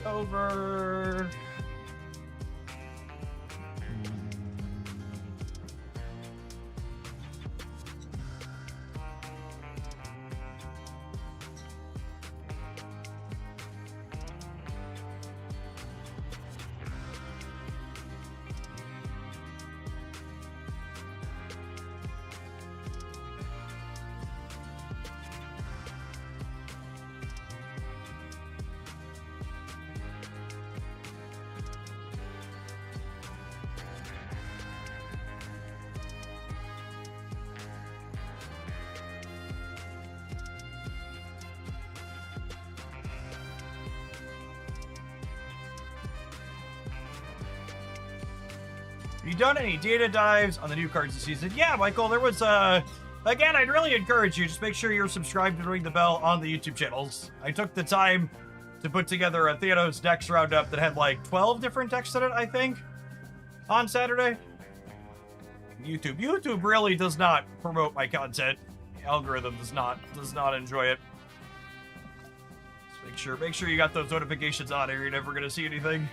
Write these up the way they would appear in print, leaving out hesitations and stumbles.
over. Have you done any data dives on the new cards this season? Yeah, Michael, there was, again, I'd really encourage you, just make sure you're subscribed and ring the bell on the YouTube channels. I took the time to put together a Thanos decks roundup that had like 12 different decks in it, I think, on Saturday. YouTube really does not promote my content. The algorithm does not enjoy it. So make sure you got those notifications on, or you're never gonna see anything.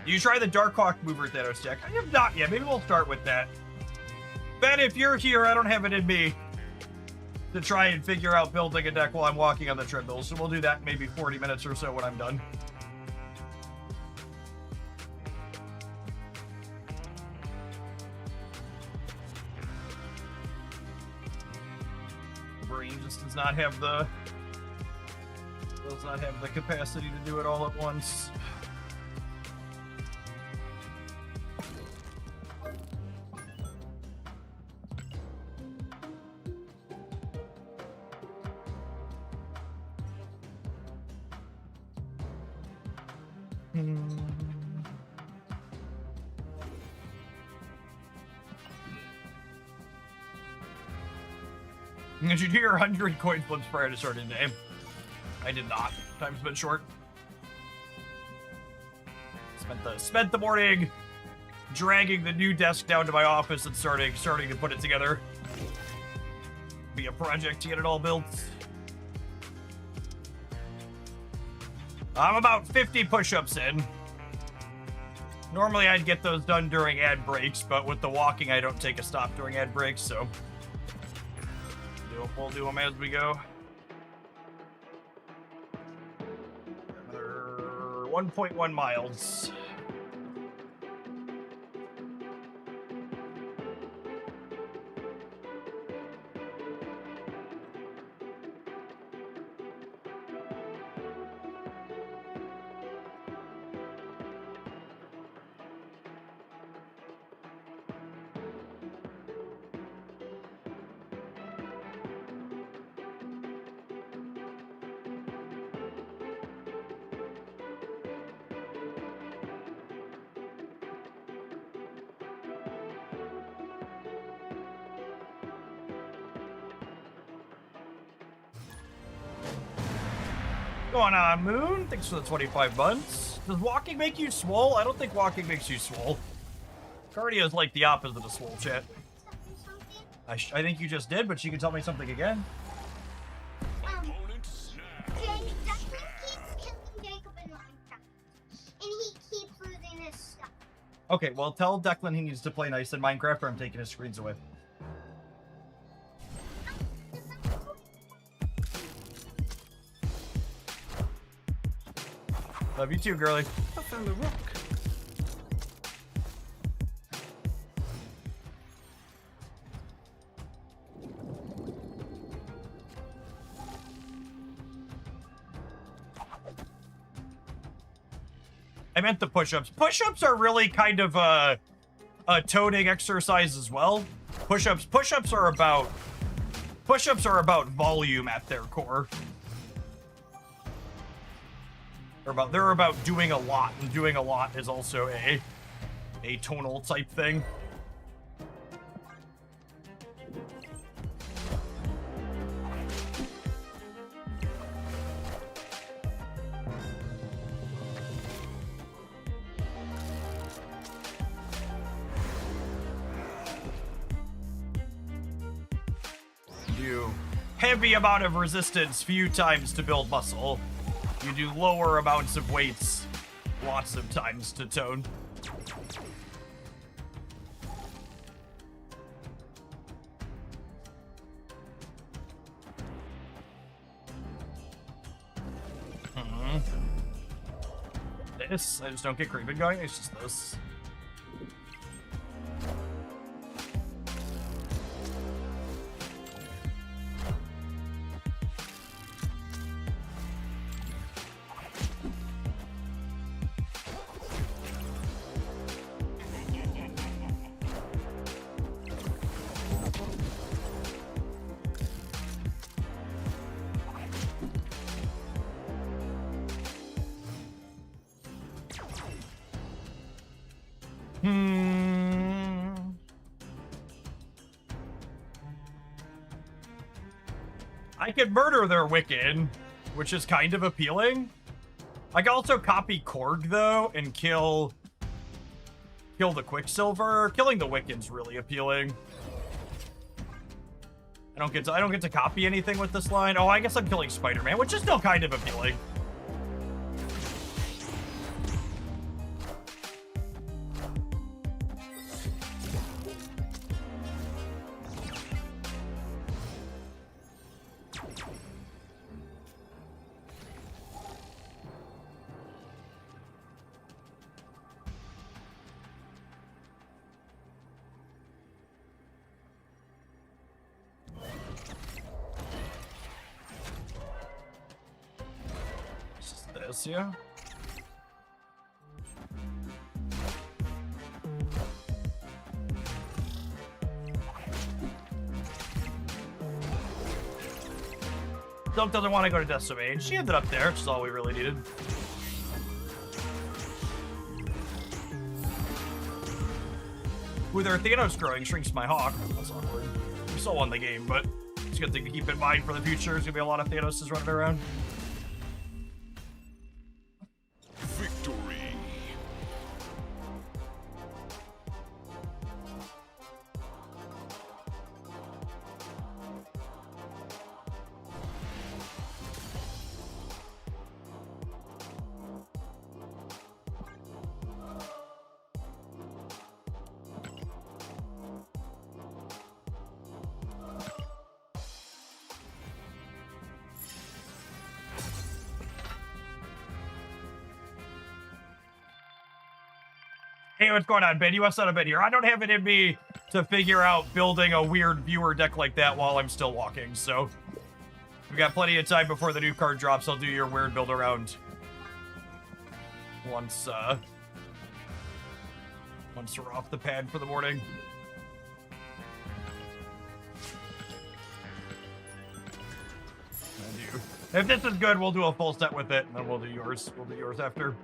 You try the Darkhawk Mover Thanos deck? I have not yet. Maybe we'll start with that. Ben, if you're here, I don't have it in me to try and figure out building a deck while I'm walking on the treadmill, so we'll do that in maybe 40 minutes or so when I'm done. Brain just does not have the capacity to do it all at once. Did you do your 100 coin flips prior to starting the game? I did not. Time's been short. Spent the morning dragging the new desk down to my office and starting to put it together. Be a project to get it all built. I'm about 50 push-ups in. Normally I'd get those done during ad breaks, but with the walking I don't take a stop during ad breaks, so we'll do them as we go. Another 1.1 miles. Going on, Moon. Thanks for the 25 months. Does walking make you swole? I don't think walking makes you swole. Cardio is like the opposite of swole, chat. I think you just did, but you can tell me something again. Declan keeps killing Jacob in Minecraft, and he keeps losing his stuff. Okay, well, tell Declan he needs to play nice in Minecraft, or I'm taking his screens away. Love you too, girly. I found a rock. I meant the push-ups. Push-ups are really kind of a toning exercise as well. Push-ups are about volume at their core. They're about doing a lot, and doing a lot is also a tonal type thing. do heavy amount of resistance few times to build muscle. You do lower amounts of weights lots of times to tone. This, I just don't get creeping going, it's just this. I could murder their Wiccan, which is kind of appealing. I can also copy Korg though and kill the Quicksilver. Killing the Wiccan's really appealing. I don't get to copy anything with this line. Oh, I guess I'm killing Spider-Man, which is still kind of appealing. Yeah. Silk doesn't want to go to Death's Domain. She ended up there, which is all we really needed. With her Thanos growing shrinks my hawk. That's awkward. We still won the game, but it's a good thing to keep in mind for the future. There's gonna be a lot of Thanoses running around. Hey, what's going on, Ben? You outside of bed here. I don't have it in me to figure out building a weird viewer deck like that while I'm still walking, so we got plenty of time before the new card drops. I'll do your weird build around once we're off the pad for the morning. If this is good, we'll do a full set with it, and then we'll do yours. We'll do yours after.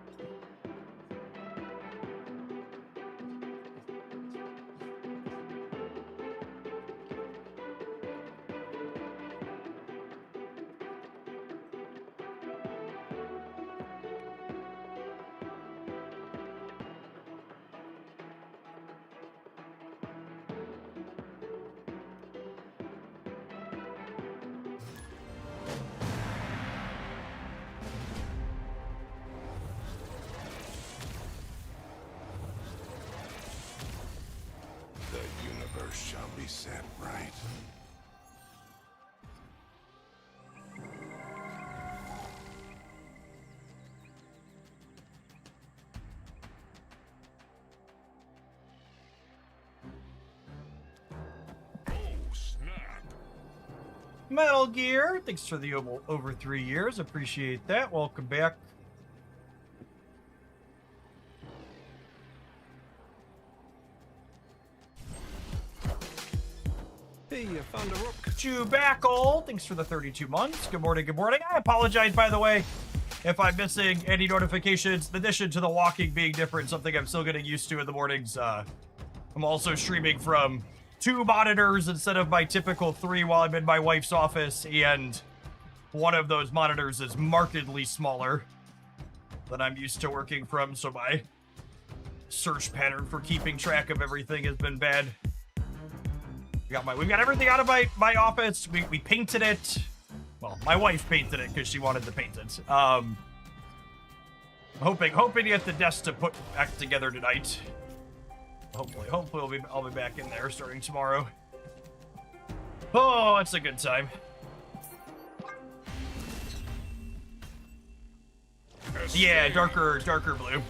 Set right. Oh, snap. Metal Gear, thanks for the over 3 years. Appreciate that. Welcome back. Hey, you found a rook. Chewbacca, thanks for the 32 months. Good morning, good morning. I apologize, by the way, if I'm missing any notifications. In addition to the walking being different, something I'm still getting used to in the mornings. I'm also streaming from 2 monitors instead of my typical 3 while I'm in my wife's office, and one of those monitors is markedly smaller than I'm used to working from, so my search pattern for keeping track of everything has been bad. We got everything out of my office. We painted it. Well, my wife painted it because she wanted to paint it. Hoping to get the desk to put back together tonight. Hopefully I'll be back in there starting tomorrow. Oh, it's a good time. Yeah, darker blue.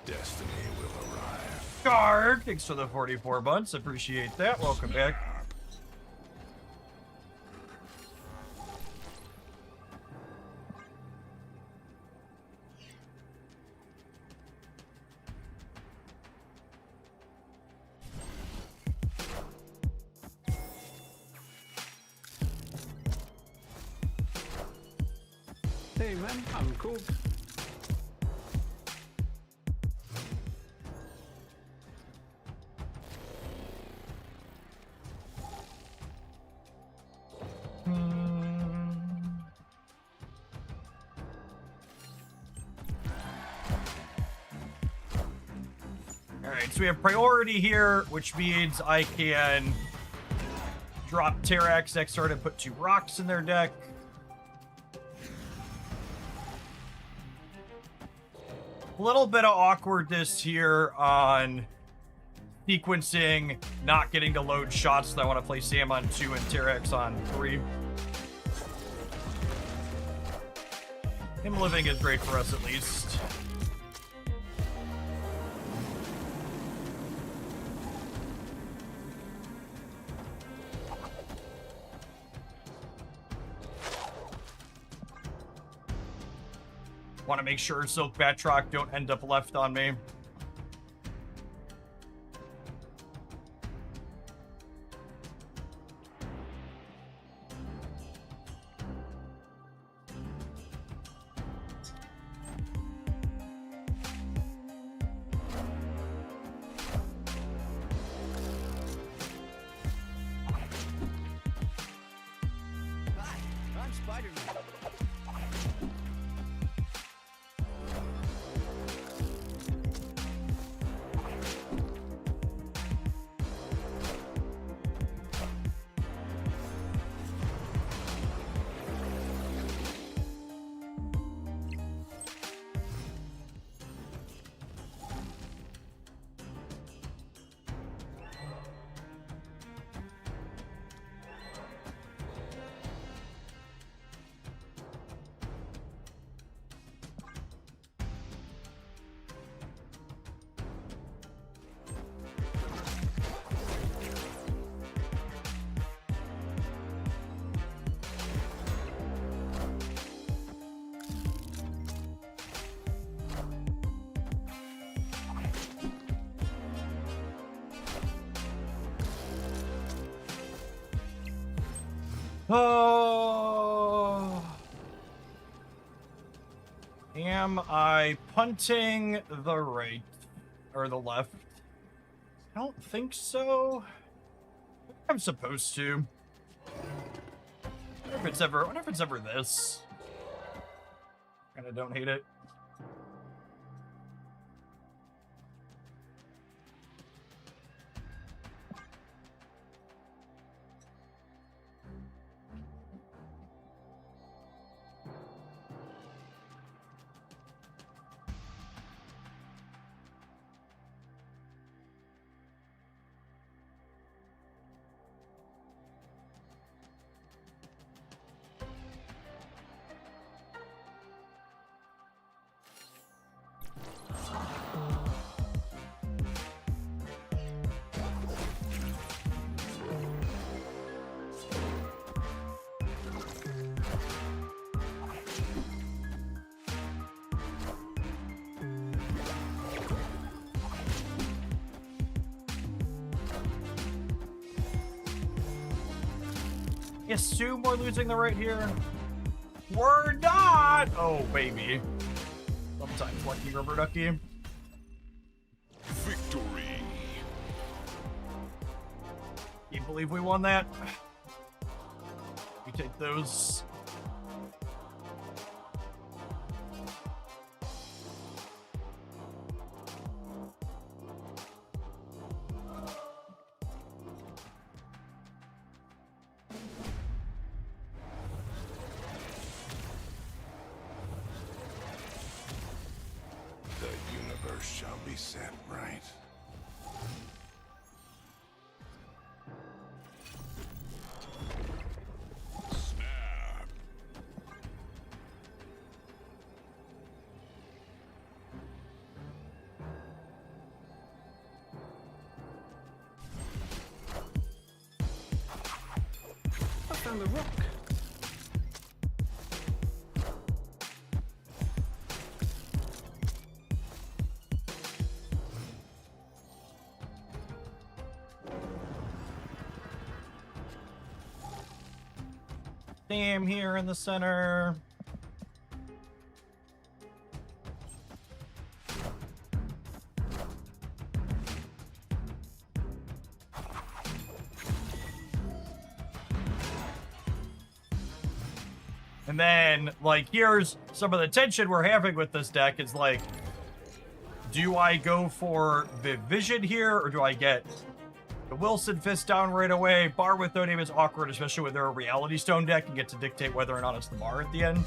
Destiny will arrive. Guard, thanks for the 44 months. Appreciate that. Welcome back. Hey man, I'm cool. Alright, so we have priority here, which means I can drop Terrax next turn and put 2 rocks in their deck. A little bit of awkwardness here on sequencing, not getting to load shots that I want to play Sam on 2 and Terrax on 3. Him living is great for us at least. Want to make sure Silk Batroc don't end up left on me. Hi, I'm Spider-Man. Oh. Am I punting the right or the left? I don't think so. I'm supposed to. I wonder if it's ever this. Kinda don't hate it. Assume we're losing the right here. We're not! Oh, baby. Sometimes lucky rubber ducky. Victory. Can't believe we won that. We take those. set right. Snap. I found the rock. Damn, here in the center. And then, like, here's some of the tension we're having with this deck is, like, do I go for the Vision here, or do I get the Wilson Fist down right away? Bar with No Name is awkward, especially when they're a Reality Stone deck and get to dictate whether or not it's the Bar at the end.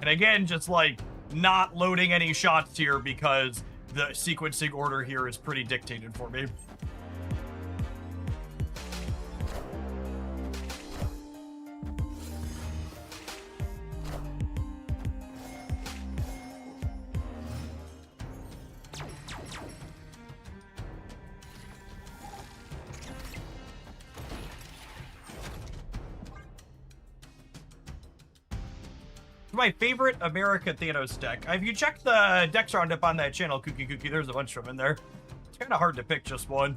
And again, just like not loading any shots here because the sequencing order here is pretty dictated for me. My favorite America Thanos deck. If you check the decks roundup on that channel, Kooky, there's a bunch of them in there. It's kind of hard to pick just one.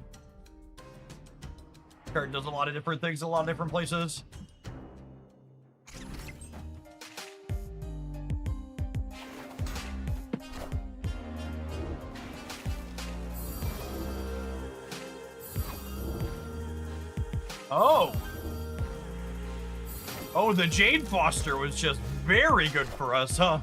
Card does a lot of different things in a lot of different places. Oh. Oh, the Jade Foster was just very good for us, huh?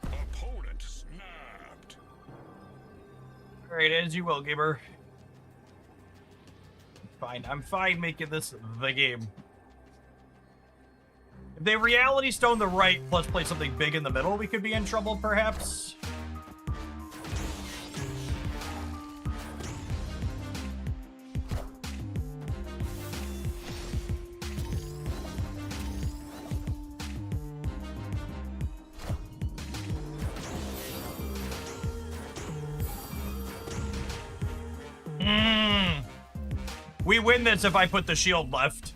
Opponent snapped. All right, as you will, gamer. Fine, I'm fine making this the game. If they Reality Stone the right plus play something big in the middle, we could be in trouble, perhaps. We win this if I put the shield left.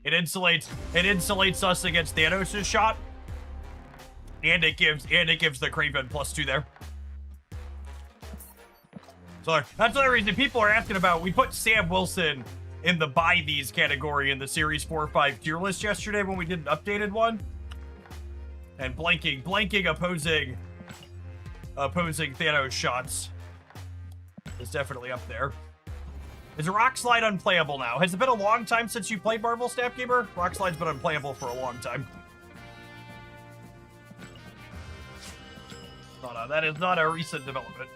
It insulates us against Thanos' shot. And it gives the Kraven +2 there. So that's another reason people are asking about. We put Sam Wilson in the buy these category in the Series 4 or 5 tier list yesterday when we did an updated one. And blanking opposing Thanos shots is definitely up there. Is Rock Slide unplayable now? Has it been a long time since you played Marvel Snap Gamer? Rock Slide's been unplayable for a long time. No, that is not a recent development.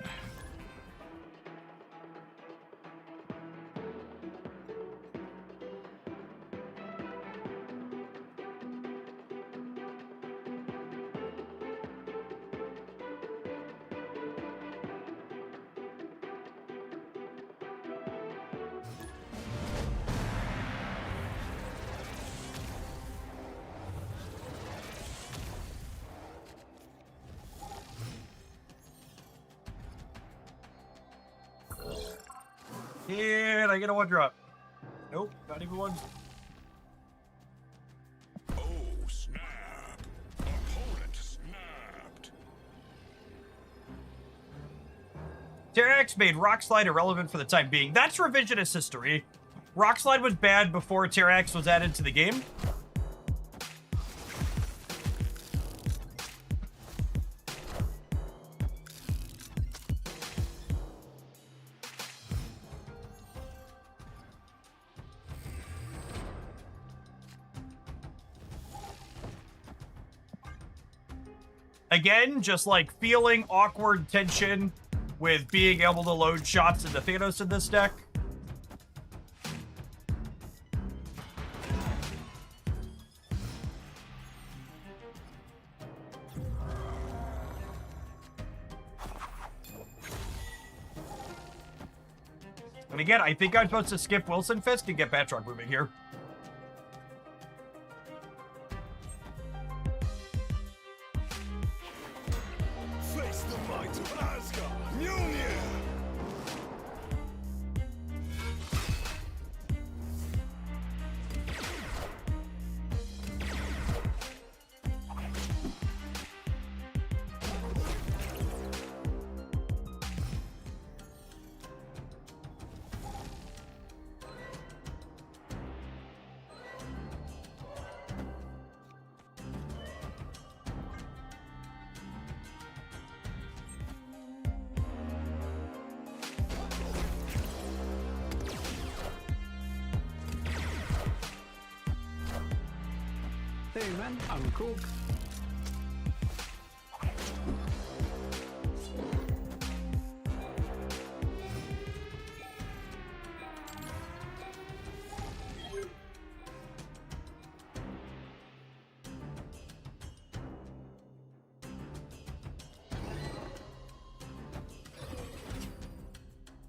And I get a 1-drop. Nope, not even one. Oh, snap. Opponent snapped. Terrax made Rock Slide irrelevant for the time being. That's revisionist history. Rock Slide was bad before Terrax was added to the game. Again, just like feeling awkward tension with being able to load shots into Thanos in this deck. And again, I think I'm supposed to skip Wilson Fisk and get Batroc moving here. Face the might of Asgard. Mjolnir. Hey man, I'm Cook.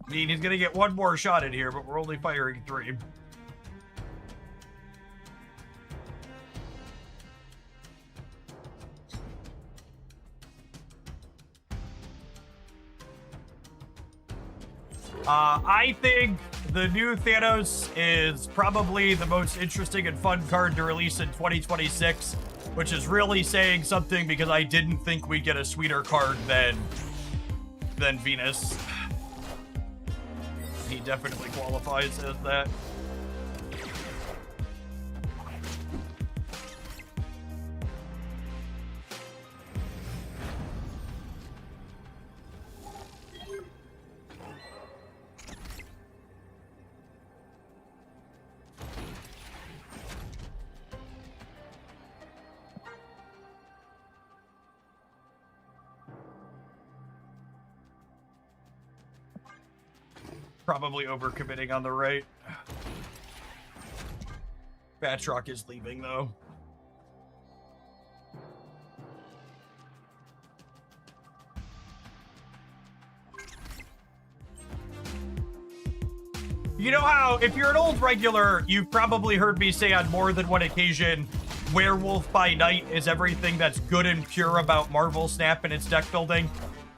I mean, he's gonna get one more shot in here, but we're only firing 3. I think the new Thanos is probably the most interesting and fun card to release in 2026, which is really saying something because I didn't think we'd get a sweeter card than Venus. He definitely qualifies as that. Probably overcommitting on the right. Batroc is leaving, though. You know how, if you're an old regular, you've probably heard me say on more than one occasion, Werewolf by Night is everything that's good and pure about Marvel Snap and its deck building.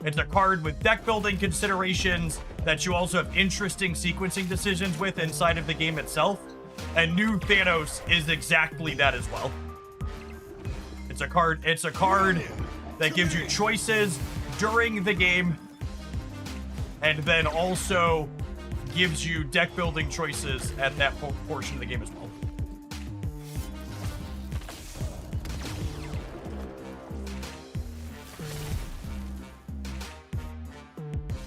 It's a card with deck building considerations that you also have interesting sequencing decisions with inside of the game itself. And New Thanos is exactly that as well. It's a card that gives you choices during the game and then also gives you deck building choices at that portion of the game as well.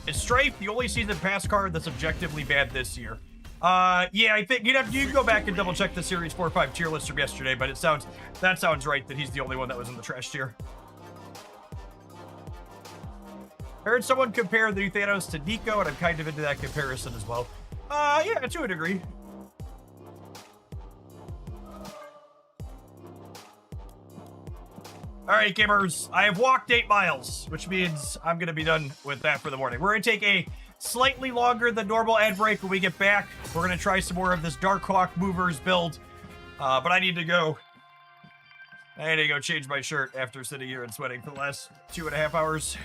Is Strafe the only season pass card that's objectively bad this year? Yeah, I think you can go back and double check the Series 4-5 tier list from yesterday, but that sounds right that he's the only one that was in the trash tier. I heard someone compare the new Thanos to Nico, and I'm kind of into that comparison as well. Yeah, to a degree. All right, gamers, I have walked 8 miles, which means I'm going to be done with that for the morning. We're going to take a slightly longer than normal ad break when we get back. We're going to try some more of this Darkhawk Movers build, but I need to go change my shirt after sitting here and sweating for the last 2.5 hours.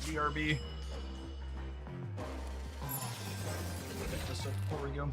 BRB. this stuff before we go.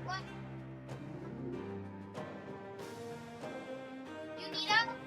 What? You need help?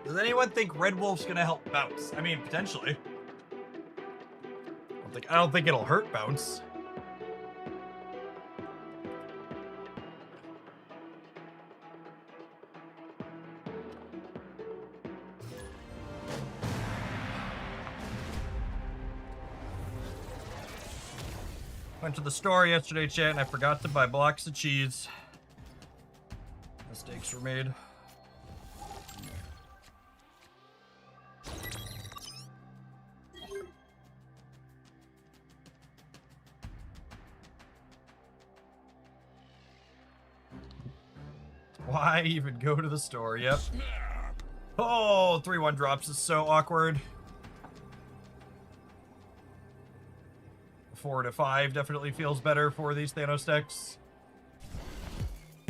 Does anyone think Red Wolf's gonna help Bounce? I mean, potentially. I don't think it'll hurt Bounce. Went to the store yesterday, chat, and I forgot to buy blocks of cheese. Mistakes were made. Why even go to the store? Yep. Oh, 3-1 drops is so awkward. 4 to 5 definitely feels better for these Thanos decks.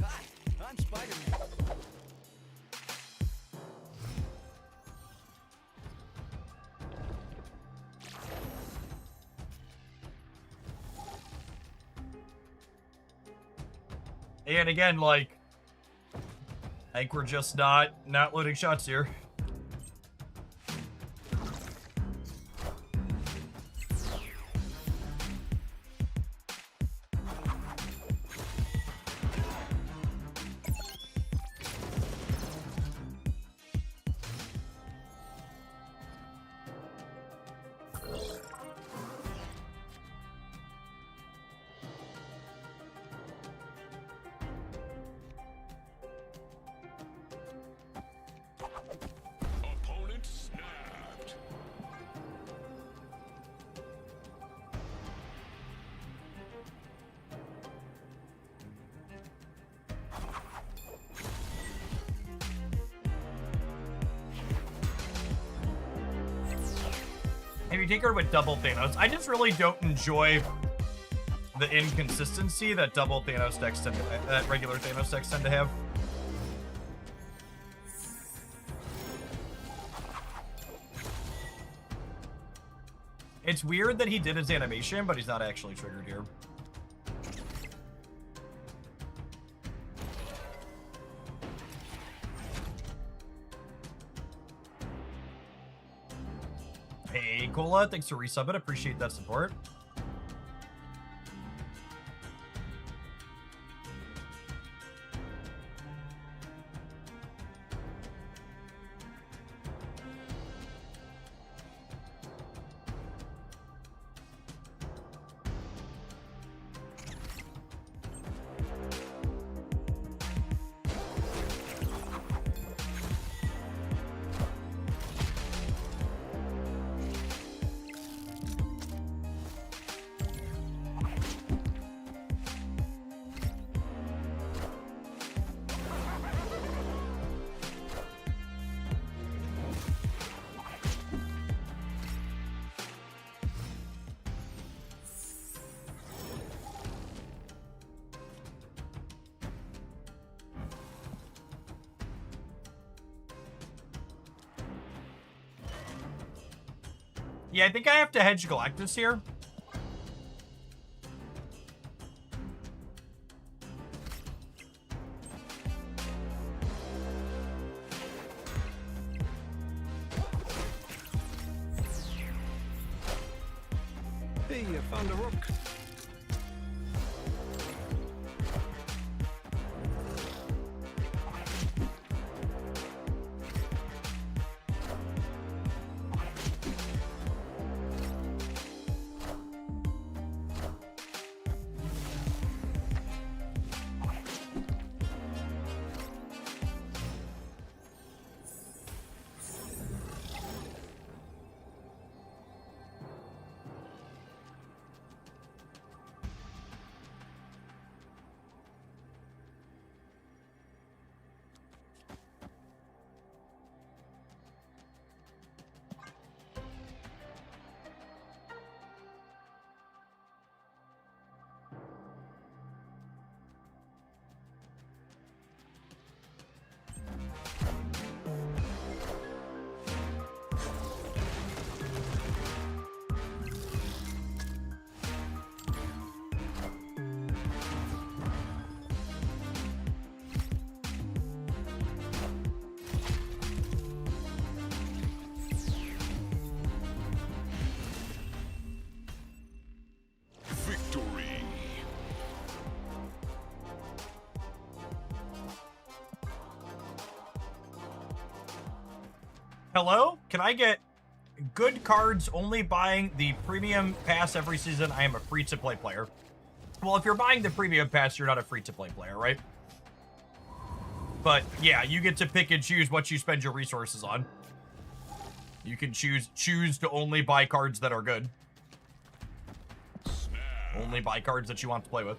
Hi, I'm Spider-Man. And again, like, I think we're just not loading shots here. Opponent snapped. If you take her with double Thanos, I just really don't enjoy the inconsistency that double Thanos decks tend to, that regular Thanos decks tend to have. It's weird that he did his animation, but he's not actually triggered here. Hey, Cola, thanks for resubbing. Appreciate that support. Yeah, I think I have to hedge Galactus here. Hey, you found a rook. Victory. Hello? Can I get good cards only buying the premium pass every season? I am a free-to-play player. Well, if you're buying the premium pass, you're not a free-to-play player, right? But yeah, you get to pick and choose what you spend your resources on. You can choose to only buy cards that are good. Only buy cards that you want to play with.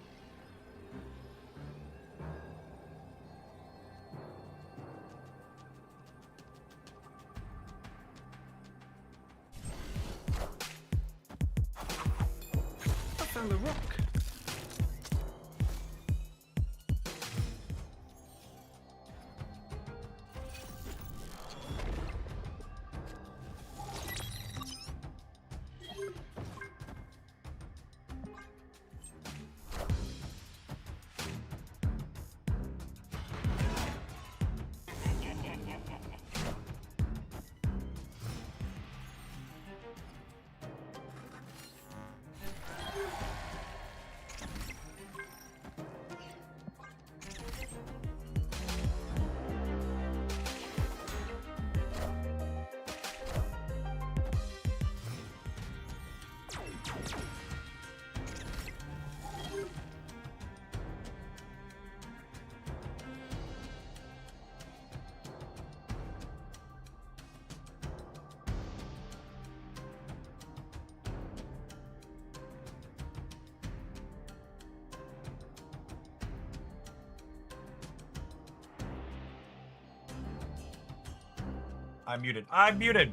I'm muted. I'm muted.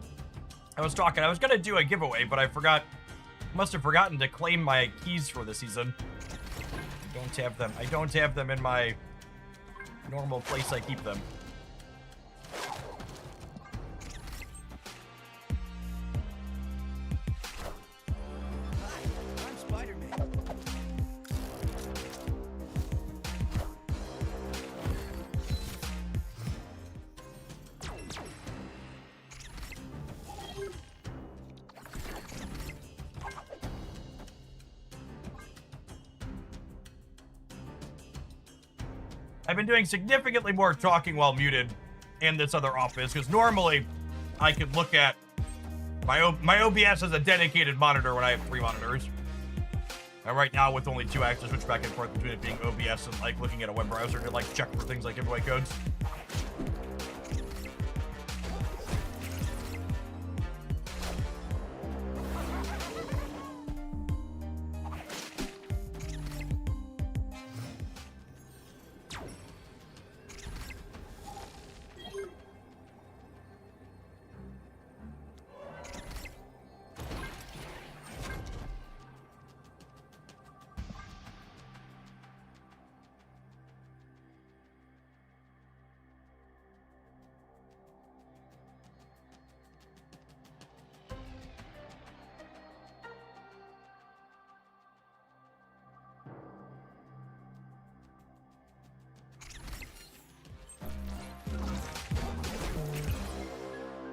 I was talking. I was gonna do a giveaway, but I forgot. Must have forgotten to claim my keys for the season. I don't have them. I don't have them in my normal place I keep them. I'm Spider-Man. I've been doing significantly more talking while muted in this other office, because normally I could look at my OBS as a dedicated monitor when I have 3 monitors. And right now, with only 2, I have to switch back and forth between it being OBS and like looking at a web browser to like check for things like giveaway codes.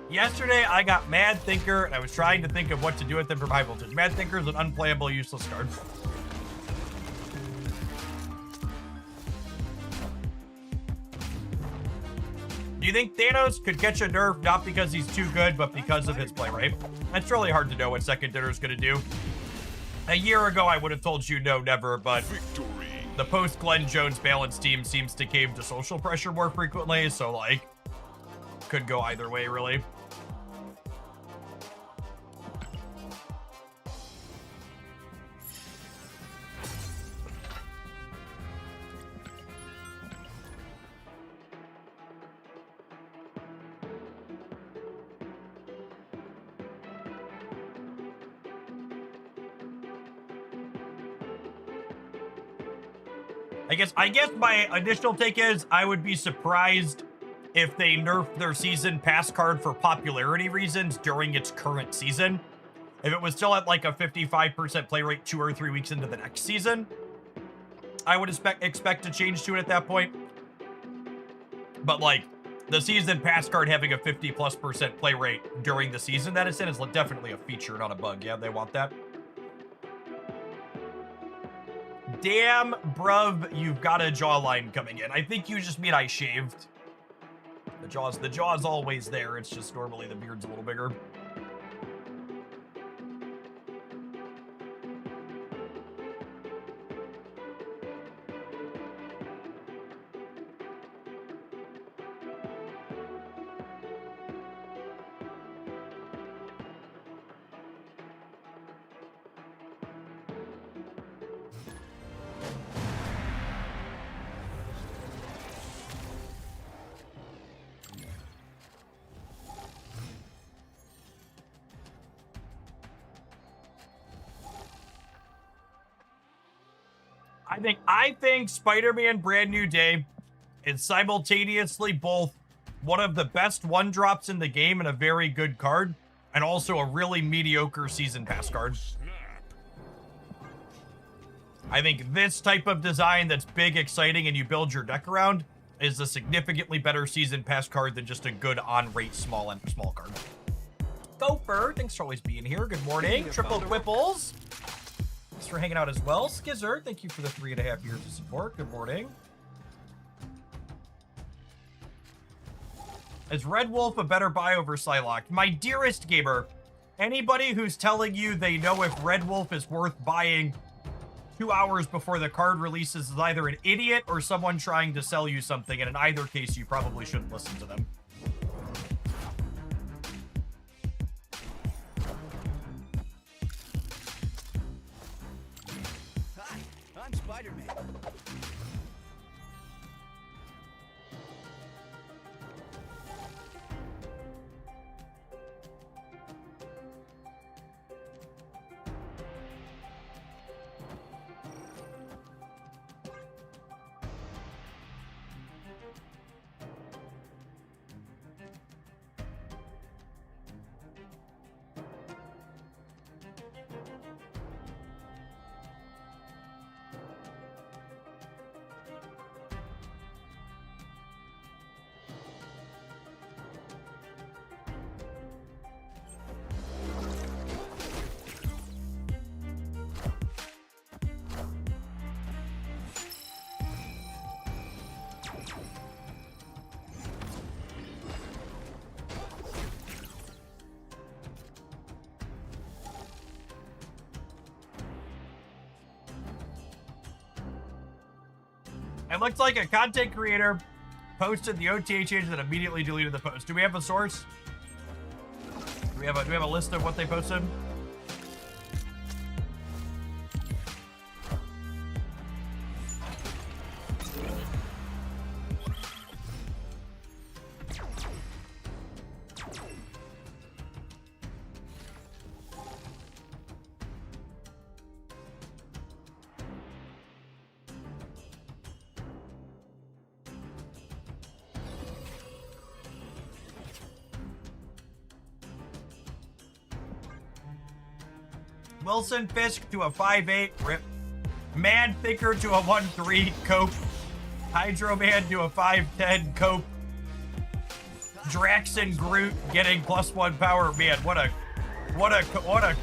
Yesterday, I got Mad Thinker, and I was trying to think of what to do with them from high voltage. Mad Thinker is an unplayable, useless card. Do you think Thanos could catch a nerf not because he's too good, but because of his play rate? It's really hard to know what Second Dinner's gonna do. A year ago, I would have told you no, never, but Victory. the post-Glenn Jones balance team seems to cave to social pressure more frequently, so, like, could go either way, really. I guess my initial take is I would be surprised if they nerfed their season pass card for popularity reasons during its current season. If it was still at like a 55% play rate 2 or 3 weeks into the next season, I would expect to change to it at that point. But like the season pass card having a 50+% play rate during the season that it's in is definitely a feature, not a bug. Yeah, they want that. Damn, bruv, you've got a jawline coming in. I think you just mean I shaved. The jaw's always there. It's just normally the beard's a little bigger. I think Spider-Man Brand New Day is simultaneously both one of the best 1-drops in the game and a very good card, and also a really mediocre season pass card. I think this type of design that's big, exciting, and you build your deck around is a significantly better season pass card than just a good on-rate small card. Gopher, thanks for always being here. Good morning. Triple Quipples. Thanks for hanging out as well. Skizzer, thank you for the 3.5 years of support. Good morning. Is Red Wolf a better buy over Psylocke? My dearest gamer, anybody who's telling you they know if Red Wolf is worth buying 2 hours before the card releases is either an idiot or someone trying to sell you something, and in either case, you probably shouldn't listen to them. Hi, I'm Spider-Man. It looks like a content creator posted the OTA change and then immediately deleted the post. Do we have a source? Do we have a list of what they posted? Wilson Fisk to a 5'8", rip. Man Thinker to a 1'3", cope. Hydro Man to a 5'10", cope. Draxon Groot getting +1 power. Man, what a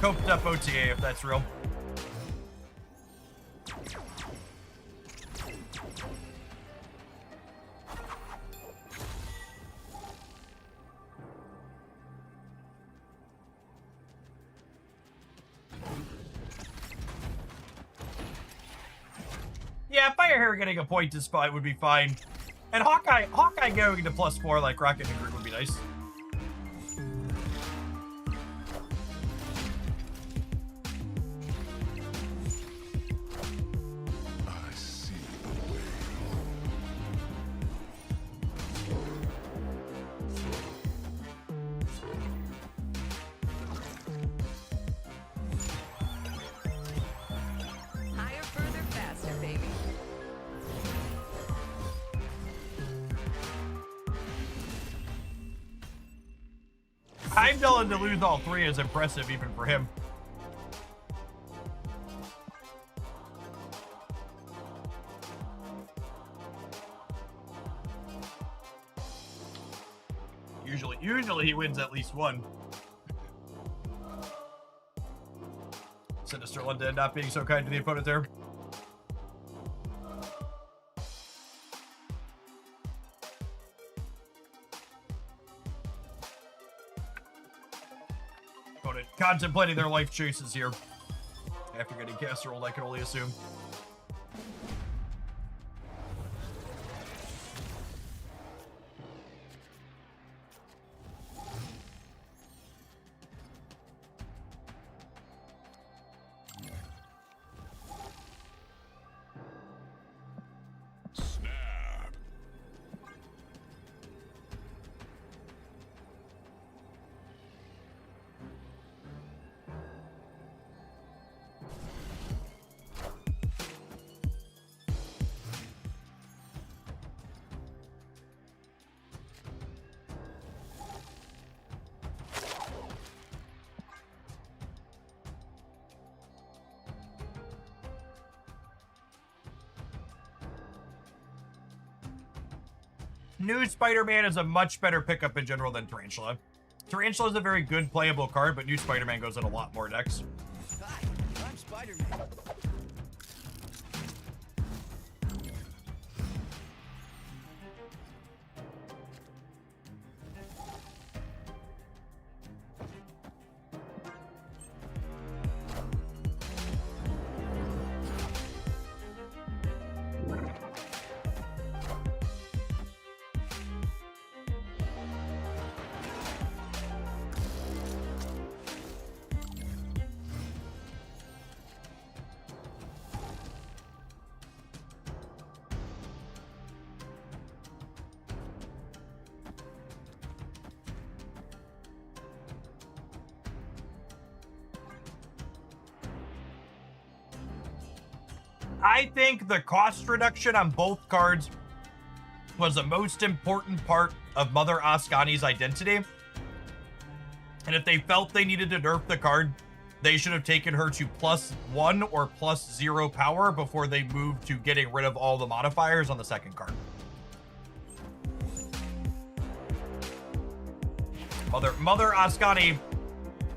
coped up OTA if that's real. Yeah, Firehair getting a point to spot would be fine. And Hawkeye going to +4 like Rocket and Groot would be nice. I see the way. Higher, further, faster, baby. I'm willing to lose all three is impressive even for him. Usually he wins at least one. Sinister London not being so kind to the opponent there. Opponent contemplating their life choices here. After getting casserole, I can only assume. Snap. New Spider-Man is a much better pickup in general than Tarantula. Tarantula is a very good playable card, but New Spider-Man goes in a lot more decks. Hi, I'm Spider-Man. I think the cost reduction on both cards was the most important part of Mother Ascani's identity. And if they felt they needed to nerf the card, they should have taken her to +1 or +0 power before they moved to getting rid of all the modifiers on the second card. Mother Ascani,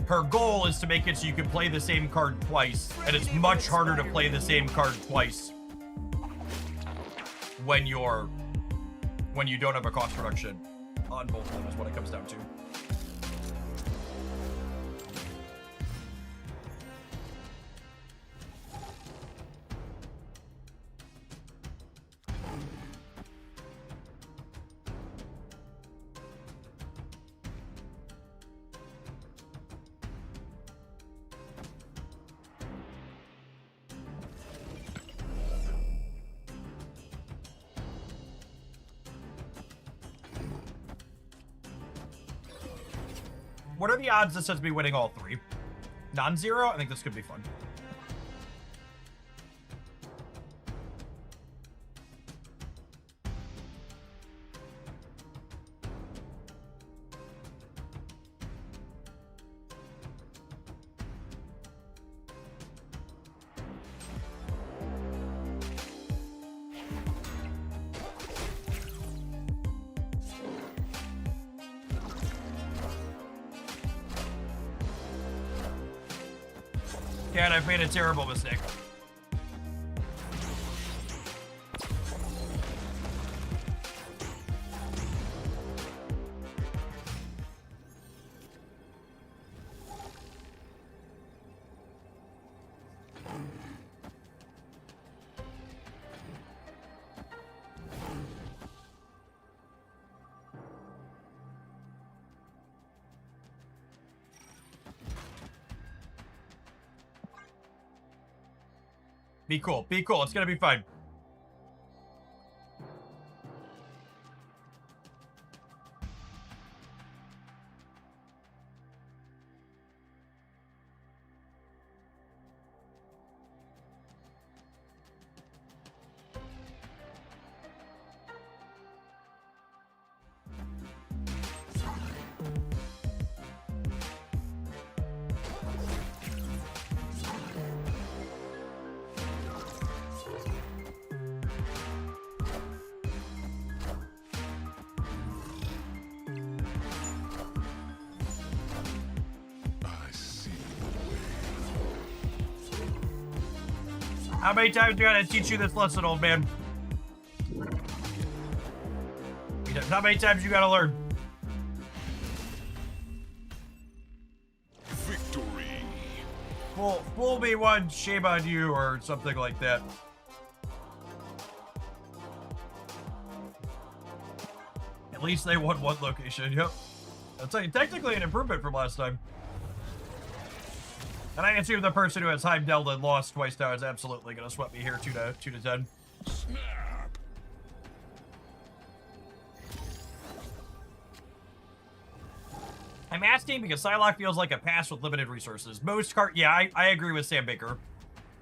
her goal is to make it so you can play the same card twice, and it's much harder to play the same card twice when you don't have a cost reduction on both of them is what it comes down to. What are the odds this has me winning all three? Non-zero? I think this could be fun. And I've made a terrible mistake. Be cool. Be cool. It's gonna be fine. How many times do I gotta teach you this lesson, old man? How many times you gotta learn? Victory. Fool me once, shame on you, or something like that. At least they won one location, yep. That's like technically an improvement from last time. And I assume the person who has Heimdall and lost twice now is absolutely going to sweep me here 2 to 10. Snap. I'm asking because Psylocke feels like a pass with limited resources. Most cards, yeah, I agree with Sam Baker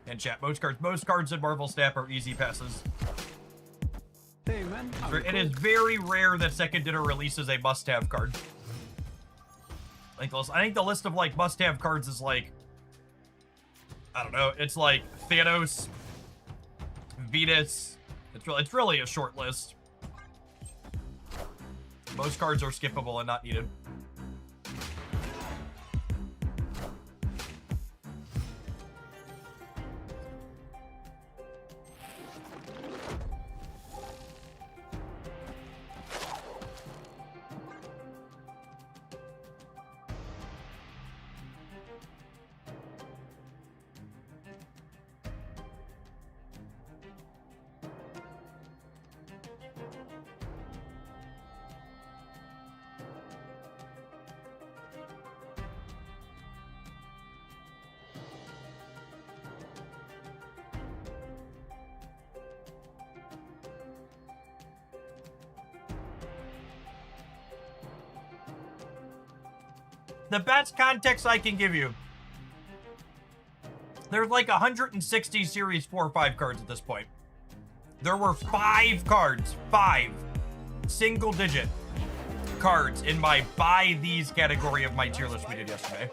and chat. Most cards in Marvel Snap are easy passes. Hey, man. It is very rare that Second Dinner releases a must-have card. I think the list of like must-have cards is like, I don't know, it's like Thanos, Venus. It's really a short list. Most cards are skippable and not needed. The best context I can give you. There's like 160 Series 4 or 5 cards at this point. There were 5 cards, 5 single-digit cards in my buy these category of my tier list we did yesterday.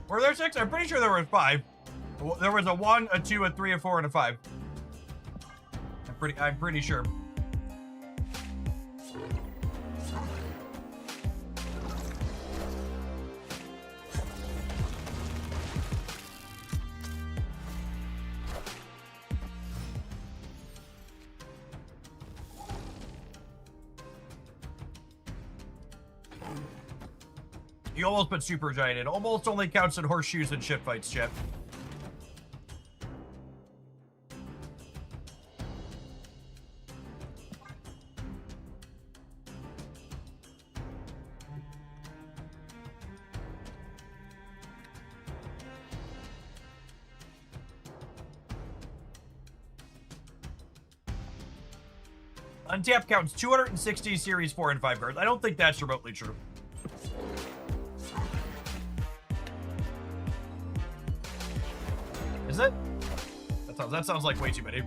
Were there 6? I'm pretty sure there was 5. There was a 1, a 2, a 3, a 4, and a 5. I'm pretty sure. You almost put Super Giant in. Almost only counts in horseshoes and shit fights, chat. Untap counts 260 Series 4 and 5 cards. I don't think that's remotely true. Is it? That sounds like way too many.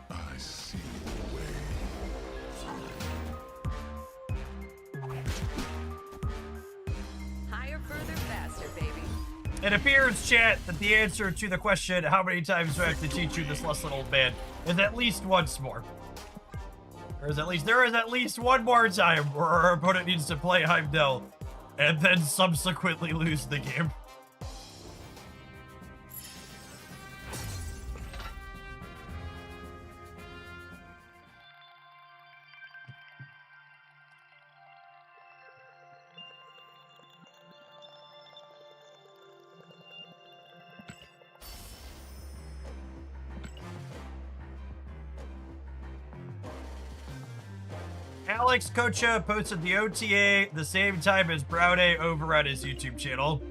I see the way. Higher, further, faster, baby. It appears, chat, that the answer to the question, how many times do I have to teach you this lesson, old man, is at least once more. There is at least one more time where our opponent needs to play Heimdall and then subsequently lose the game. Alex Kocha posted the OTA the same time as Brownie over on his YouTube channel.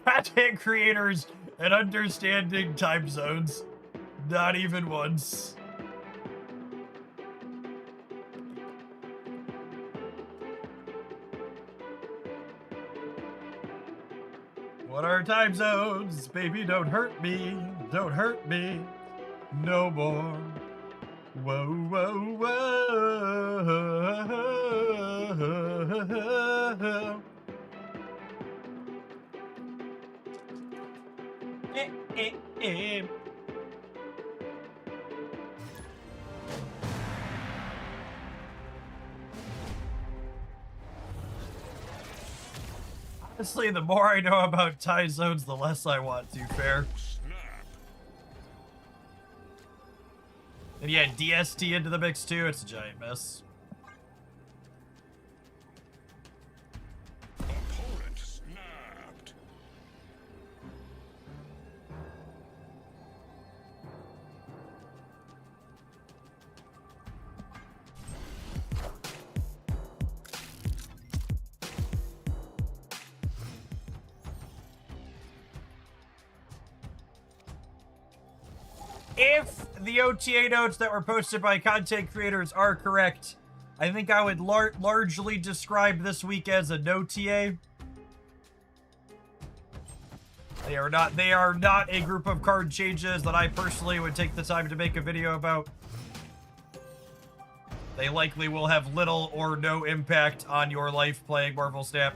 Content creators and understanding time zones. Not even once. What are time zones? Baby, don't hurt me. Don't hurt me. No more. Whoa, whoa, whoa. Eh. Honestly, the more I know about time zones, the less I want to, fair. And yeah, DST into the mix too, it's a giant mess. Opponent snapped. If the OTA notes that were posted by content creators are correct, I think I would largely describe this week as a no TA. They are not a group of card changes that I personally would take the time to make a video about. They likely will have little or no impact on your life playing Marvel Snap.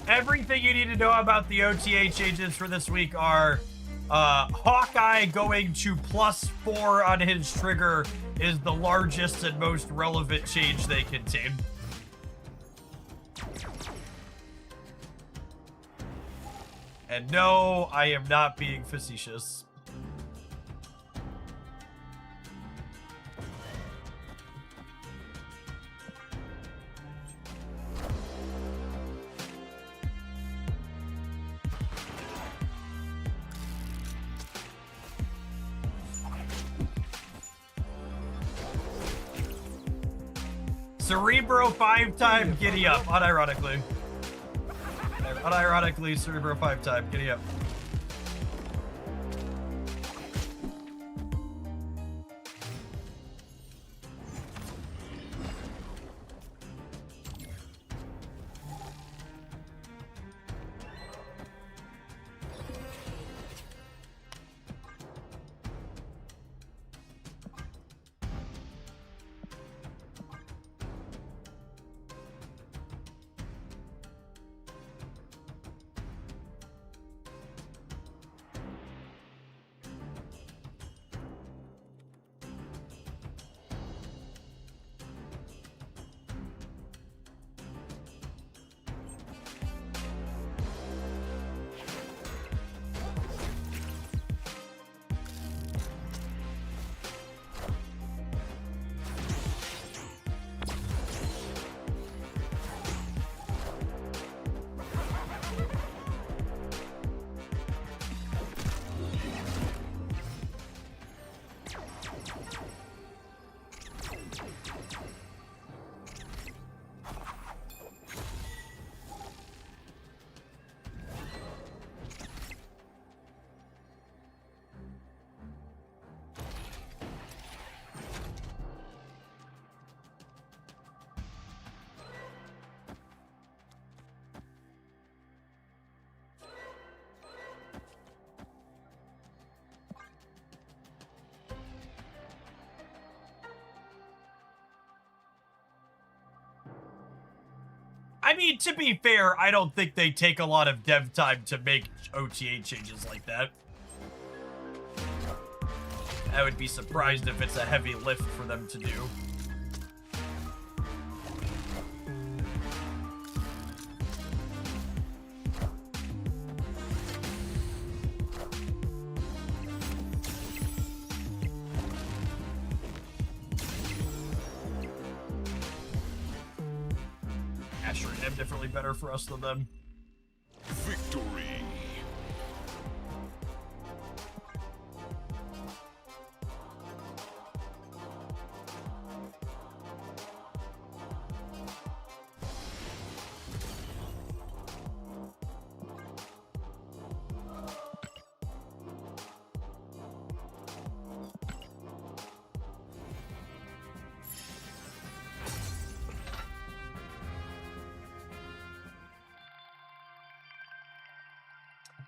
Everything you need to know about the OTA changes for this week are Hawkeye going to +4 on his trigger is the largest and most relevant change they contain. And no, I am not being facetious. Cerebro 5-time, giddy up. Unironically. Unironically, Cerebro 5-time, giddy up. I mean, to be fair, I don't think they take a lot of dev time to make OTA changes like that. I would be surprised if it's a heavy lift for them to do. Asher and M definitely better for us than them. Victory.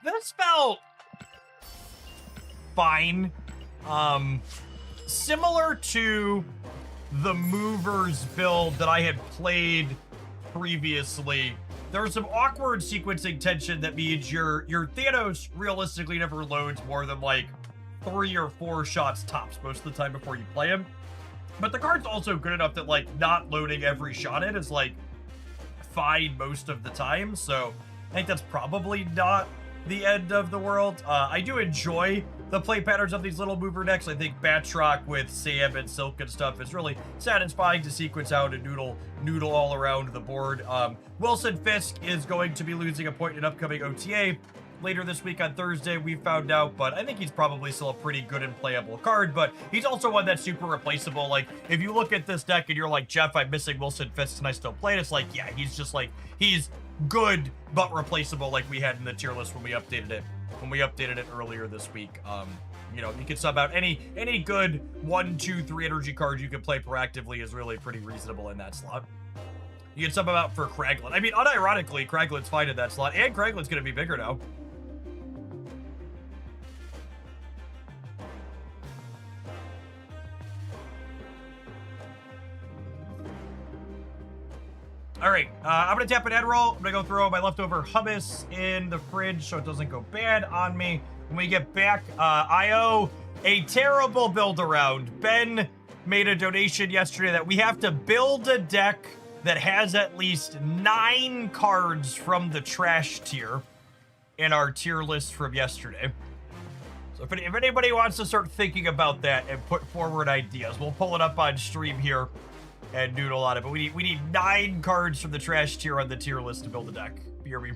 This felt fine. Similar to the Movers build that I had played previously. There's some awkward sequencing tension that means your Thanos realistically never loads more than like 3 or 4 shots tops most of the time before you play him. But the card's also good enough that like not loading every shot in is like fine most of the time. So I think that's probably not the end of the world. I do enjoy the play patterns of these little mover decks. I think Batroc with Sam and Silk and stuff is really satisfying to sequence out and noodle all around the board. Wilson Fisk is going to be losing a point in upcoming OTA later this week on Thursday, we found out, but I think he's probably still a pretty good and playable card, but he's also one that's super replaceable. Like, if you look at this deck and you're like, Jeff, I'm missing Wilson Fisk and I still play it, it's like, yeah, he's just like, he's good but replaceable like we had in the tier list when we updated it earlier this week. You know, you can sub out any good 1, 2, 3 energy card you can play proactively is really pretty reasonable in that slot. You can sub them out for Kraglin. I mean, unironically, Kraglin's fine in that slot, and Kraglin's gonna be bigger now. All right, I'm gonna tap an end roll. I'm gonna go throw my leftover hummus in the fridge so it doesn't go bad on me. When we get back, I owe a terrible build around. Ben made a donation yesterday that we have to build a deck that has at least 9 cards from the trash tier in our tier list from yesterday. So if anybody wants to start thinking about that and put forward ideas, we'll pull it up on stream here and noodle on it. But we need 9 cards from the trash tier on the tier list to build a deck. BRB.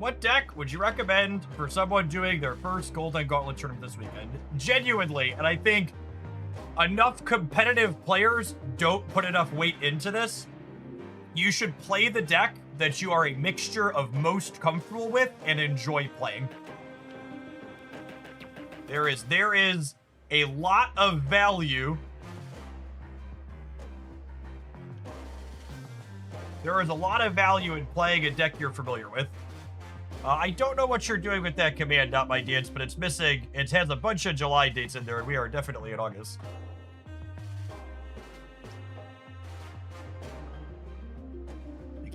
What deck would you recommend for someone doing their first Golden Gauntlet tournament this weekend? Genuinely, and I think enough competitive players don't put enough weight into this. You should play the deck that you are a mixture of most comfortable with and enjoy playing. There is a lot of value. There is a lot of value in playing a deck you're familiar with. I don't know what you're doing with that command, Not My Dance, but it's missing. It has a bunch of July dates in there, and we are definitely in August.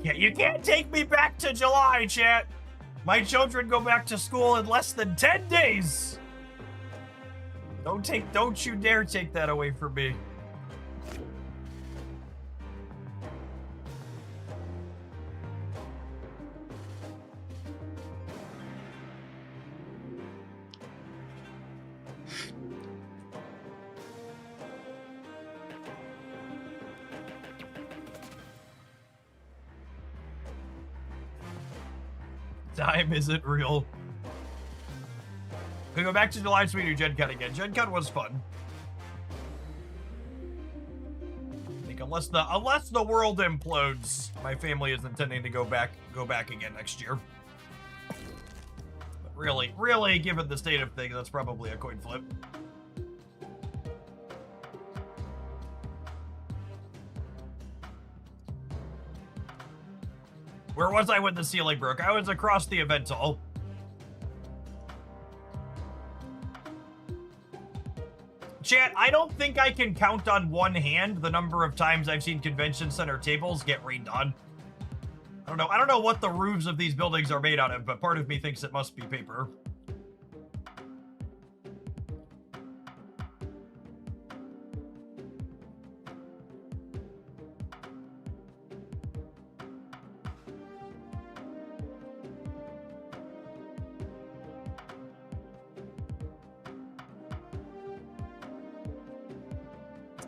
You can't take me back to July, chat. My children go back to school in less than 10 days. Don't you dare take that away from me. Time isn't real. We go back to July so we do Gen Con again. Gen Con was fun. I think unless the world implodes, my family is intending to go back again next year. But really, given the state of things, that's probably a coin flip. Where was I when the ceiling broke? I was across the event hall. Chat, I don't think I can count on one hand the number of times I've seen convention center tables get rained on. I don't know what the roofs of these buildings are made out of, but part of me thinks it must be paper.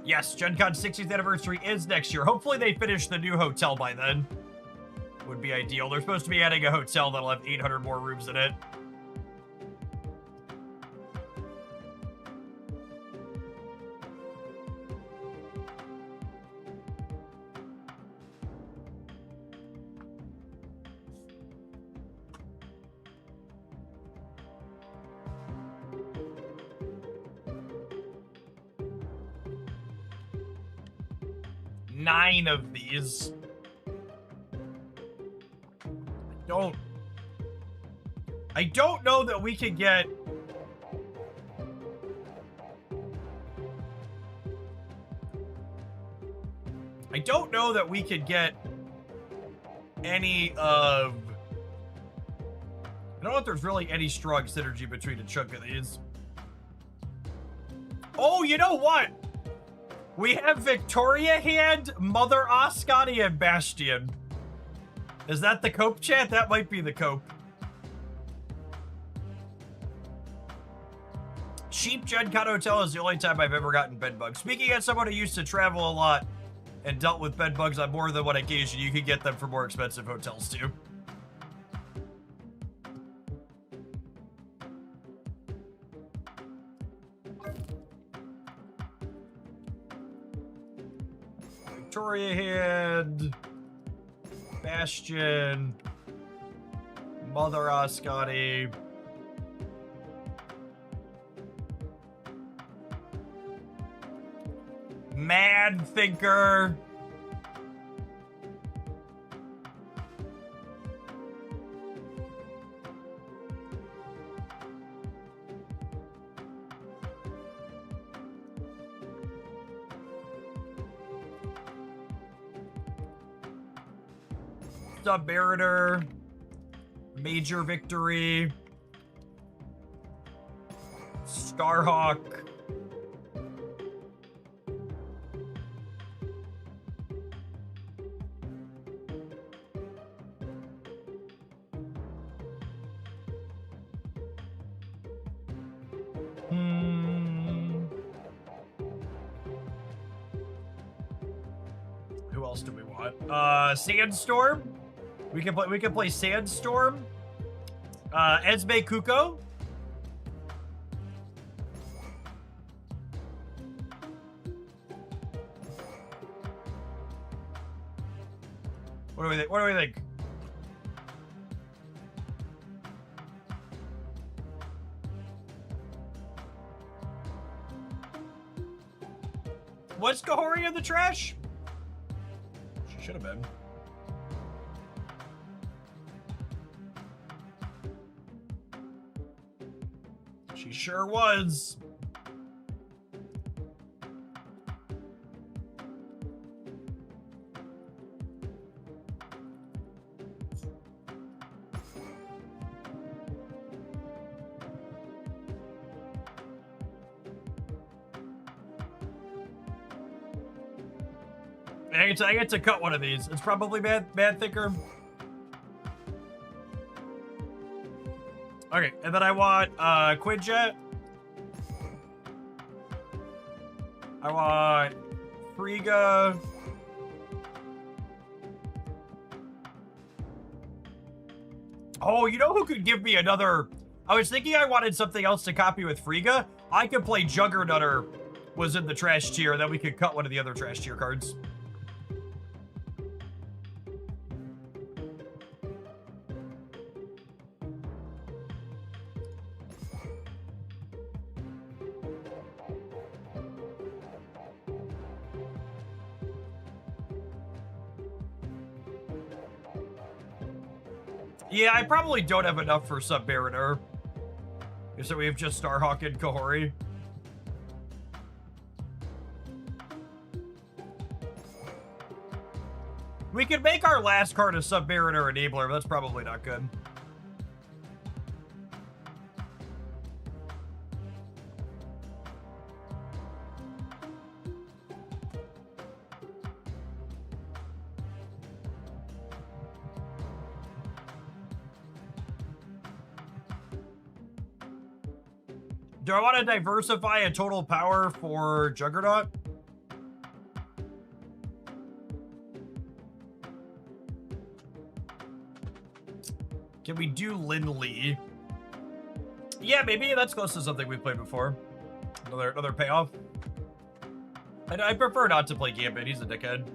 Yes, Gen Con's 60th anniversary is next year. Hopefully they finish the new hotel by then. Would be ideal. They're supposed to be adding a hotel that'll have 800 more rooms in it. Nine of these. I don't know that we can get... I don't know that we could get any of... I don't know if there's really any strong synergy between a chunk of these. Oh, you know what? We have Victoria Hand, Mother Ascani, and Bastion. Is that the cope, chat? That might be the cope. Cheap Gen Con Hotel is the only time I've ever gotten bed bugs. Speaking as someone who used to travel a lot and dealt with bed bugs on more than one occasion, you can get them for more expensive hotels too. Victoria Hand, Bastion, Mother Ascani. Mad Thinker. Submariner, Major Victory, Starhawk, who else do we want? Sandstorm. We can play Sandstorm, Esme Kuko. What do we think? What do we think? Was Kahori in the trash? She should have been. She sure was. I get to cut one of these. It's probably bad thicker. Okay, and then I want Quinjet. I want Frigga. Oh, you know who could give me another? I was thinking I wanted something else to copy with Frigga. I could play Juggernutter was in the trash tier, then we could cut one of the other trash tier cards. Yeah, I probably don't have enough for Submariner. So we have just Starhawk and Kahori. We could make our last card a Submariner Enabler, but that's probably not good. Do I want to diversify a total power for Juggernaut? Can we do Lin Lee? Yeah, maybe that's close to something we've played before. Another payoff. I prefer not to play Gambit. He's a dickhead.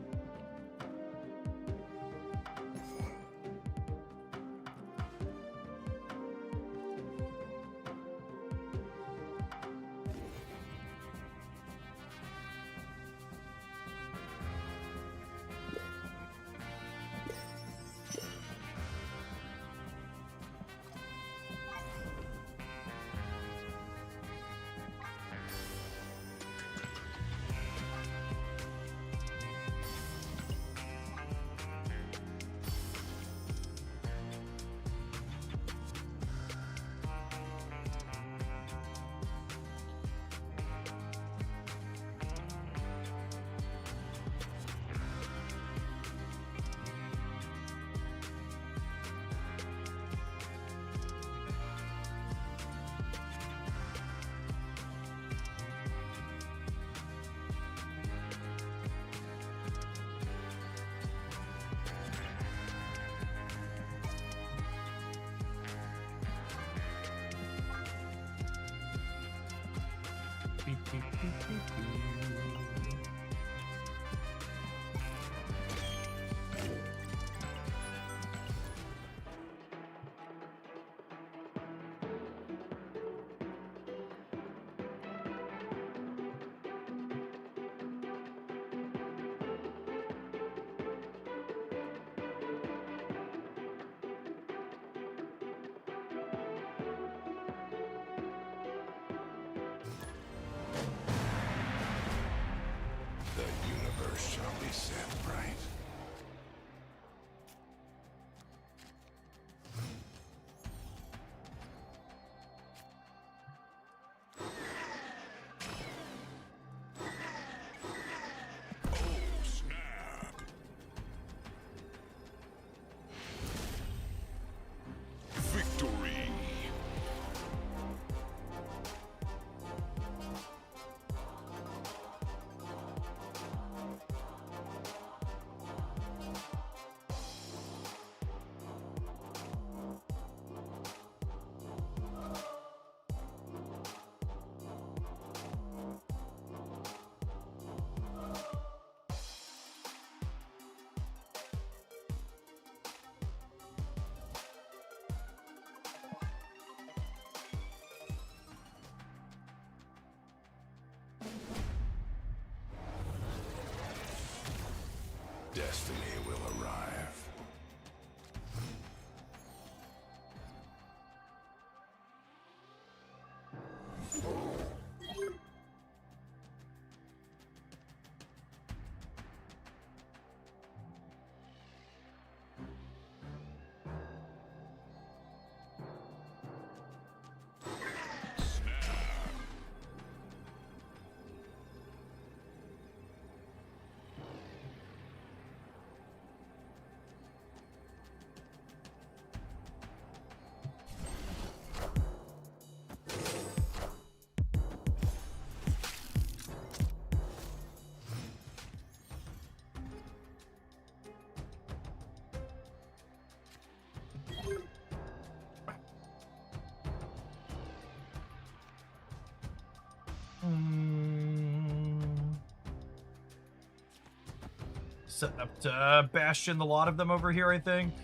setting up to Bastion a lot of them over here, I think.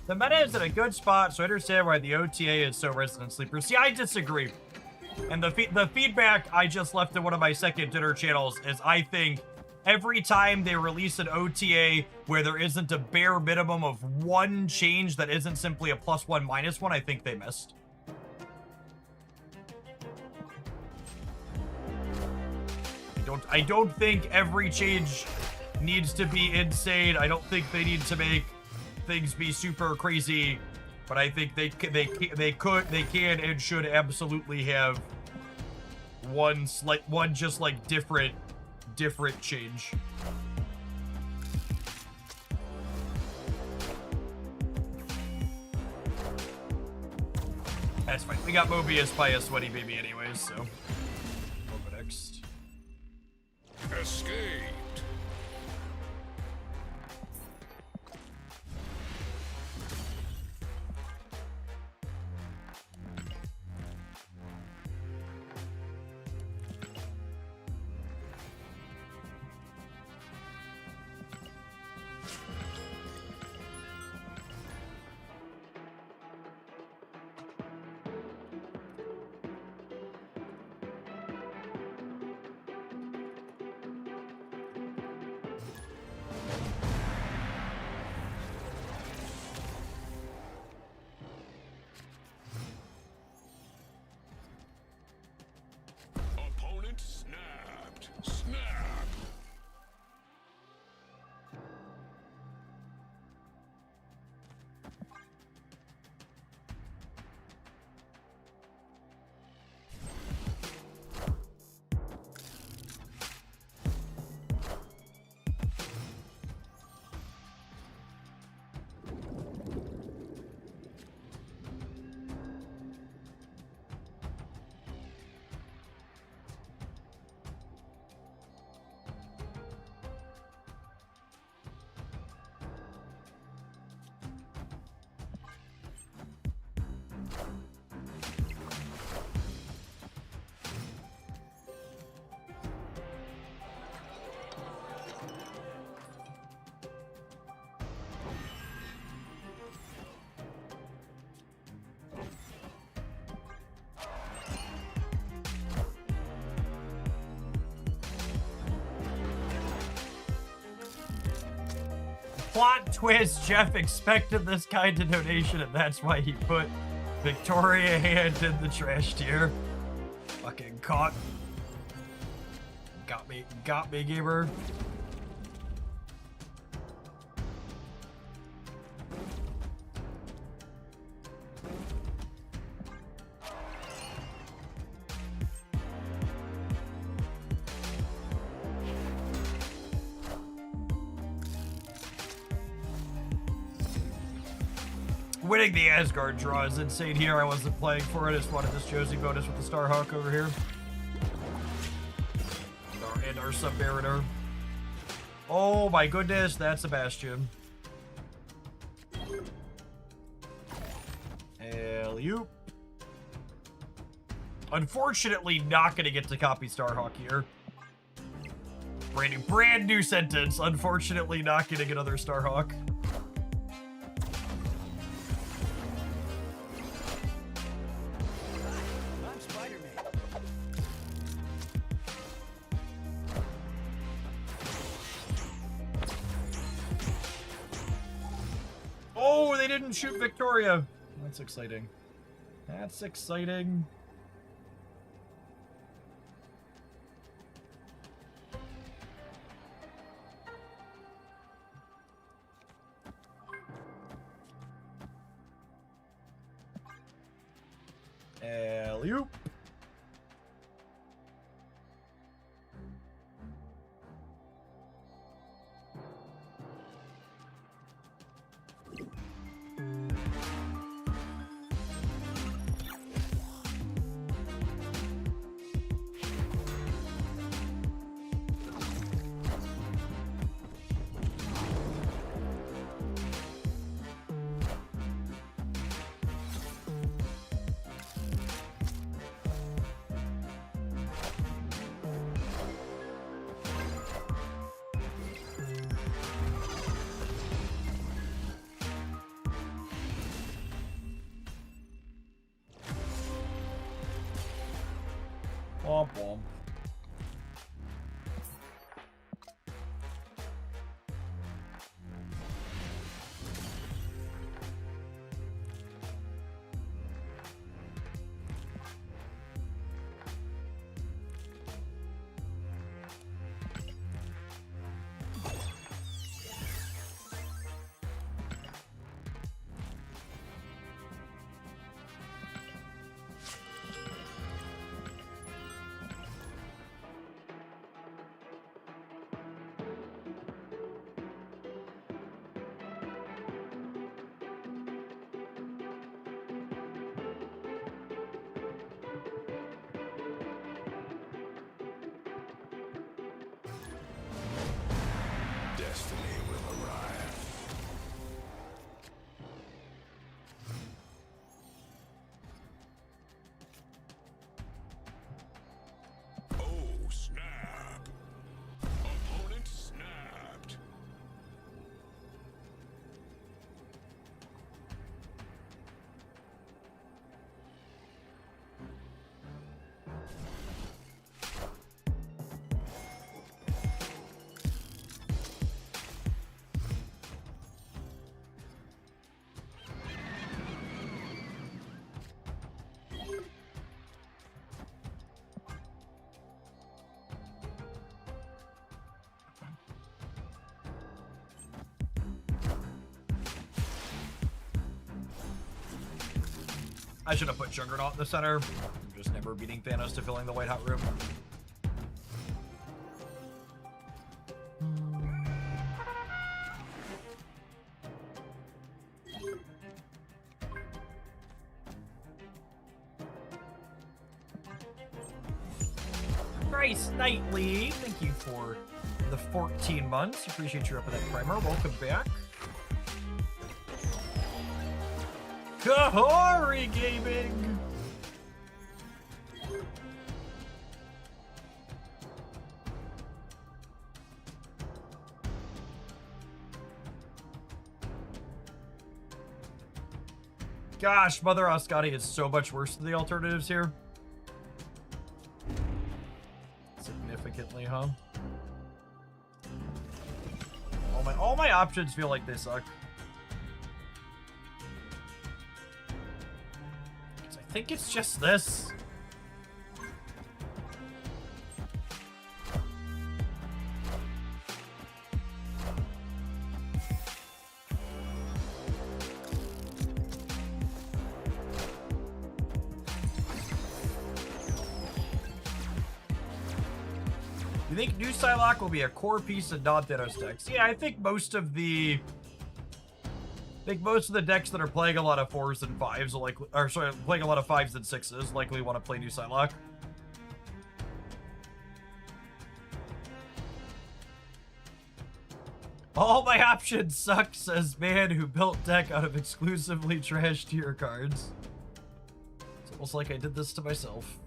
The meta is in a good spot, so I understand why the OTA is so Resident Sleeper. See, I disagree. And the feedback I just left in one of my second dinner channels is I think every time they release an OTA where there isn't a bare minimum of one change that isn't simply a +1, -1, I think they missed. I don't think every change needs to be insane. I don't think they need to make things be super crazy, but I think they can and should absolutely have one just like different change. That's fine. We got Mobius by a sweaty baby anyways, so over next. Escaped. Opponent snapped. Snap. Plot twist, Jeff expected this kind of donation, and that's why he put Victoria Hand in the trash tier. Fucking caught. Got me, gamer. Winning the Asgard draw is insane here. I wasn't playing for it. I just wanted this Josie bonus with the Starhawk over here. And our Submariner. Oh my goodness, that's a Bastion. Alley-oop. Unfortunately, not going to get to copy Starhawk here. Brand new sentence. Unfortunately, not getting another Starhawk. Oh, they didn't shoot Victoria. That's exciting. That's exciting. Alley-oop. Womp womp. Destiny will arrive. Oh, snap. Opponent snapped. I should have put Juggernaut in the center. I'm just never beating Thanos to filling the White Hot Room. Grace Knightley, thank you for the 14 months. Appreciate you up with that primer. Welcome back. Kahori Gaming! Gosh, Mother Ascati is so much worse than the alternatives here. Significantly, huh? All my options feel like they suck. I think it's just this. You think New Psylocke will be a core piece of non-Thanos decks? Yeah, I think most of the decks that are playing a lot of 4s and 5s will playing a lot of 5s and 6s likely want to play New Psylocke. All my options suck, says man who built deck out of exclusively trash tier cards. It's almost like I did this to myself.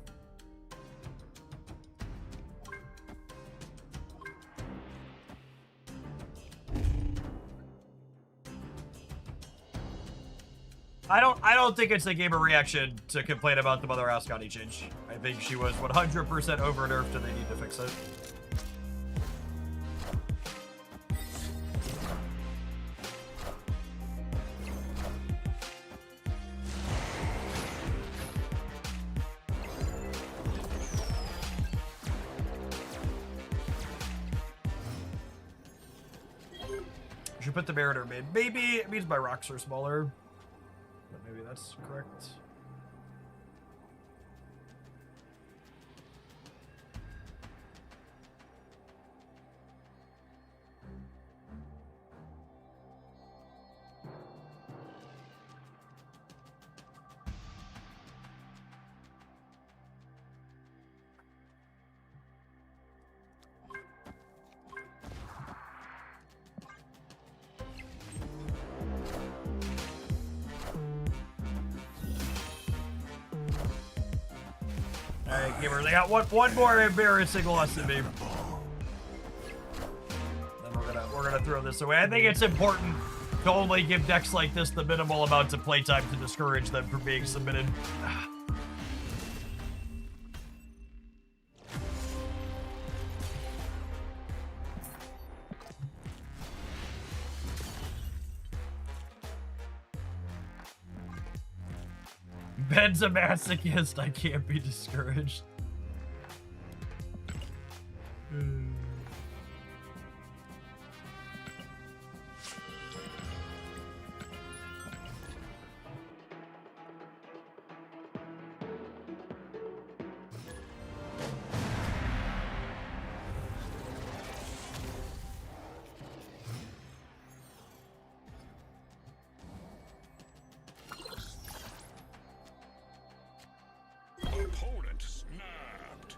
I don't think it's a gamer reaction to complain about the Mother Ascati change. I think she was 100% over nerfed and they need to fix it. Should put the Mariner mid. Maybe it means my rocks are smaller. But maybe that's correct. Alright, gamers, they got one more embarrassing loss to me. Then we're gonna throw this away. I think it's important to only give decks like this the minimal amounts of playtime to discourage them from being submitted. Ben's a masochist. I can't be discouraged. Opponent snapped.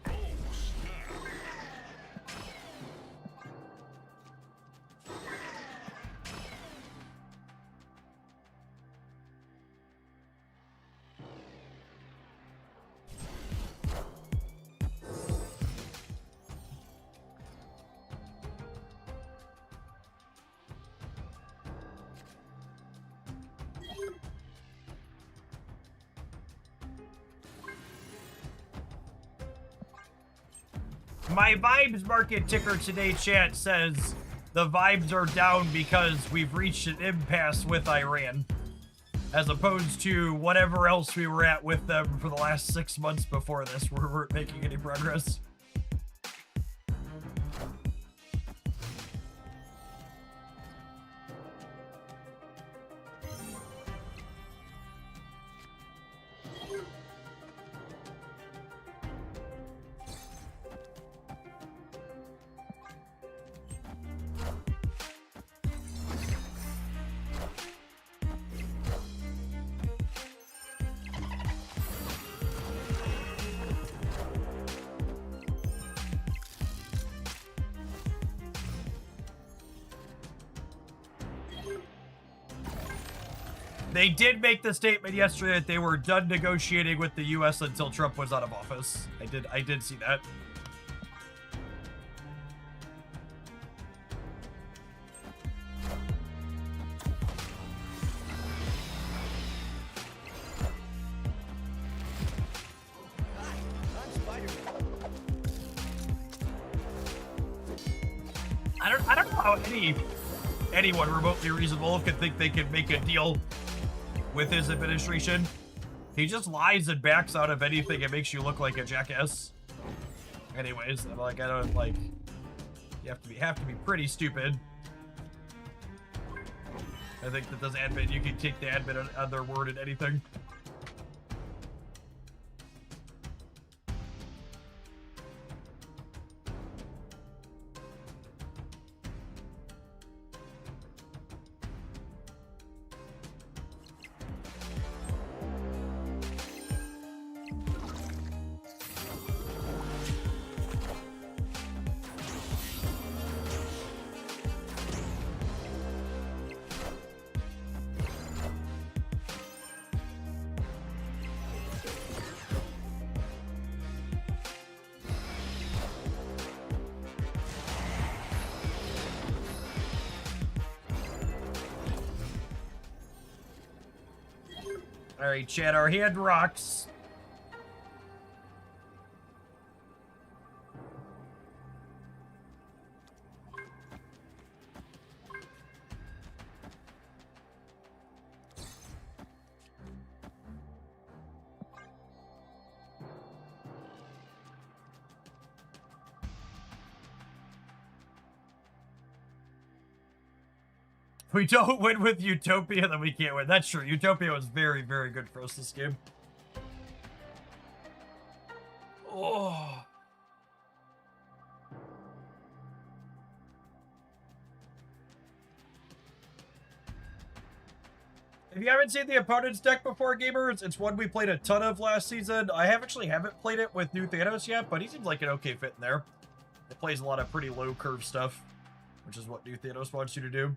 Oh, snap. My vibes market ticker today, chat, says the vibes are down because we've reached an impasse with Iran, as opposed to whatever else we were at with them for the last 6 months before this, where we weren't making any progress. They did make the statement yesterday that they were done negotiating with the U.S. until Trump was out of office. I did see that. I don't know how anyone remotely reasonable could think they could make a deal with his administration. He just lies and backs out of anything and makes you look like a jackass. Anyways, I'm like, I don't like. You have to be pretty stupid. I think that this admin, you can take the admin on their word in anything. Alright, chat, our hand rocks. If we don't win with Utopia, then we can't win. That's true. Utopia was very, very good for us this game. Oh. If you haven't seen the opponent's deck before, gamers, it's one we played a ton of last season. I haven't played it with new Thanos yet, but he seems like an okay fit in there. It plays a lot of pretty low curve stuff, which is what new Thanos wants you to do.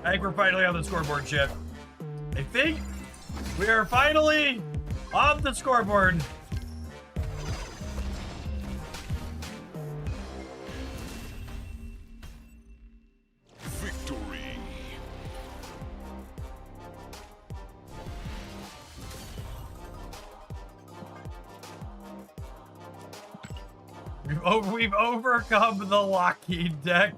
I think we're finally on the scoreboard, chat. I think we are finally on the scoreboard. Victory. We've overcome the Lockheed deck.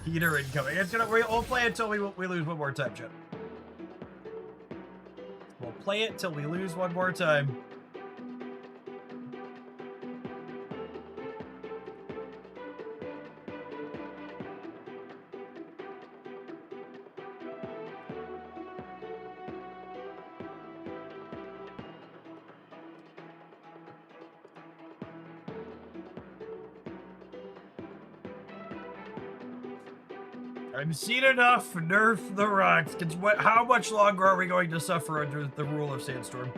Heater incoming. It's gonna. We'll play it until we lose one more time, Jim. We'll play it till we lose one more time. I've seen enough. Nerf the rocks. How much longer are we going to suffer under the rule of Sandstorm?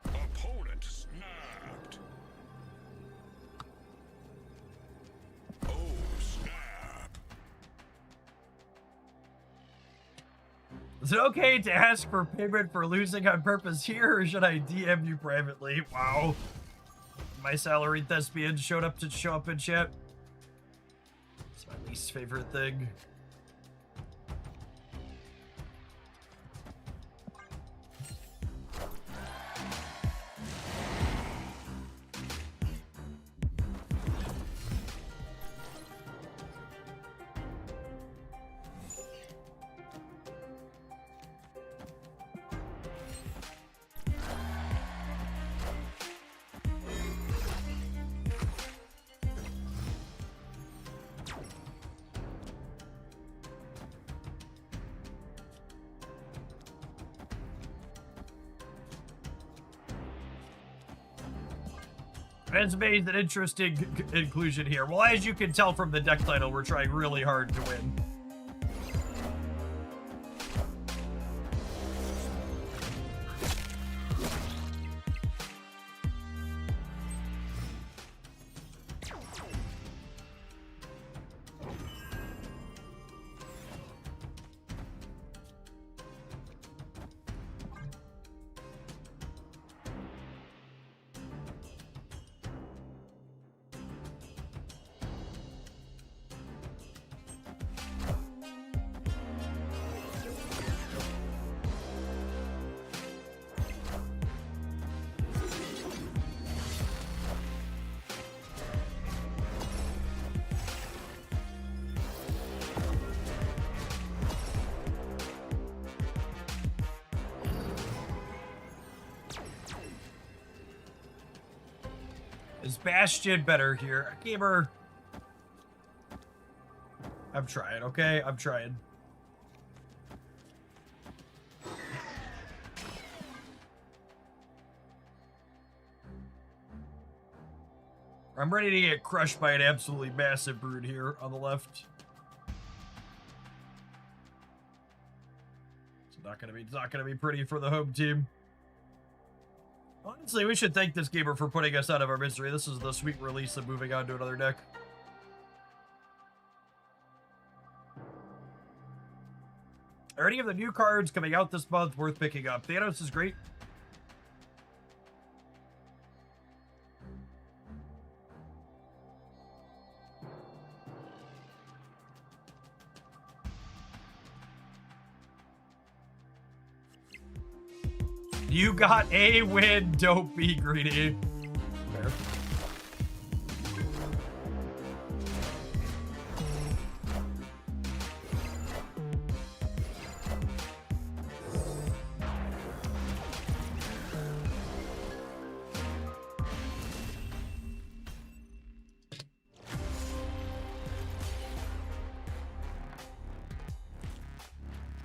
Opponent snapped. Oh, snap. Is it okay to ask for payment for losing on purpose here, or should I DM you privately? Wow. My salaried thespian show up in chat. It's my least favorite thing. Resume is an interesting inclusion here. Well, as you can tell from the deck title, we're trying really hard to win. Is Bastion better here? Gamer. I'm trying, okay? I'm trying. I'm ready to get crushed by an absolutely massive brood here on the left. It's not gonna be pretty for the home team. Honestly, we should thank this gamer for putting us out of our misery. This is the sweet release of moving on to another deck. Are any of the new cards coming out this month worth picking up? Thanos is great. You got a win, don't be greedy. Fair.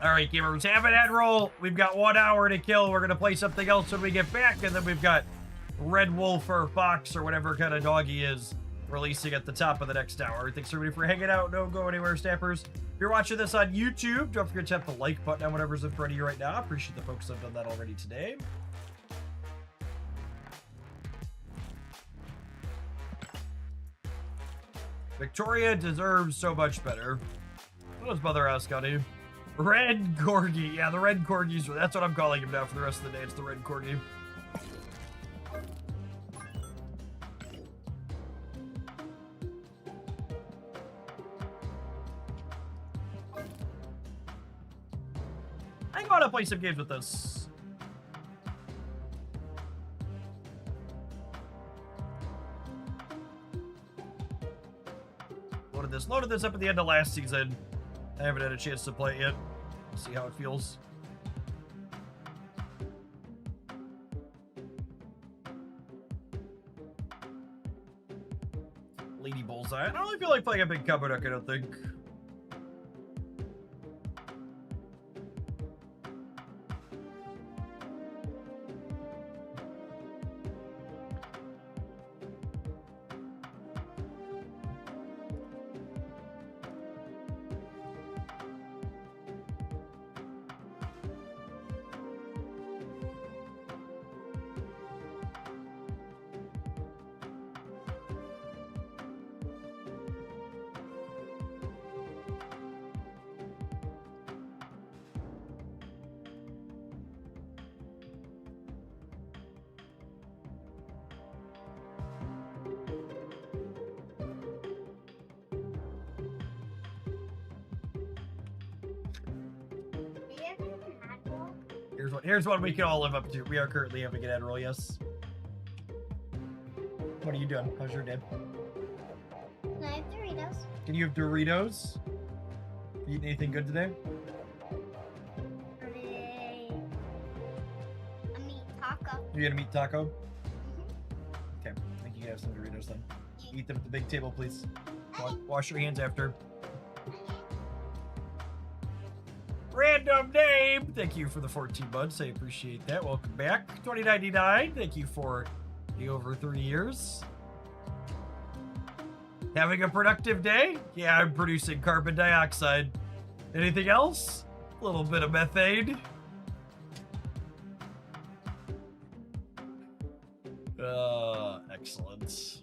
All right, gamers, have an ad roll. We've got 1 hour to kill. We're going to play something else when we get back, and then we've got Red Wolf or Fox or whatever kind of dog he is releasing at the top of the next hour. Thanks everybody for hanging out. Don't go anywhere, Snappers. If you're watching this on YouTube, don't forget to hit the like button on whatever's in front of you right now. I appreciate the folks that have done that already today. Victoria deserves so much better. What does Mother ask, Scotty? Red Corgi. Yeah, the Red Corgis. That's what I'm calling him now for the rest of the day. It's the Red Corgi. I want to play some games with this. Loaded this up at the end of last season. I haven't had a chance to play it yet. See how it feels. Lady Bullseye. I don't really feel like playing a big combo deck, I don't think. Here's one we can all live up to. We are currently having an ad roll, yes. What are you doing? How's your day? I have Doritos. Can you have Doritos? You eating anything good today? A meat taco. You gonna meat taco? Okay, I think you can have some Doritos then. Eat them at the big table, please. Wash your hands after. Random name. Thank you for the 14 months. I appreciate that. Welcome back. 2099. Thank you for the over 3 years. Having a productive day? Yeah, I'm producing carbon dioxide. Anything else? A little bit of methane. Excellent.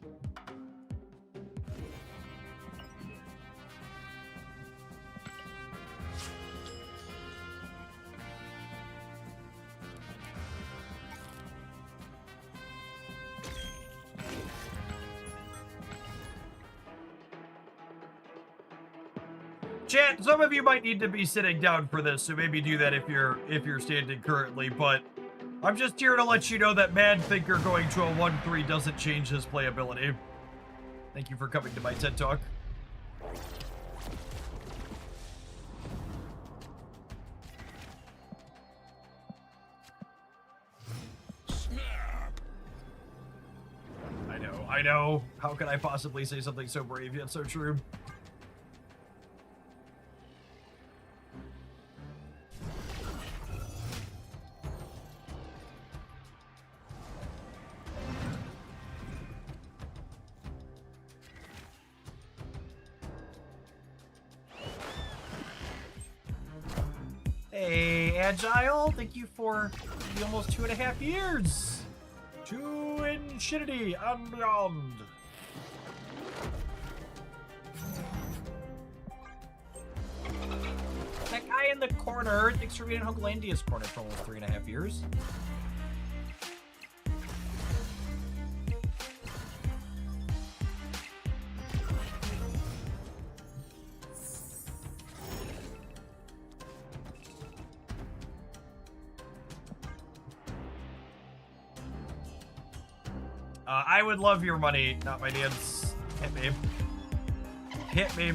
Chat, some of you might need to be sitting down for this, so maybe do that if you're standing currently, but I'm just here to let you know that Mad Thinker going to a 1-3 doesn't change his playability. Thank you for coming to my TED Talk. Snap! I know. How could I possibly say something so brave yet so true? Hey, Agile, thank you for the almost 2.5 years. To infinity and beyond. That guy in the corner, thanks for being in Hooglandia's corner for almost 3.5 years. I would love your money, not my dance. Hit me. Hit me.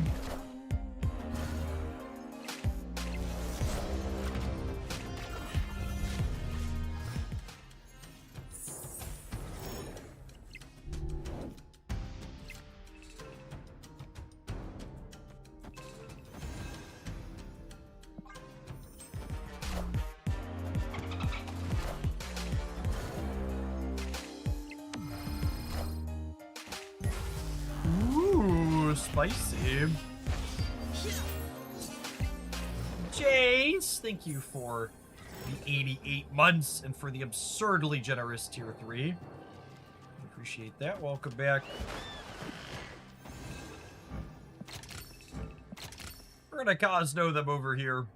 Spicy. Jace, thank you for the 88 months and for the absurdly generous tier 3. Appreciate that. Welcome back. We're gonna Cosno them over here.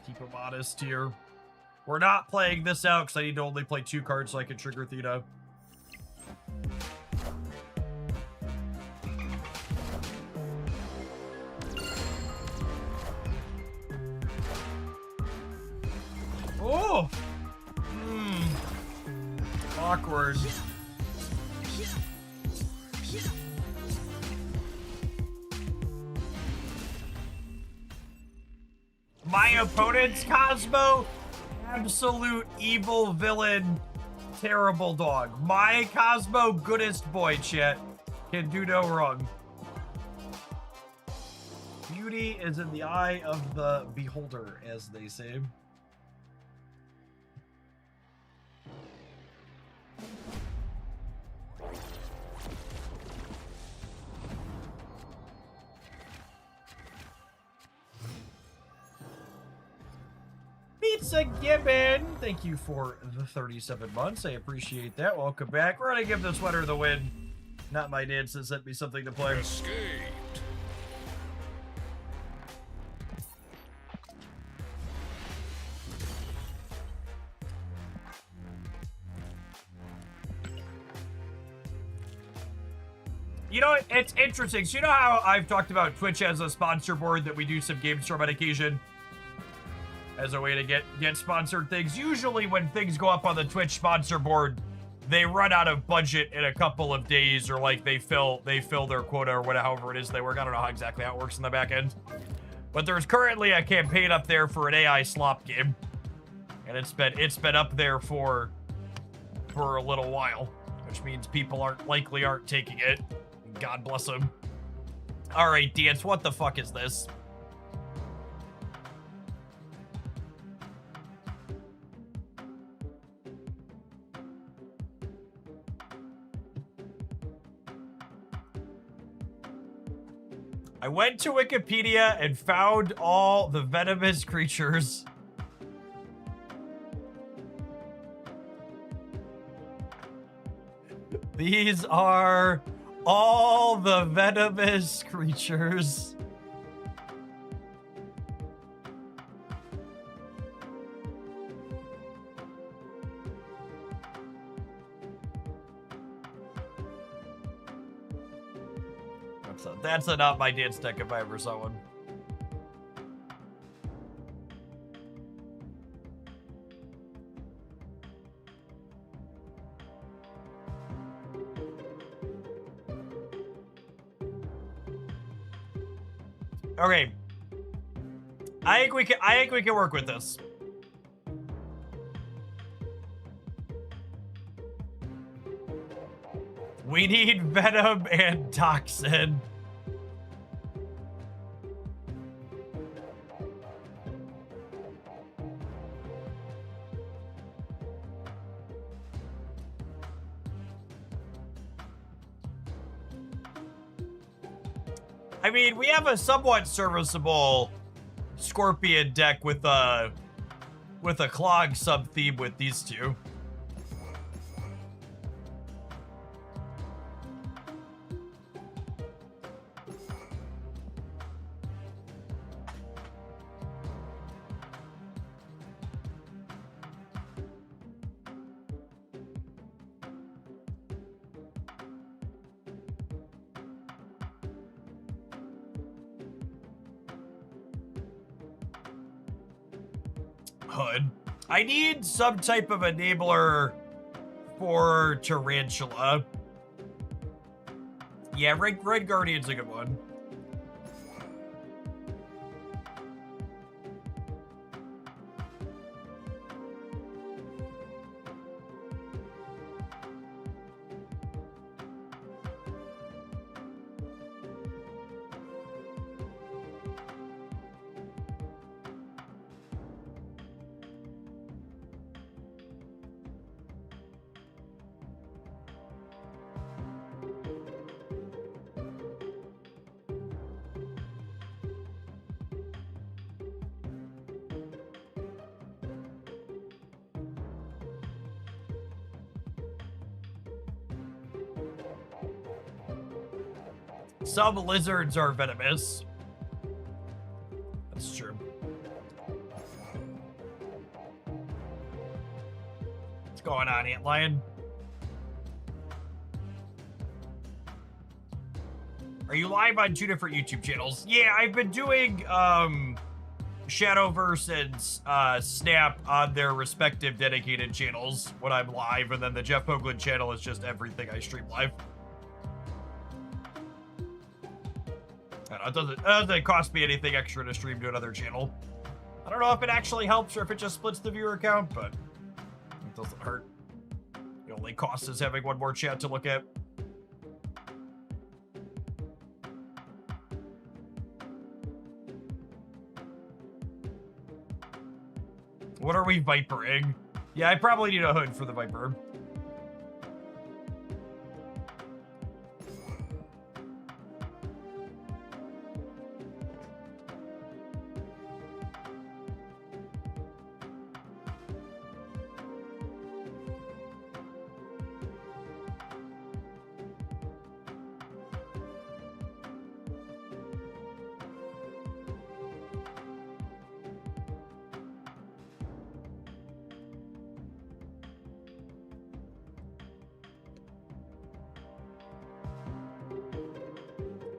Keep them honest here. We're not playing this out because I need to only play 2 cards so I can trigger Theta. Oh! Awkward. My opponent's Cosmo? Absolute evil villain, terrible dog. My Cosmo, goodest boy, chat. Can do no wrong. Beauty is in the eye of the beholder, as they say. Pizza Gibbon, thank you for the 37 months. I appreciate that. Welcome back. We're gonna give the sweater the win. Not my dad says sent me something to play. Escaped. You know, it's interesting. So you know how I've talked about Twitch as a sponsor board that we do some games from on occasion as a way to get sponsored things. Usually when things go up on the Twitch sponsor board, they run out of budget in a couple of days, or like they fill their quota or whatever, however it is they work. I don't know how exactly how it works in the back end. But there's currently a campaign up there for an AI slop game. And it's been up there for a little while, which means people aren't taking it. God bless them. All right, Dance, what the fuck is this? I went to Wikipedia and found all the venomous creatures. These are all the venomous creatures. That's a not my dance deck if I ever saw one. Okay. I think we can work with this. We need Venom and Toxin. I mean, we have a somewhat serviceable Scorpion deck with a Clog sub-theme with these two. Hood. I need some type of enabler for Tarantula. Yeah, Red Guardian's a good one. Some lizards are venomous. That's true. What's going on, Antlion? Are you live on 2 different YouTube channels? Yeah, I've been doing Shadowverse and Snap on their respective dedicated channels when I'm live, and then the Jeff Hoagland channel is just everything I stream live. I don't know, it doesn't cost me anything extra to stream to another channel. I don't know if it actually helps or if it just splits the viewer count, but it doesn't hurt. The only cost is having one more chat to look at. What are we vipering? Yeah, I probably need a hood for the Viper.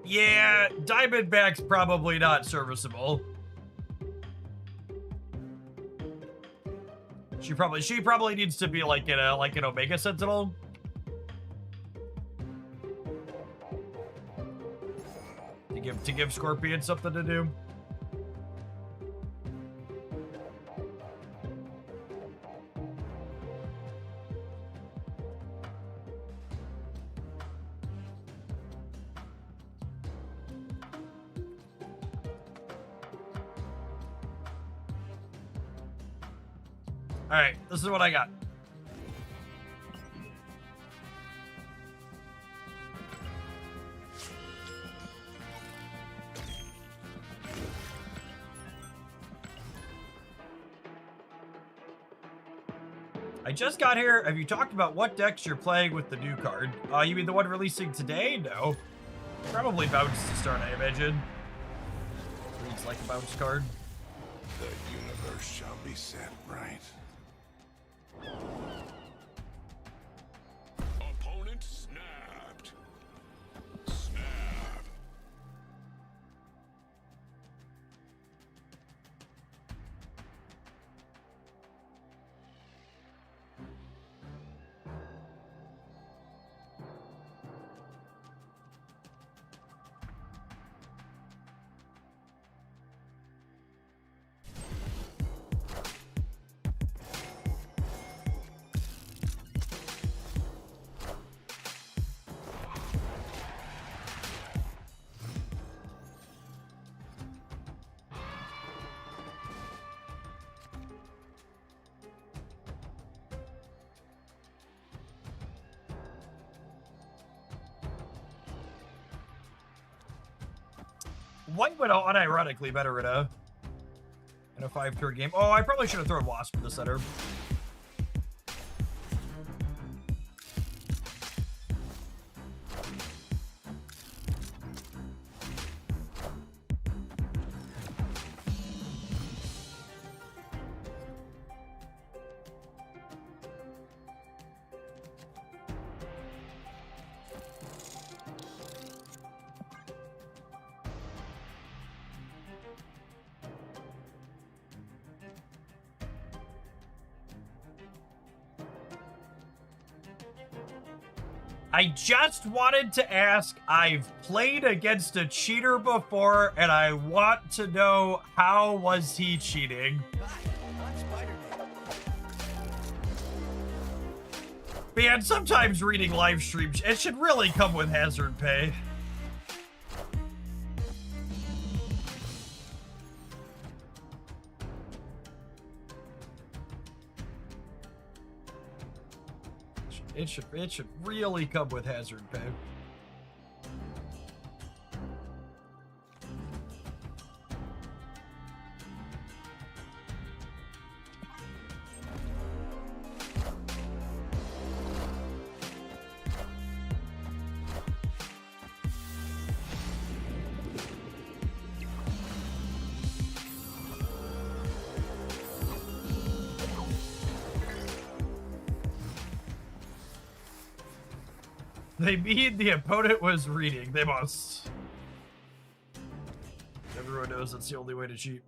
Yeah, Diamondback's probably not serviceable. She probably needs to be like an Omega Sentinel. To give Scorpion something to do. Alright, this is what I got. I just got here. Have you talked about what decks you're playing with the new card? You mean the one releasing today? No. Probably bounce to start, I imagine. Reads like a bounce card. The universe shall be set right. Opponent snapped. Snap. White Widow unironically better in a 5-turn game. Oh, I probably should have thrown Wasp in the center. I just wanted to ask, I've played against a cheater before, and I want to know, how was he cheating? Man, sometimes reading live streams, it should really come with hazard pay. It should really come with hazard pay. They mean the opponent was reading. They must. Everyone knows that's the only way to cheat.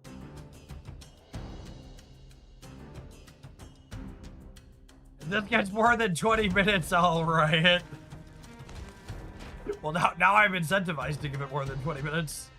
If this gets more than 20 minutes, I'll riot. Well, now I'm incentivized to give it more than 20 minutes.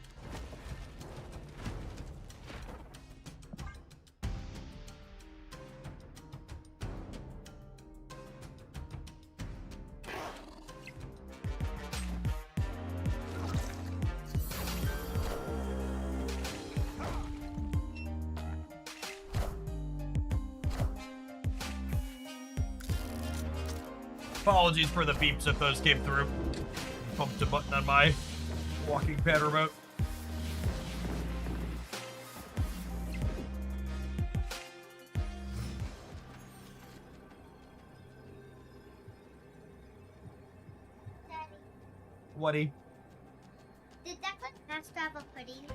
Apologies for the beeps if those came through. Pumped a button on my walking pad remote. Daddy, Whatty? did Declan ask to have a pudding?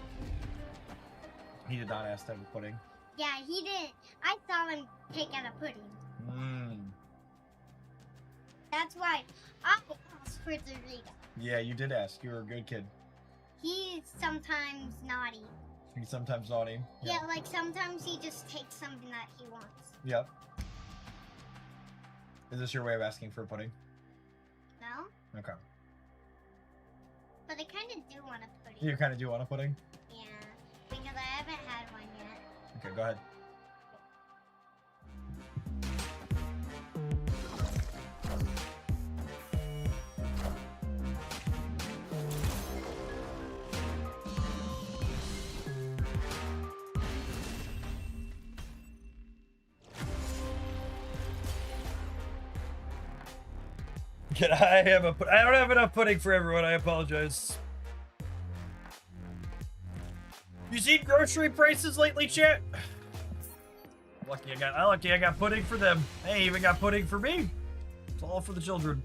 He did not ask to have a pudding. Yeah, he didn't. I saw him pick at a pudding. Mmm. That's why I asked for Dorito. Yeah, you did ask. You were a good kid. He's sometimes naughty. He's sometimes naughty. Yeah, like sometimes he just takes something that he wants. Yep. Is this your way of asking for a pudding? No? Okay. But I kind of do want a pudding. You kind of do want a pudding? Yeah, because I haven't had one yet. Okay, go ahead. I don't have enough pudding for everyone. I apologize. You seen grocery prices lately, chat? Lucky I got pudding for them. Hey, even got pudding for me. It's all for the children.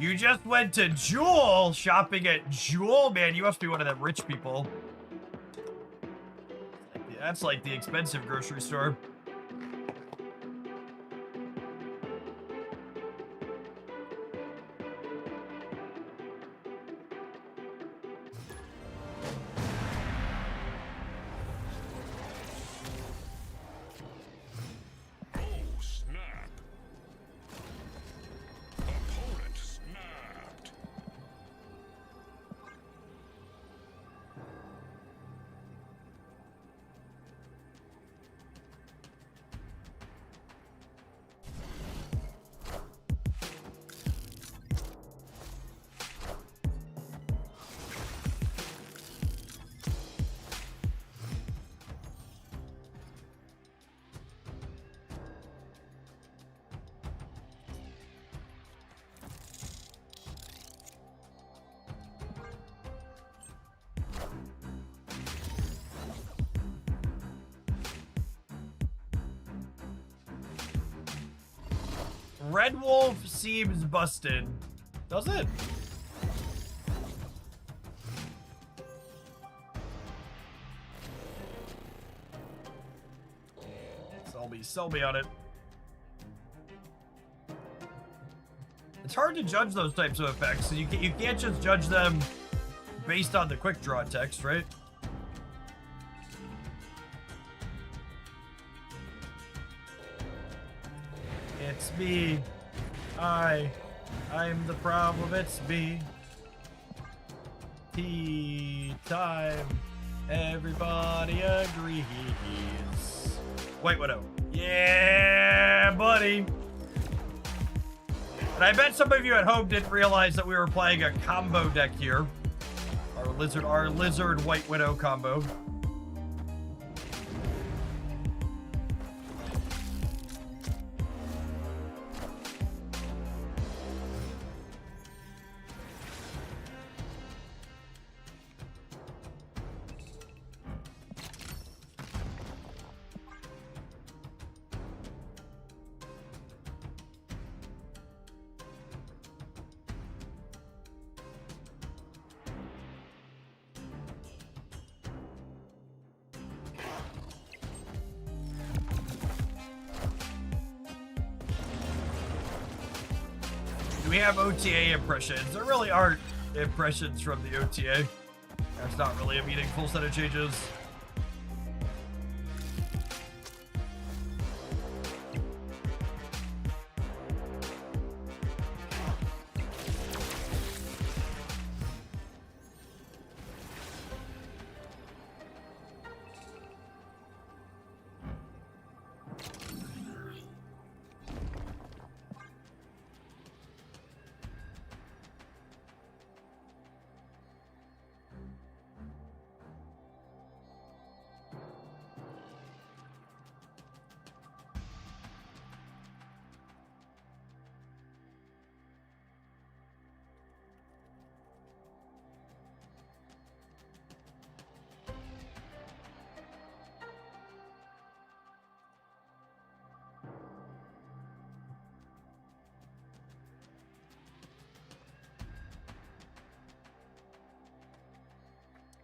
You just went to Jewel shopping at Jewel? Man, you must be one of them rich people. That's like the expensive grocery store. Oh, snap. Opponent snapped. Red Wolf seems busted. Does it? Sell me on it. It's hard to judge those types of effects. You can't just judge them based on the quick draw text, right? It's me. I'm the problem. It's me. Tea time. Everybody agrees. White Widow. Yeah, buddy. And I bet some of you at home didn't realize that we were playing a combo deck here. Our lizard White Widow combo. Do we have OTA impressions? There really aren't impressions from the OTA. That's not really a meaningful set of changes.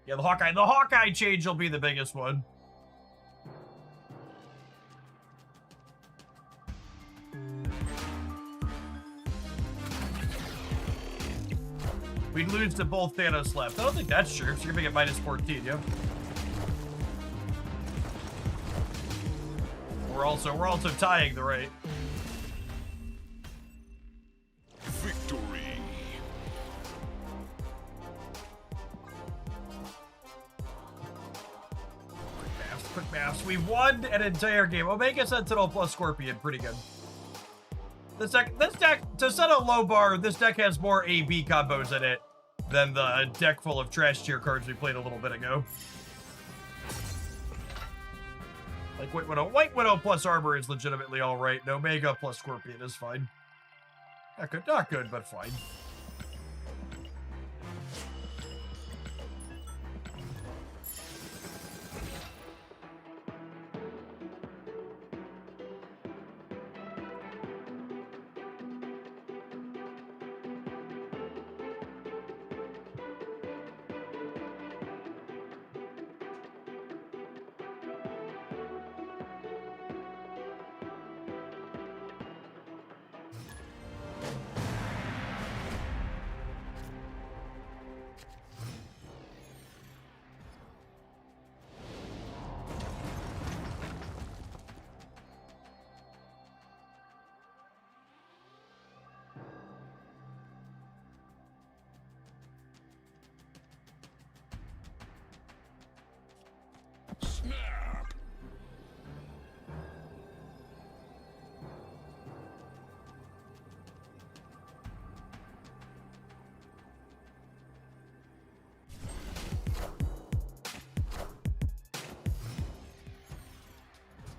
Yeah, the Hawkeye change will be the biggest one. We'd lose to both Thanos left. I don't think that's true. So you're gonna get -14, yeah. We're also tying the rate. Victory. Quick maths. We've won an entire game. Omega Sentinel plus Scorpion, pretty good. This deck, to set a low bar, this deck has more AB combos in it than the deck full of trash tier cards we played a little bit ago. Like White Widow plus Armor is legitimately alright, and Omega plus Scorpion is fine. Not good, but fine. Snap.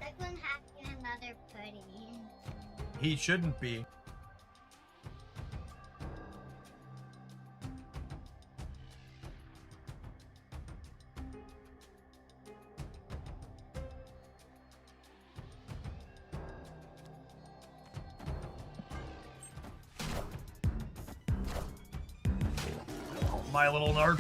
Declan having another pudding. He shouldn't be. My little narc.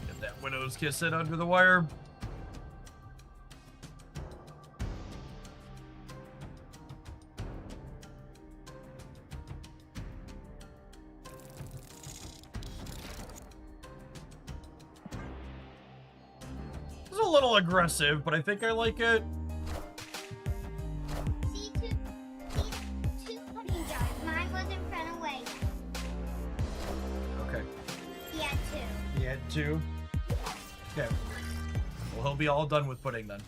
Get that Widow's Kiss in under the wire. It's a little aggressive, but I think I like it. See two pudding jars. Mine was in front of Wade. Okay. He had two. He had 2. Okay. Well, he'll be all done with pudding then.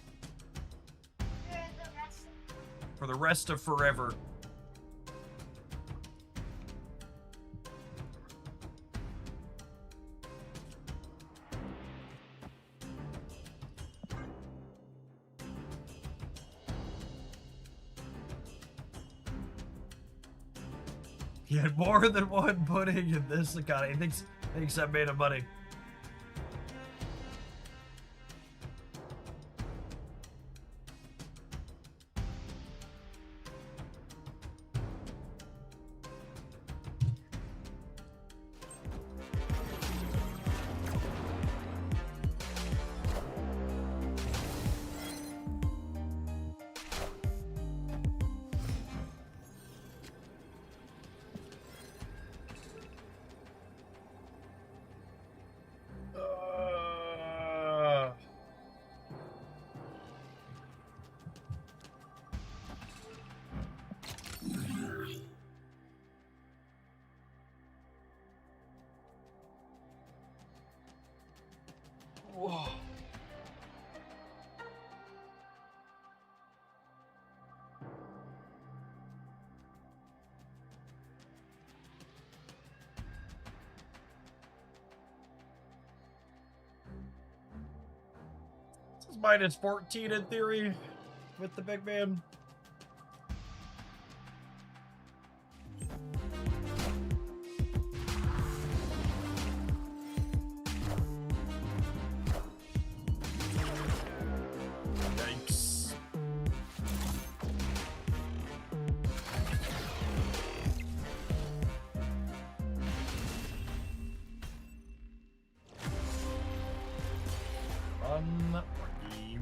For the rest of forever. He had more than one pudding in this economy. He thinks I made him money. Whoa. This is minus 14 in theory with the big man. Yikes. Unlucky.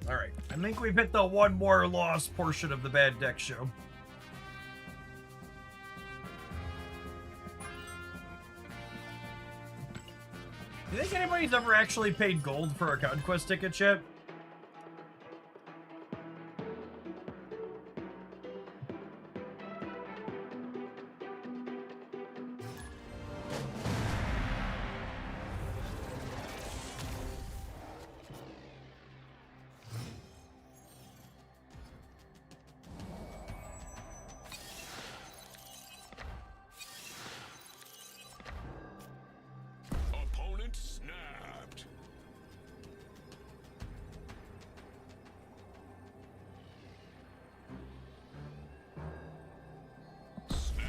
All right, I think we've hit the one more loss portion of the bad deck show. Do you think anybody's ever actually paid gold for a conquest ticket yet? Opponent snapped. Snap.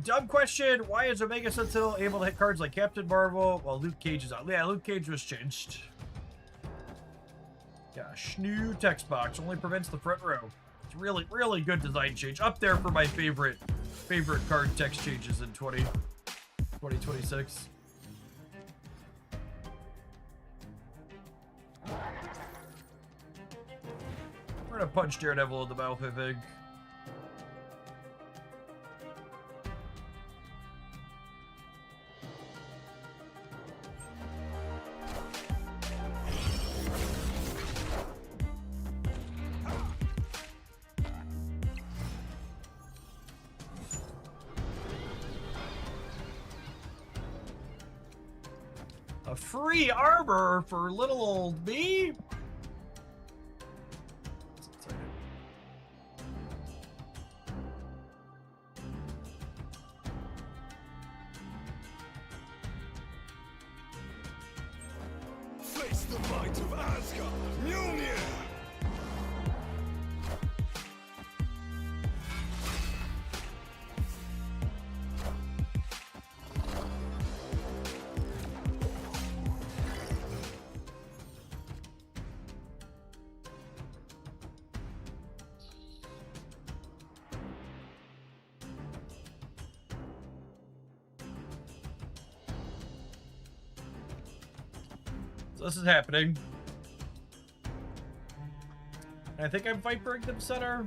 Dumb question. Why is Omega Sentinel able to hit cards like Captain Marvel while Luke Cage is out? Yeah, Luke Cage was changed. Gosh, new text box only prevents the front row. It's really, really good design change. Up there for my favorite card text changes in 2026. We're gonna punch Daredevil in the mouth, I think. A free armor for little old me? Face the might of Asgard. Mjolnir. So this is happening. I think I'm Vipering them center.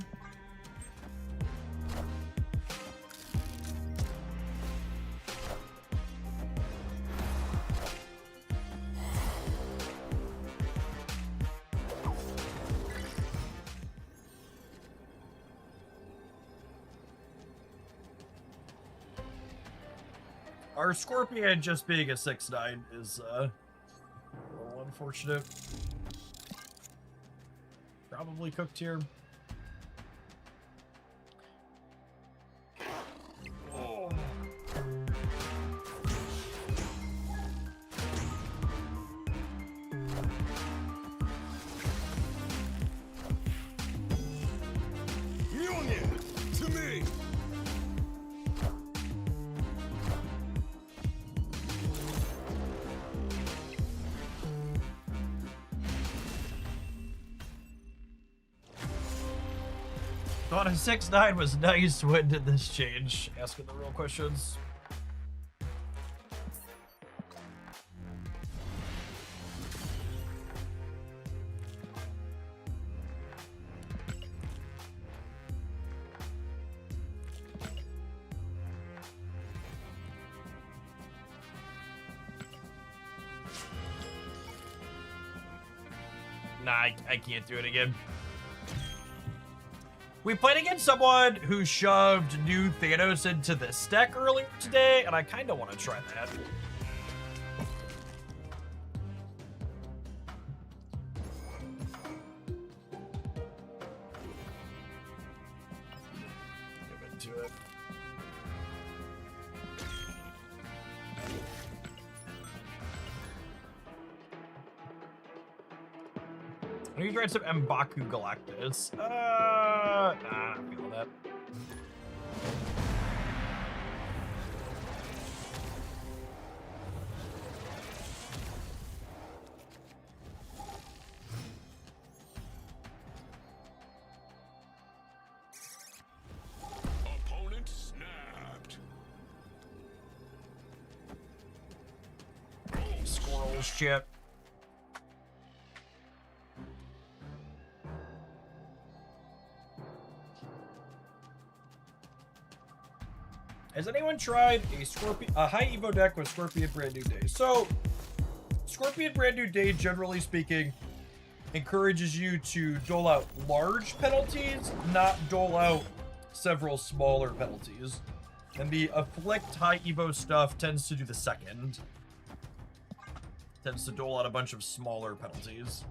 Our Scorpion just being a 6/9 is a little unfortunate. Probably cooked here. Oh. Mjolnir. To me. Thought a 6-9 was nice. When did this change? Asking the real questions. Nah, I can't do it again. We played against someone who shoved new Thanos into this deck earlier today, and I kind of want to try that. Give it to it. I need to try some M'Baku Galactus. Nah, I'm not feeling that. Opponent snapped. Squirrels, shit. Has anyone tried a high Evo deck with Scorpion Brand New Day? So, Scorpion Brand New Day, generally speaking, encourages you to dole out large penalties, not dole out several smaller penalties. And the Afflict high Evo stuff tends to do the second. Tends to dole out a bunch of smaller penalties.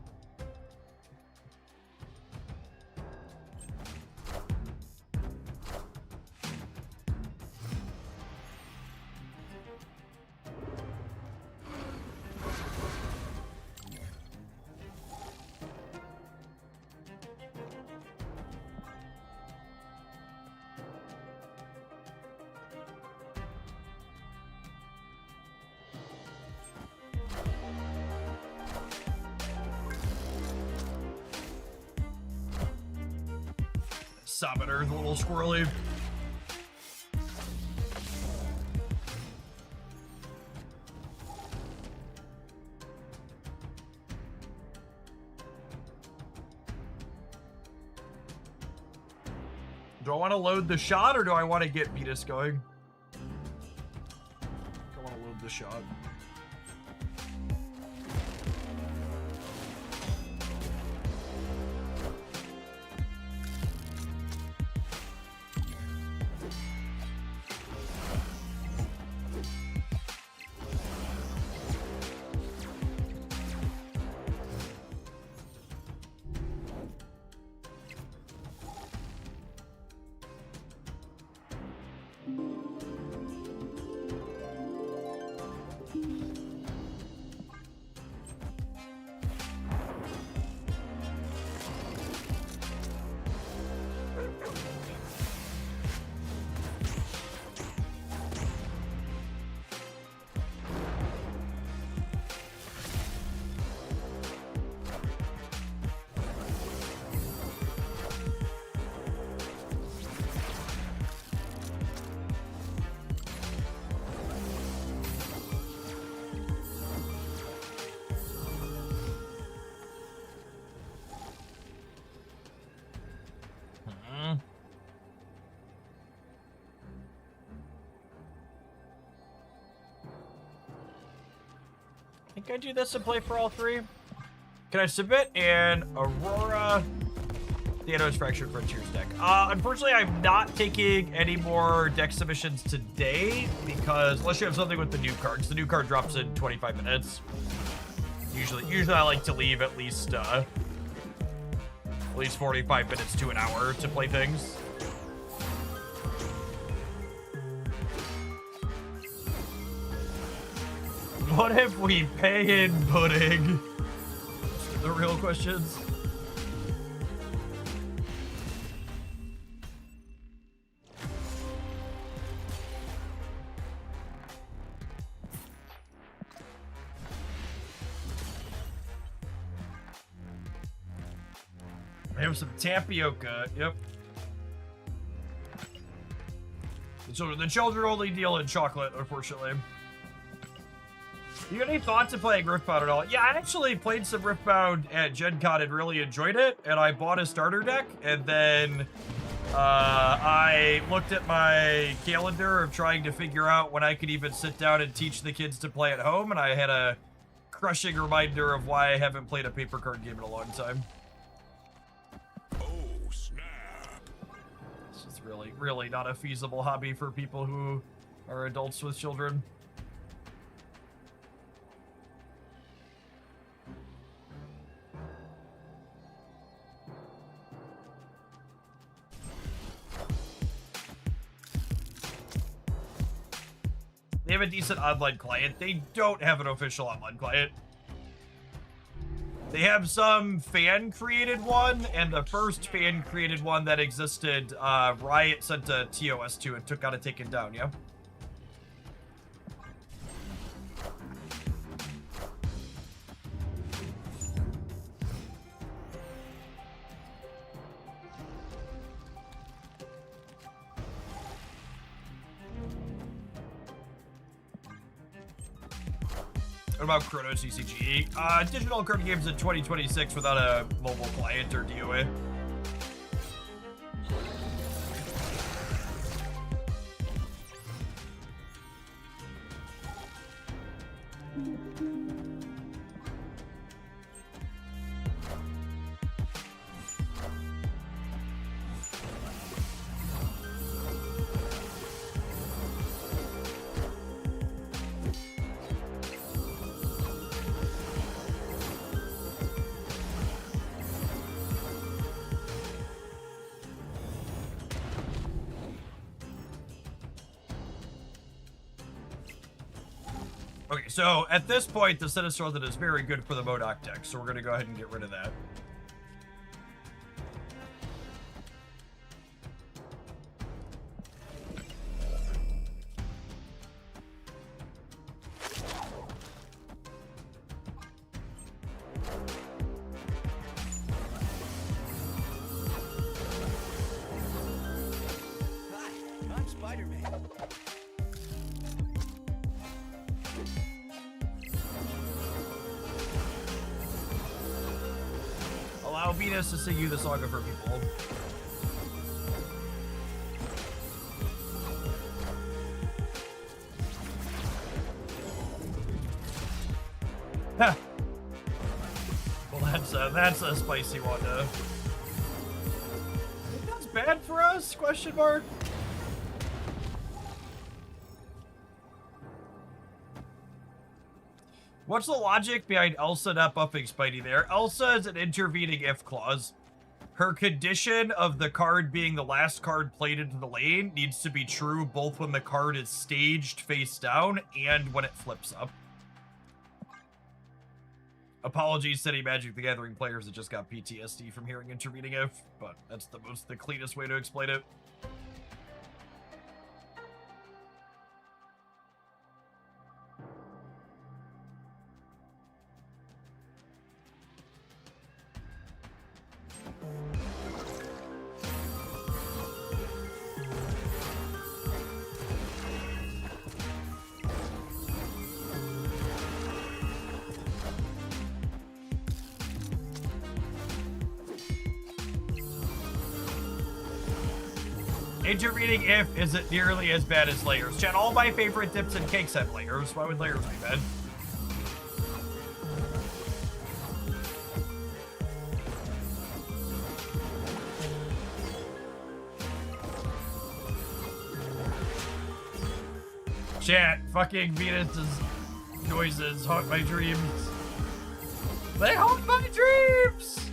Summoner, the little squirrely. Do I want to load the shot or do I want to get Vetus going? I want to load the shot. I think I do this and play for all three. Can I submit an Aurora Thanos Fractured Frontiers deck? Unfortunately, I'm not taking any more deck submissions today because unless you have something with the new cards, the new card drops in 25 minutes. Usually I like to leave at least 45 minutes to an hour to play things. What if we pay in pudding? The real questions. I have some tapioca. Yep. So the children only deal in chocolate, unfortunately. You got any thoughts of playing Riftbound at all? Yeah, I actually played some Riftbound at Gen Con and really enjoyed it, and I bought a starter deck, and then I looked at my calendar of trying to figure out when I could even sit down and teach the kids to play at home, and I had a crushing reminder of why I haven't played a paper card game in a long time. Oh, snap. This is really not a feasible hobby for people who are adults with children. They have a decent online client. They don't have an official online client. They have some fan-created one, and the first fan-created one that existed, Riot sent a TOS to and got it taken down, yeah? What about Chrono CCG? Digital card games in 2026 without a mobile client or DOA. Okay, so at this point, the Sinister Lizard is very good for the MODOK deck, so we're going to go ahead and get rid of that. Hi, I'm Spider-Man. Allow Venus to sing you the song of her people. Huh. Well, that's a spicy one. That's bad for us? Question mark. What's the logic behind Elsa not buffing Spidey there? Elsa is an intervening if clause. Her condition of the card being the last card played into the lane needs to be true both when the card is staged face down and when it flips up. Apologies, City Magic the Gathering players that just got PTSD from hearing intervening if, but that's the cleanest way to explain it. Intervening if isn't nearly as bad as layers. Chat, all my favorite dips and cakes have layers. Why would layers be bad? Chat, fucking Venus's noises haunt my dreams. They haunt my dreams!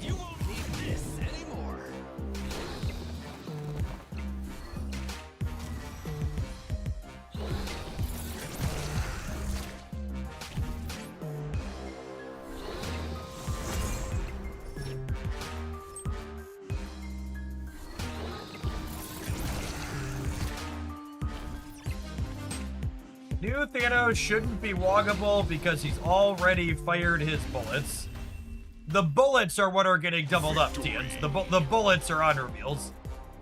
You won't need this anymore. New Thanos shouldn't be woggable because he's already fired his bullets. the bullets are what are getting doubled up, Tians. The bullets are on reveals.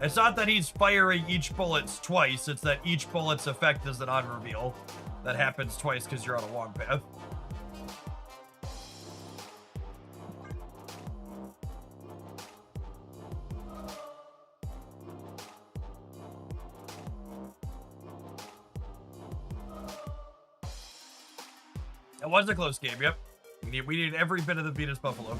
It's not that he's firing each bullets twice, it's that each bullet's effect is an on reveal. That happens twice because you're on a long path. It was a close game, yep. We need every bit of the Venus Buffalo.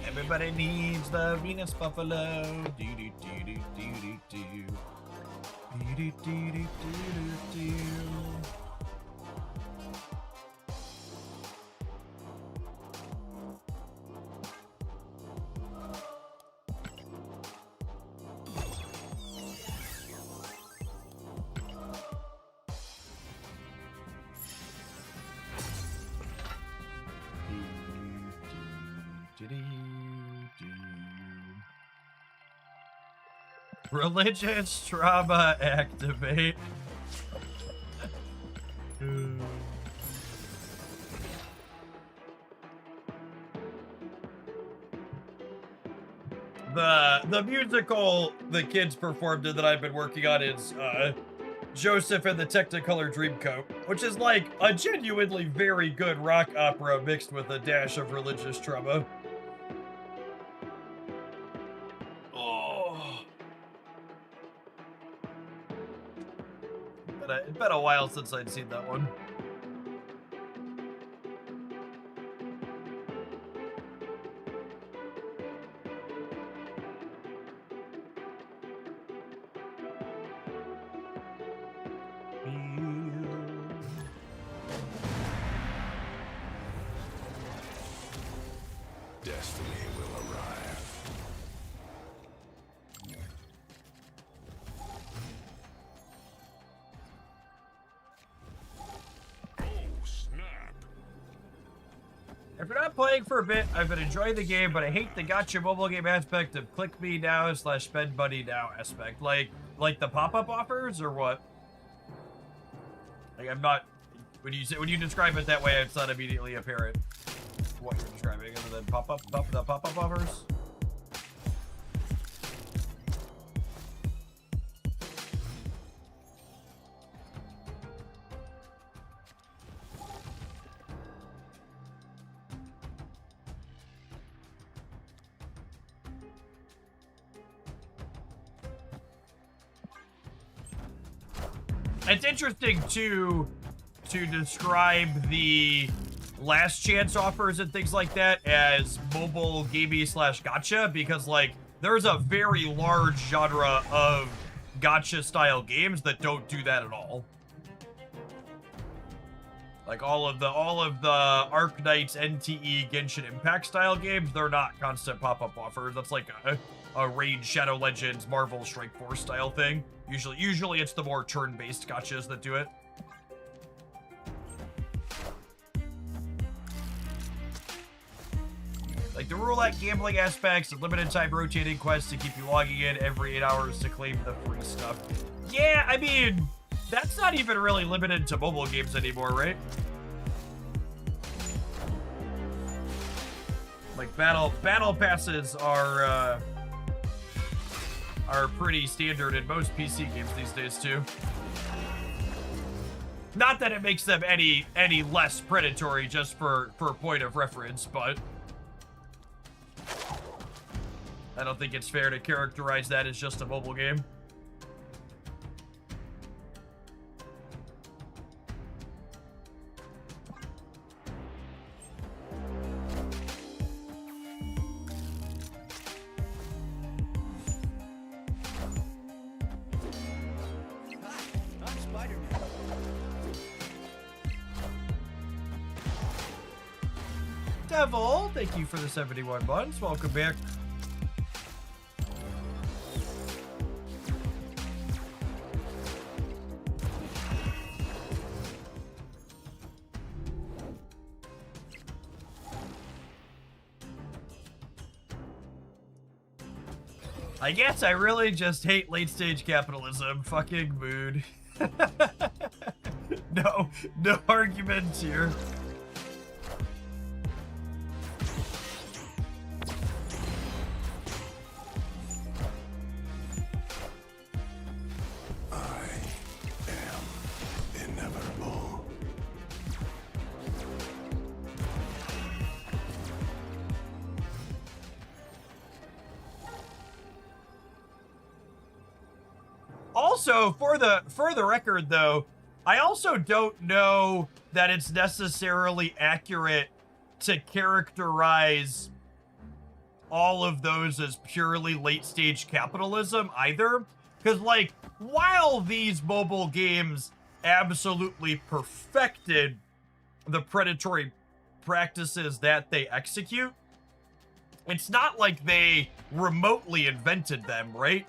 Everybody needs the Venus Buffalo. Do do do do do do do. Do do do do do do. Religious trauma activate. The musical the kids performed in that I've been working on is Joseph and the Technicolor Dreamcoat, which is like a genuinely very good rock opera mixed with a dash of religious trauma. It's been a while since I'd seen that one. Destiny will arrive. If you're not playing for a bit, I've been enjoying the game, but I hate the gotcha mobile game aspect of click me now / spend money now aspect. Like the pop-up offers or what? Like I'm not when you describe it that way, it's not immediately apparent what you're describing other than the pop-up offers. It's interesting to describe the last chance offers and things like that as mobile gamey / gotcha, because like there's a very large genre of gotcha style games that don't do that at all. Like all of the Arknights, NTE, Genshin Impact style games, they're not constant pop-up offers. That's like a Raid Shadow Legends, Marvel Strike Force style thing. Usually it's the more turn-based gotchas that do it. Like the roulette gambling aspects and limited time rotating quests to keep you logging in every 8 hours to claim the free stuff. Yeah, I mean, that's not even really limited to mobile games anymore, right? Like battle passes are pretty standard in most PC games these days too. Not that it makes them any less predatory just for point of reference, but I don't think it's fair to characterize that as just a mobile game. I'm Spider-Man. Devil, thank you for the 71 months. Welcome back. I guess I really just hate late-stage capitalism. Fucking mood. No arguments here. Inevitable. Also, for the record though, I also don't know that it's necessarily accurate to characterize all of those as purely late-stage capitalism either. Because, like, while these mobile games absolutely perfected the predatory practices that they execute, it's not like they remotely invented them, right?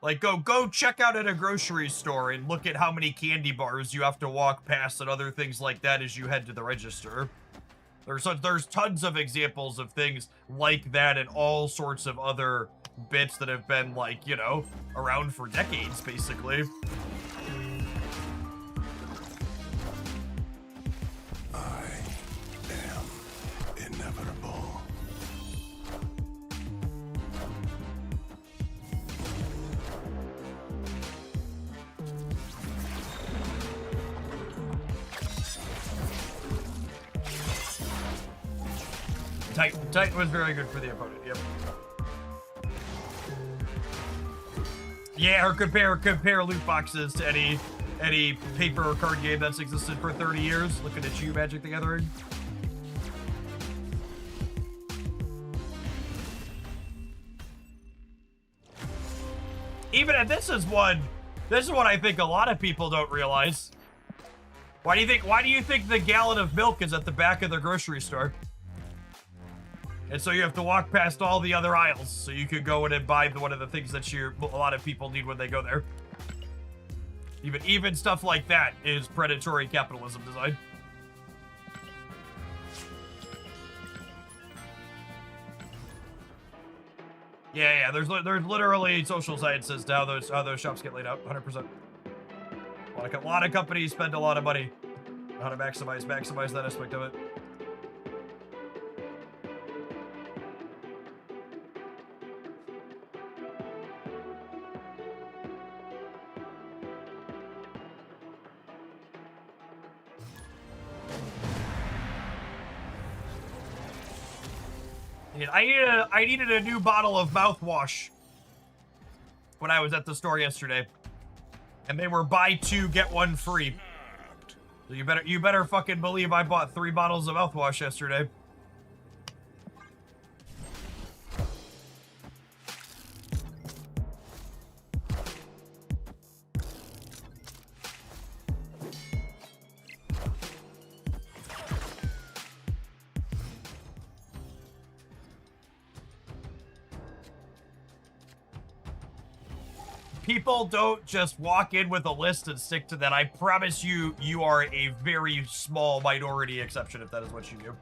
Like, go check out at a grocery store and look at how many candy bars you have to walk past and other things like that as you head to the register. There's tons of examples of things like that and all sorts of other bits that have been, like, you know, around for decades, basically. I am inevitable. Titan was very good for the opponent, yep. Yeah, or compare loot boxes to any paper or card game that's existed for 30 years. Looking at you, Magic the Gathering. Even this is one I think a lot of people don't realize. Why do you think the gallon of milk is at the back of the grocery store? And so you have to walk past all the other aisles so you could go in and buy one of the things that a lot of people need when they go there. Even stuff like that is predatory capitalism design. Yeah, there's literally social sciences to how those shops get laid out, 100%. A lot of companies spend a lot of money on how to maximize that aspect of it. I needed a new bottle of mouthwash when I was at the store yesterday, and they were buy two get one free. So you better fucking believe I bought 3 bottles of mouthwash yesterday. People don't just walk in with a list and stick to that. I promise you, you are a very small minority exception if that is what you do.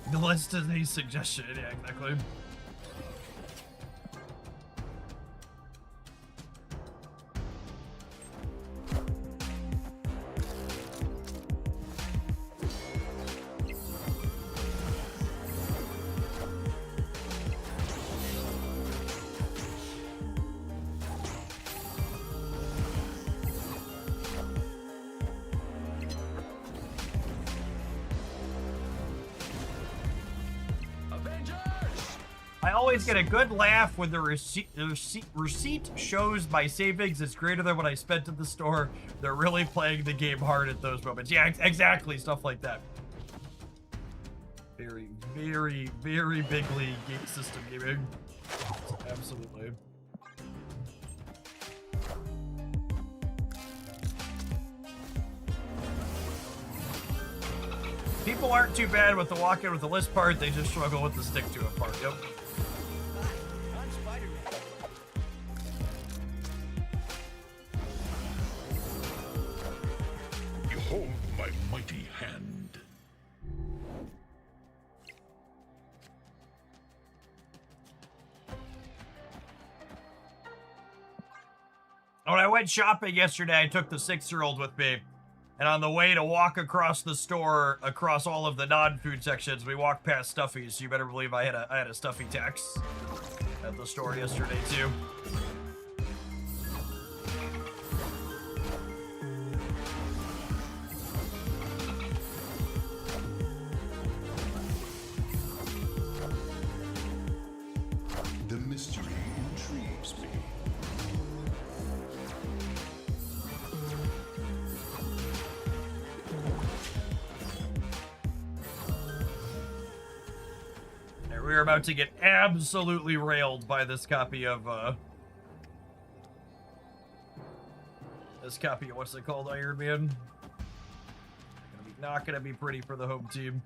The list is a suggestion, yeah, exactly. I always get a good laugh when the receipt shows my savings is greater than what I spent at the store. They're really playing the game hard at those moments. Yeah, exactly, stuff like that. Very, very, very big league game system gaming. Absolutely. People aren't too bad with the walk-in with the list part, they just struggle with the stick to it part. Yep. I'm Spider-Man. Behold my mighty hand. When I went shopping yesterday, I took the 6-year-old with me. And on the way to walk across the store, across all of the non-food sections, we walked past Stuffies. So you better believe I had a Stuffy tax at the store yesterday too. The mystery intrigues me. And we're about to get absolutely railed by this copy of what's it called, Iron Man? Not gonna be pretty for the home team.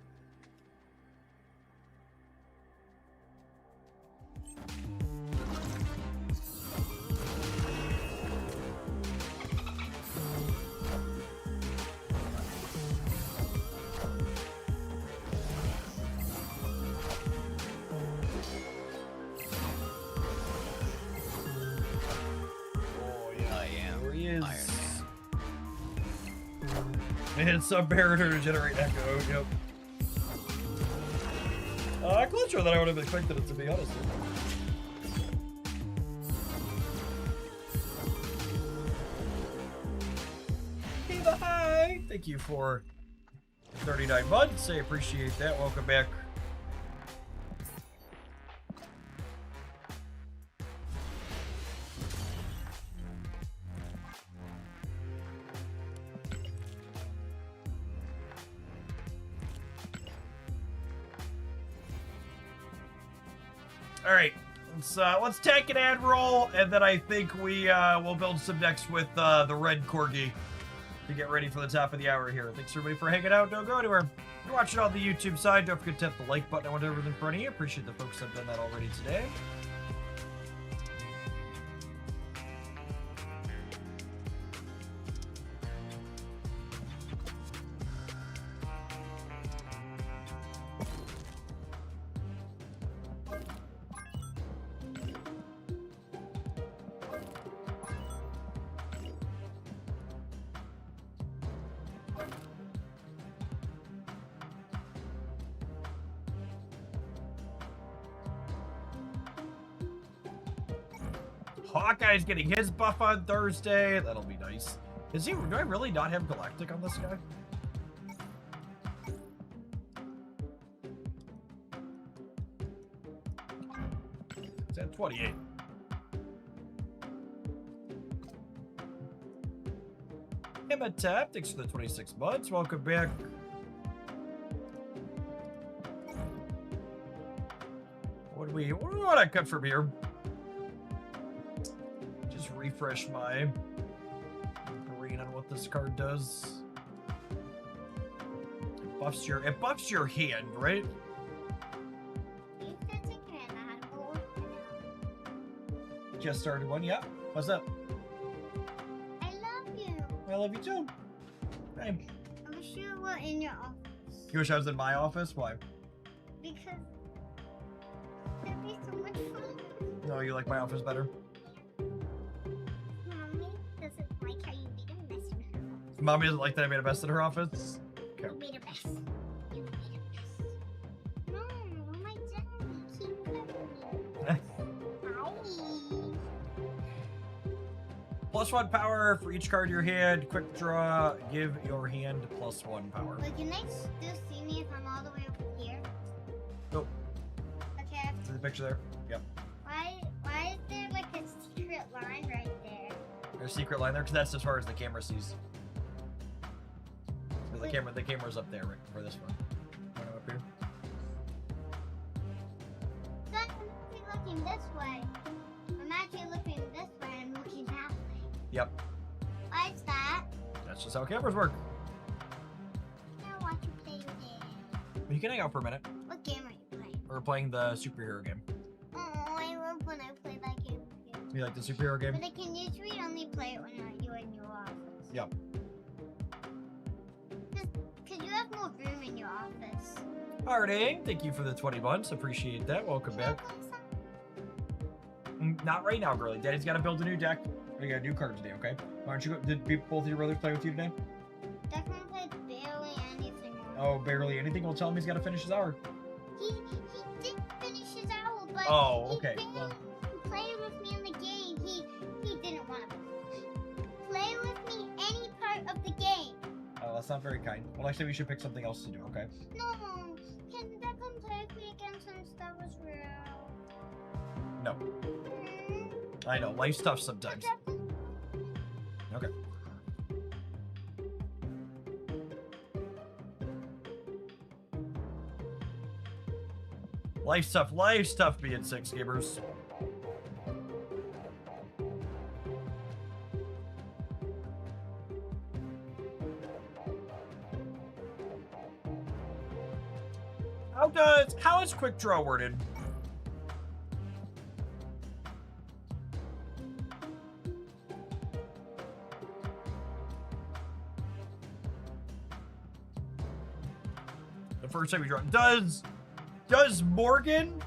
I am There he is. Iron Man. And Sub-Barrier to generate echo, yep. Closer than I would have expected it to be, honestly. Kiva, hi! Thank you for 39 months. I appreciate that. Welcome back. All right, let's take an ad roll, and then I think we will build some decks with the red corgi to get ready for the top of the hour here. Thanks everybody for hanging out. Don't go anywhere. If you're watching on the YouTube side, don't forget to hit the like button and whatever's in front of you. Appreciate the folks that have done that already today. Hawkeye's getting his buff on Thursday. That'll be nice. Is he? Do I really not have Galactic on this guy? It's at 28. Emma Tap, thanks for the 26 months. Welcome back. What do we want to cut from here? Just refresh my brain on what this card does. It buffs your hand, right? Just started one, yeah. What's up? I love you. I love you too. Hey. I wish you were in your office. You wish I was in my office? Why? Because it'd be so much fun. No, you like my office better? Mommy doesn't like how you made a mess in her office. Mommy doesn't like that I made a mess in her office? Okay. You made a mess. You made a mess. No, what am I doing? Keep covering me. Hi. +1 power for each card in your hand. Quick draw. Give your hand +1 power. But can I still see me if I'm all the way over here? Nope. Okay. See the picture there? Yep. Why is there like a secret line right there? There's a secret line there because that's as far as the camera sees. So the camera's up there right, for this one. Right up here. way. I'm actually looking this way. I'm looking that way. Yep. Why is that? That's just how cameras work. I want to play with it. You can hang out for a minute. What game are you playing? We're playing the superhero game. Oh, I love when I play that game with you. You like the superhero game? But I can usually only play it when you're in your office. Yep. Because you have more room in your office. Harding, thank you for the 20 months. Appreciate that. Welcome back. Not right now, girly. Daddy's got to build a new deck. We got a new card today, okay? Why don't you go? Did both of your brothers play with you today? Declan played barely anything. Oh, barely anything. Well, tell him he's got to finish his hour. He did finish his hour, but Oh, he okay. didn't Well, play with me in the game. He didn't want to play with me any part of the game. oh, that's not very kind. Well, actually, we should pick something else to do, okay? No, can Declan play with me again since that was real? No. Hmm? I know. Life's tough sometimes. Okay. Life's tough. Life's tough being 6 gamers. How is quick draw worded? The first time you draw, does Morgan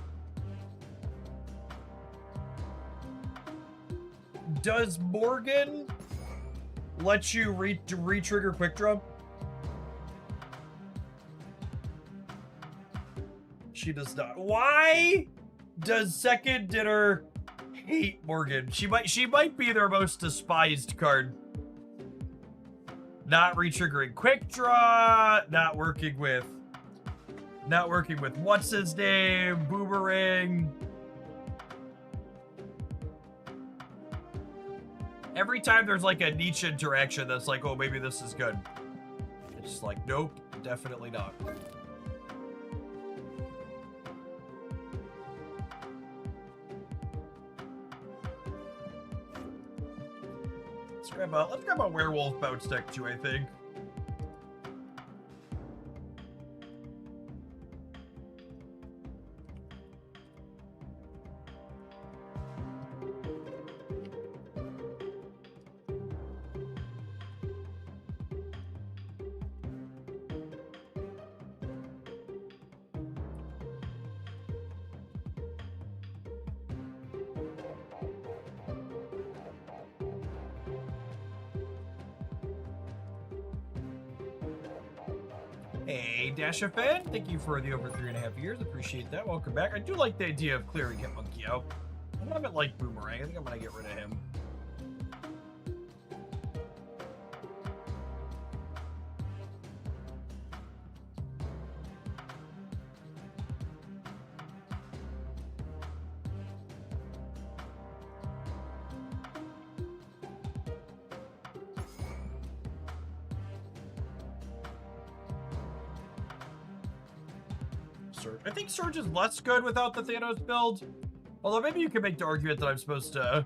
let you re-trigger quick draw? She does not. Why does Second Dinner hate Morgan? She might be their most despised card. Not re-triggering quick draw, not working with what's his name, Boomerang. Every time there's like a niche interaction that's like, oh, maybe this is good. It's just like, nope, definitely not. Let's grab a werewolf bounce deck too, I think. Hey, Dasha fan, thank you for the over 3.5 years. Appreciate that. Welcome back. I do like the idea of clearing Hitmonkey out. I haven't liked Boomerang. I think I'm gonna get rid of him. Surge. I think Surge is less good without the Thanos build. Although maybe you can make the argument that I'm supposed to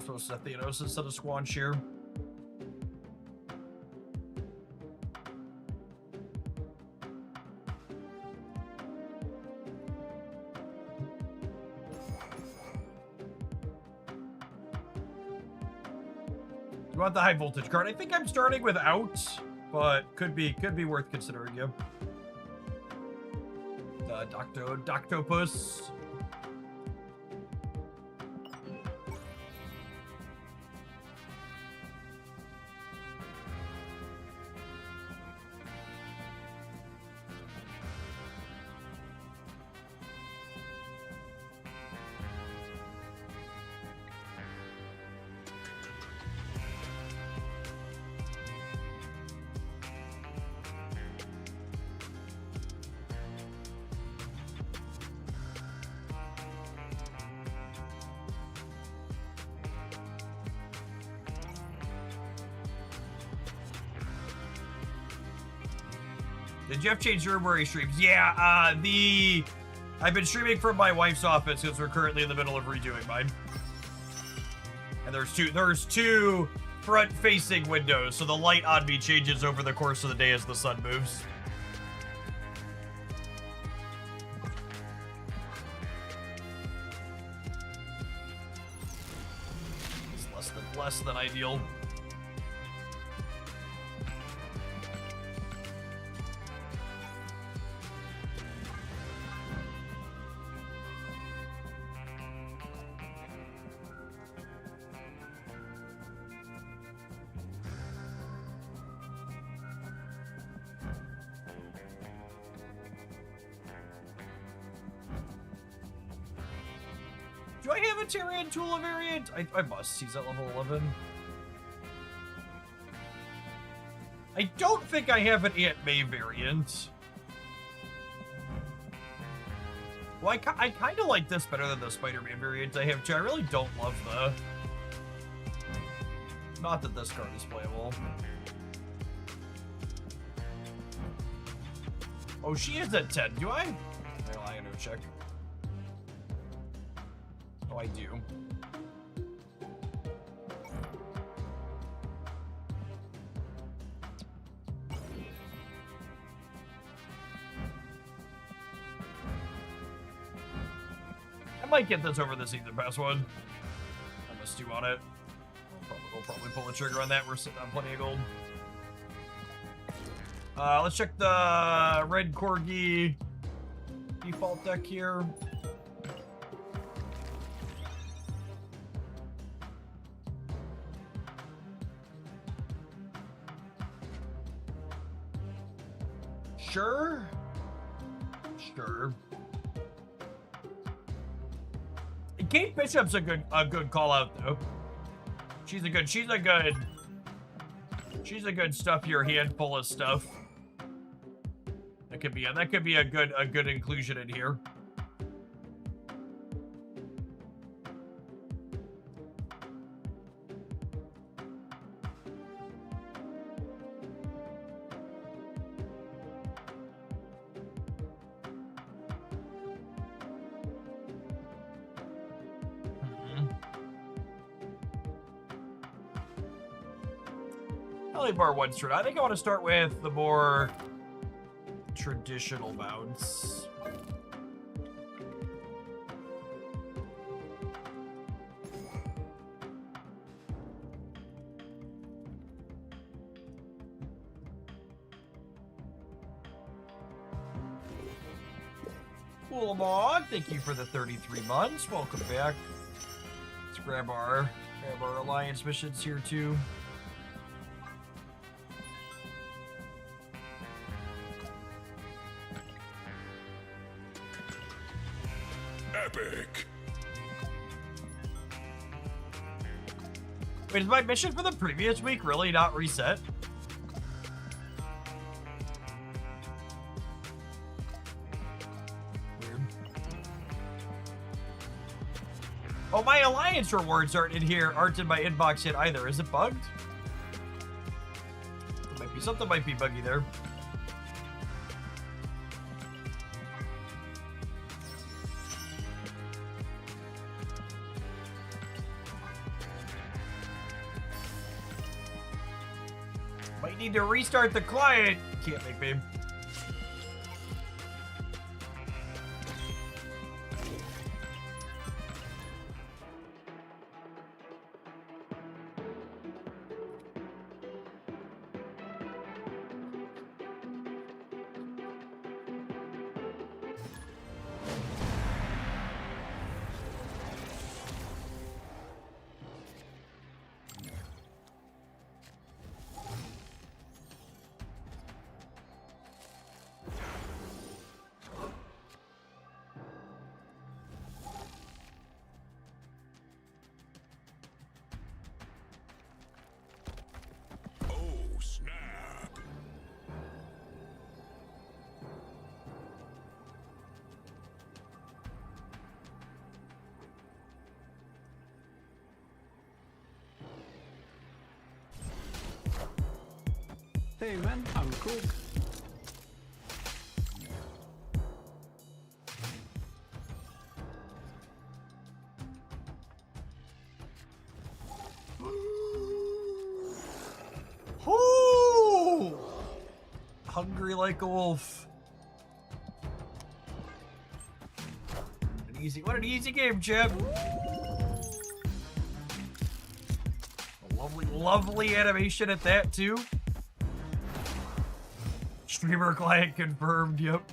Thanos instead of Squan Shear. You want the high voltage card? I think I'm starting without, but could be worth considering. Yeah. Doctopus. Did Jeff change your where he streams? Yeah, the I've been streaming from my wife's office because we're currently in the middle of redoing mine. And there's two front-facing windows, so the light on me changes over the course of the day as the sun moves. It's less than ideal. Do I have a Tarantula variant? I must. He's at level 11. I don't think I have an Aunt May variant. Well, I kind of like this better than the Spider-Man variant I have too. I really don't love the... Not that this card is playable. Oh, she is at 10. Do I? Well, I gotta check. Oh, I do. I might get this over the season pass one. I'm gonna stew on it. We'll probably pull the trigger on that. We're sitting on plenty of gold. Let's check the red Corgi default deck here. Sure. Kate Bishop's a good call out though. She's a good stuff your handful of stuff. That could be a good inclusion in here. Bar one turn. I think I want to start with the more traditional mounts. Ulamog, thank you for the 33 months. Welcome back. Let's grab our alliance missions here too. Epic. Wait, is my mission for the previous week really not reset? Weird. Oh, my alliance rewards aren't in my inbox yet either. Is it bugged? Something might be buggy there. Might need to restart the client. Can't make me. Hey man, I'm cool. hungry like a wolf. What an easy game, Chip. A lovely animation at that, too. Streamer client confirmed, yep.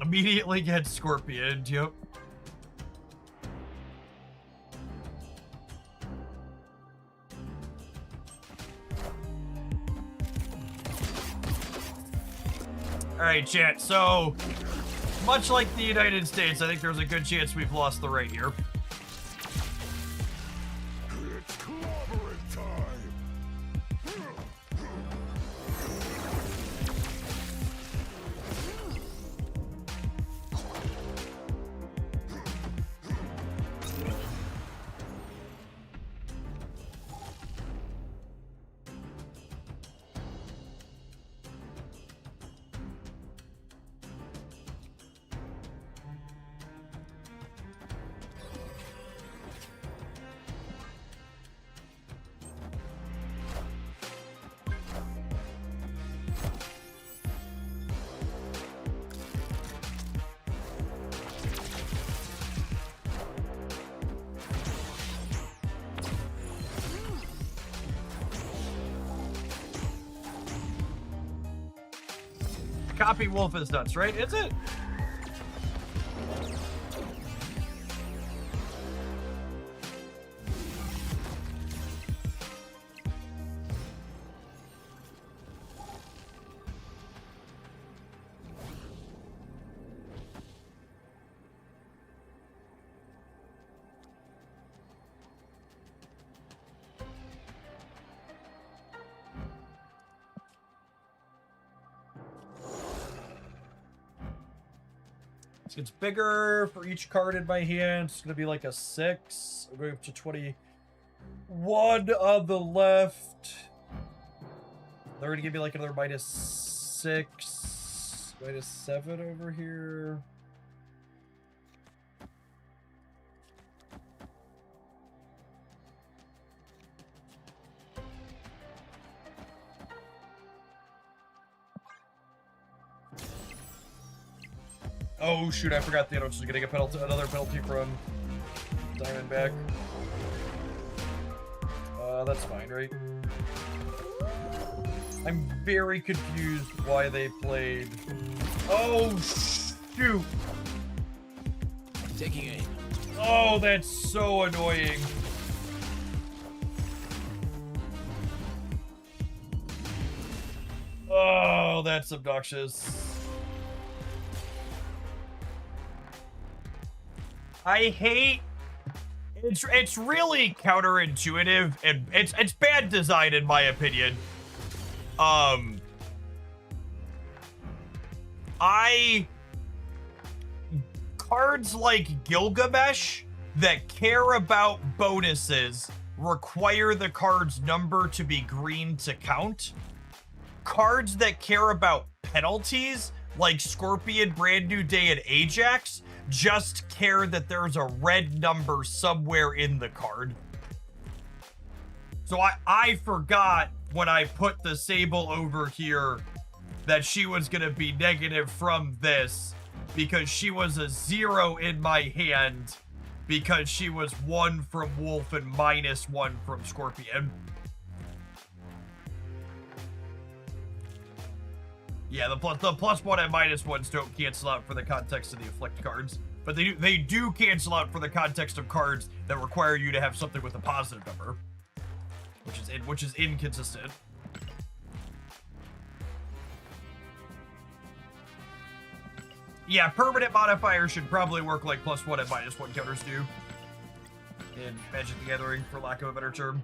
Immediately get Scorpion, yep. Alright, chat, so much like the United States, I think there's a good chance we've lost the right here. It's clobbering time. Copy Wolf is nuts, right? Is it? It gets bigger for each card in my hand. It's going to be like a 6. I'm going up to 21 on the left. They're going to give me like another -6, -7 over here. Oh shoot, I forgot the Thanos is getting a penalty, another penalty from Diamondback. That's fine, right? I'm very confused why they played. Oh shoot! Taking aim. Oh, that's so annoying. Oh, that's obnoxious. I hate it's really counterintuitive and it's bad design in my opinion. Cards like Gilgamesh that care about bonuses require the card's number to be green to count. Cards that care about penalties like Scorpion, Brand New Day, and Ajax just care that there's a red number somewhere in the card. So I forgot when I put the Sable over here that she was going to be negative from this because she was a 0 in my hand because she was 1 from Wolf and -1 from Scorpion. Yeah, the +1 and -1s don't cancel out for the context of the Afflict cards, but they do cancel out for the context of cards that require you to have something with a positive number, which is inconsistent. Yeah, permanent modifiers should probably work like +1 and -1 counters do in Magic the Gathering, for lack of a better term.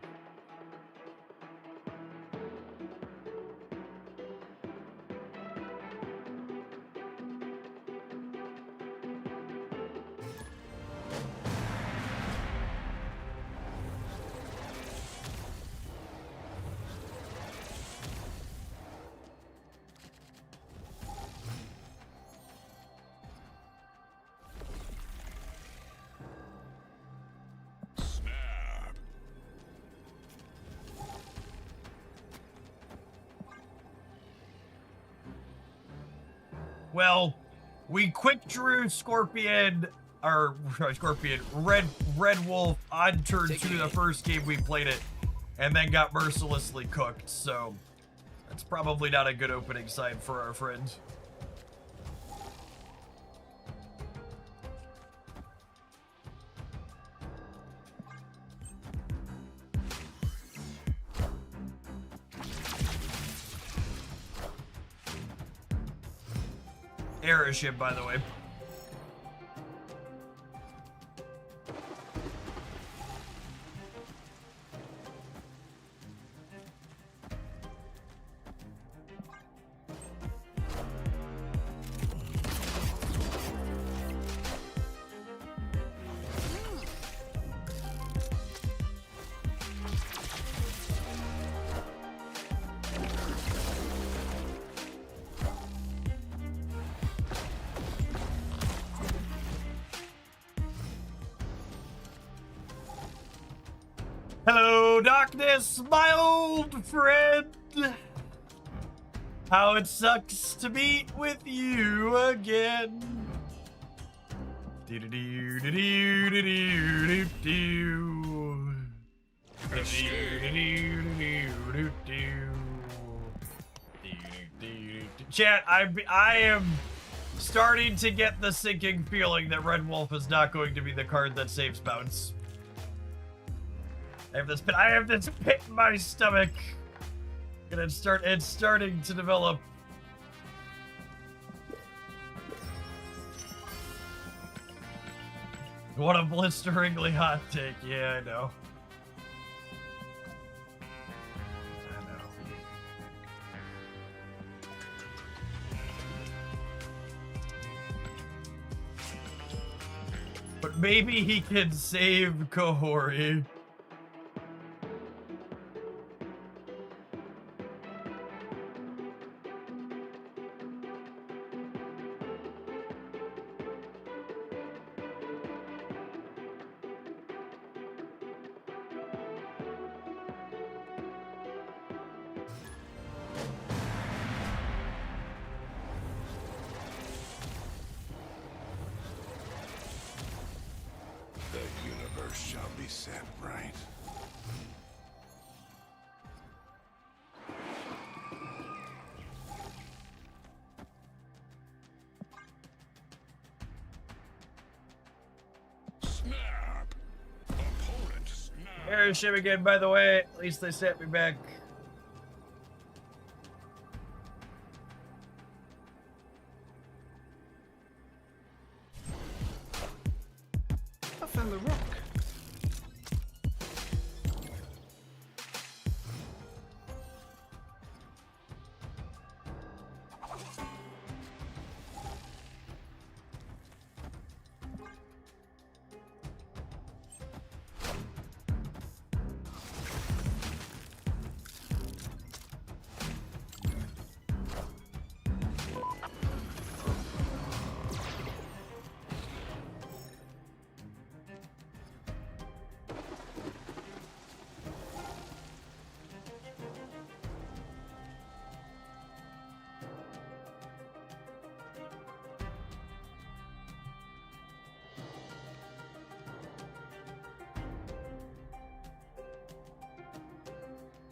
Well, we quick drew Scorpion, or sorry, Scorpion, Red Wolf on turn 2 the first game we played it, and then got mercilessly cooked, so that's probably not a good opening sign for our friend. Airship, by the way. Hello, darkness, my old friend. How it sucks to meet with you again. Chat, I am starting to get the sinking feeling that Red Wolf is not going to be the card that saves bounce. I have this pit in my stomach. And it's starting to develop. What a blisteringly hot take. Yeah, I know. But maybe he can save Kahori. The universe shall be set right. Snap! Opponent snap! Airship again, by the way. At least they sent me back. I found the rock.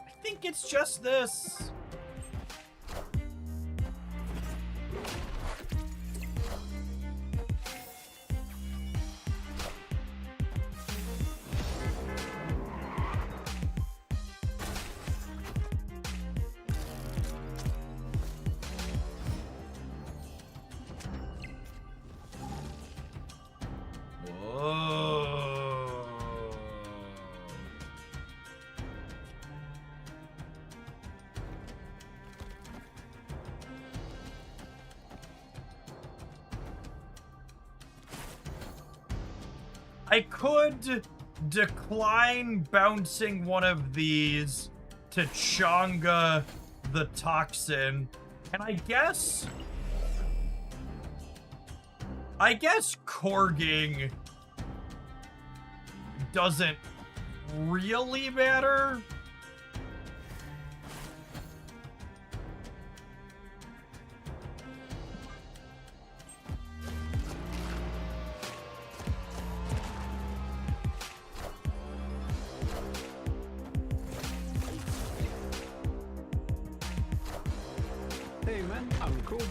I think it's just this. I could decline bouncing one of these to Changa the Toxin, and I guess Korging doesn't really matter. Hey man, I'm cool.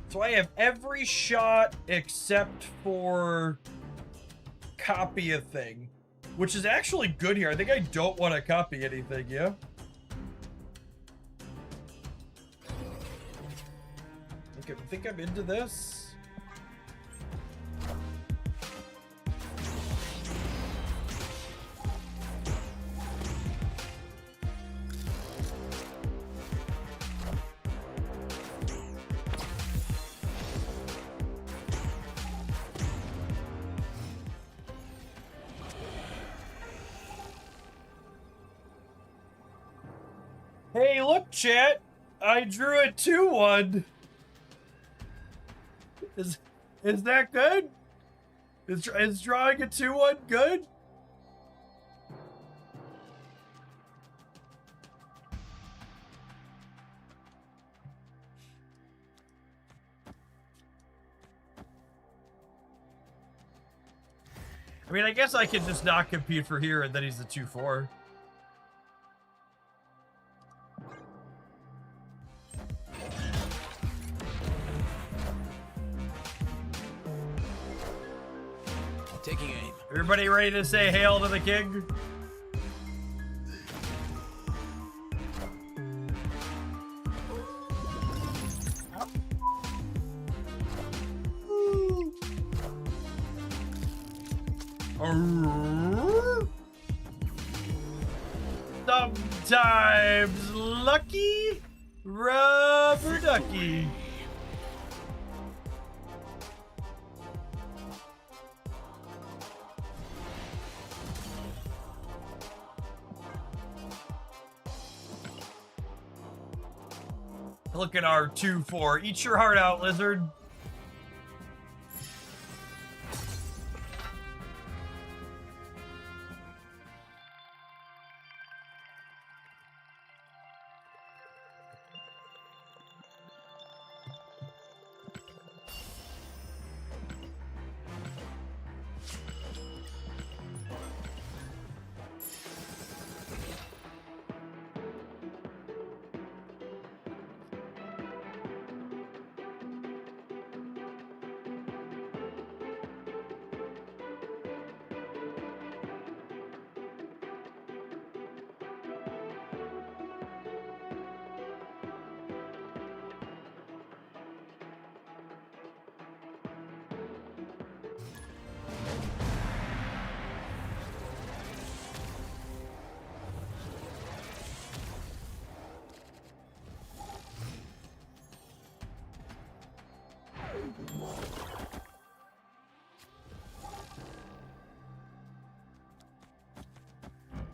So I have every shot except for copy a thing, which is actually good here. I think I don't want to copy anything, yeah? I think I'm into this. Hey, look, chat. I drew a 2-1. Is that good? Is drawing a 2-1 good? I mean, I guess I can just not compete for here and then he's the 2-4. Taking aim. Everybody ready to say hail to the king? Sometimes lucky, rubber ducky. Look at our 2-4. Eat your heart out, lizard.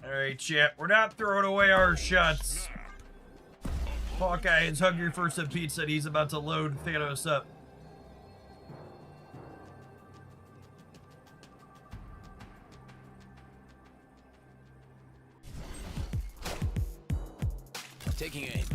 Alright, chat. We're not throwing away our shots. Hawkeye is hungry for some pizza and he's about to load Thanos up. Taking aim.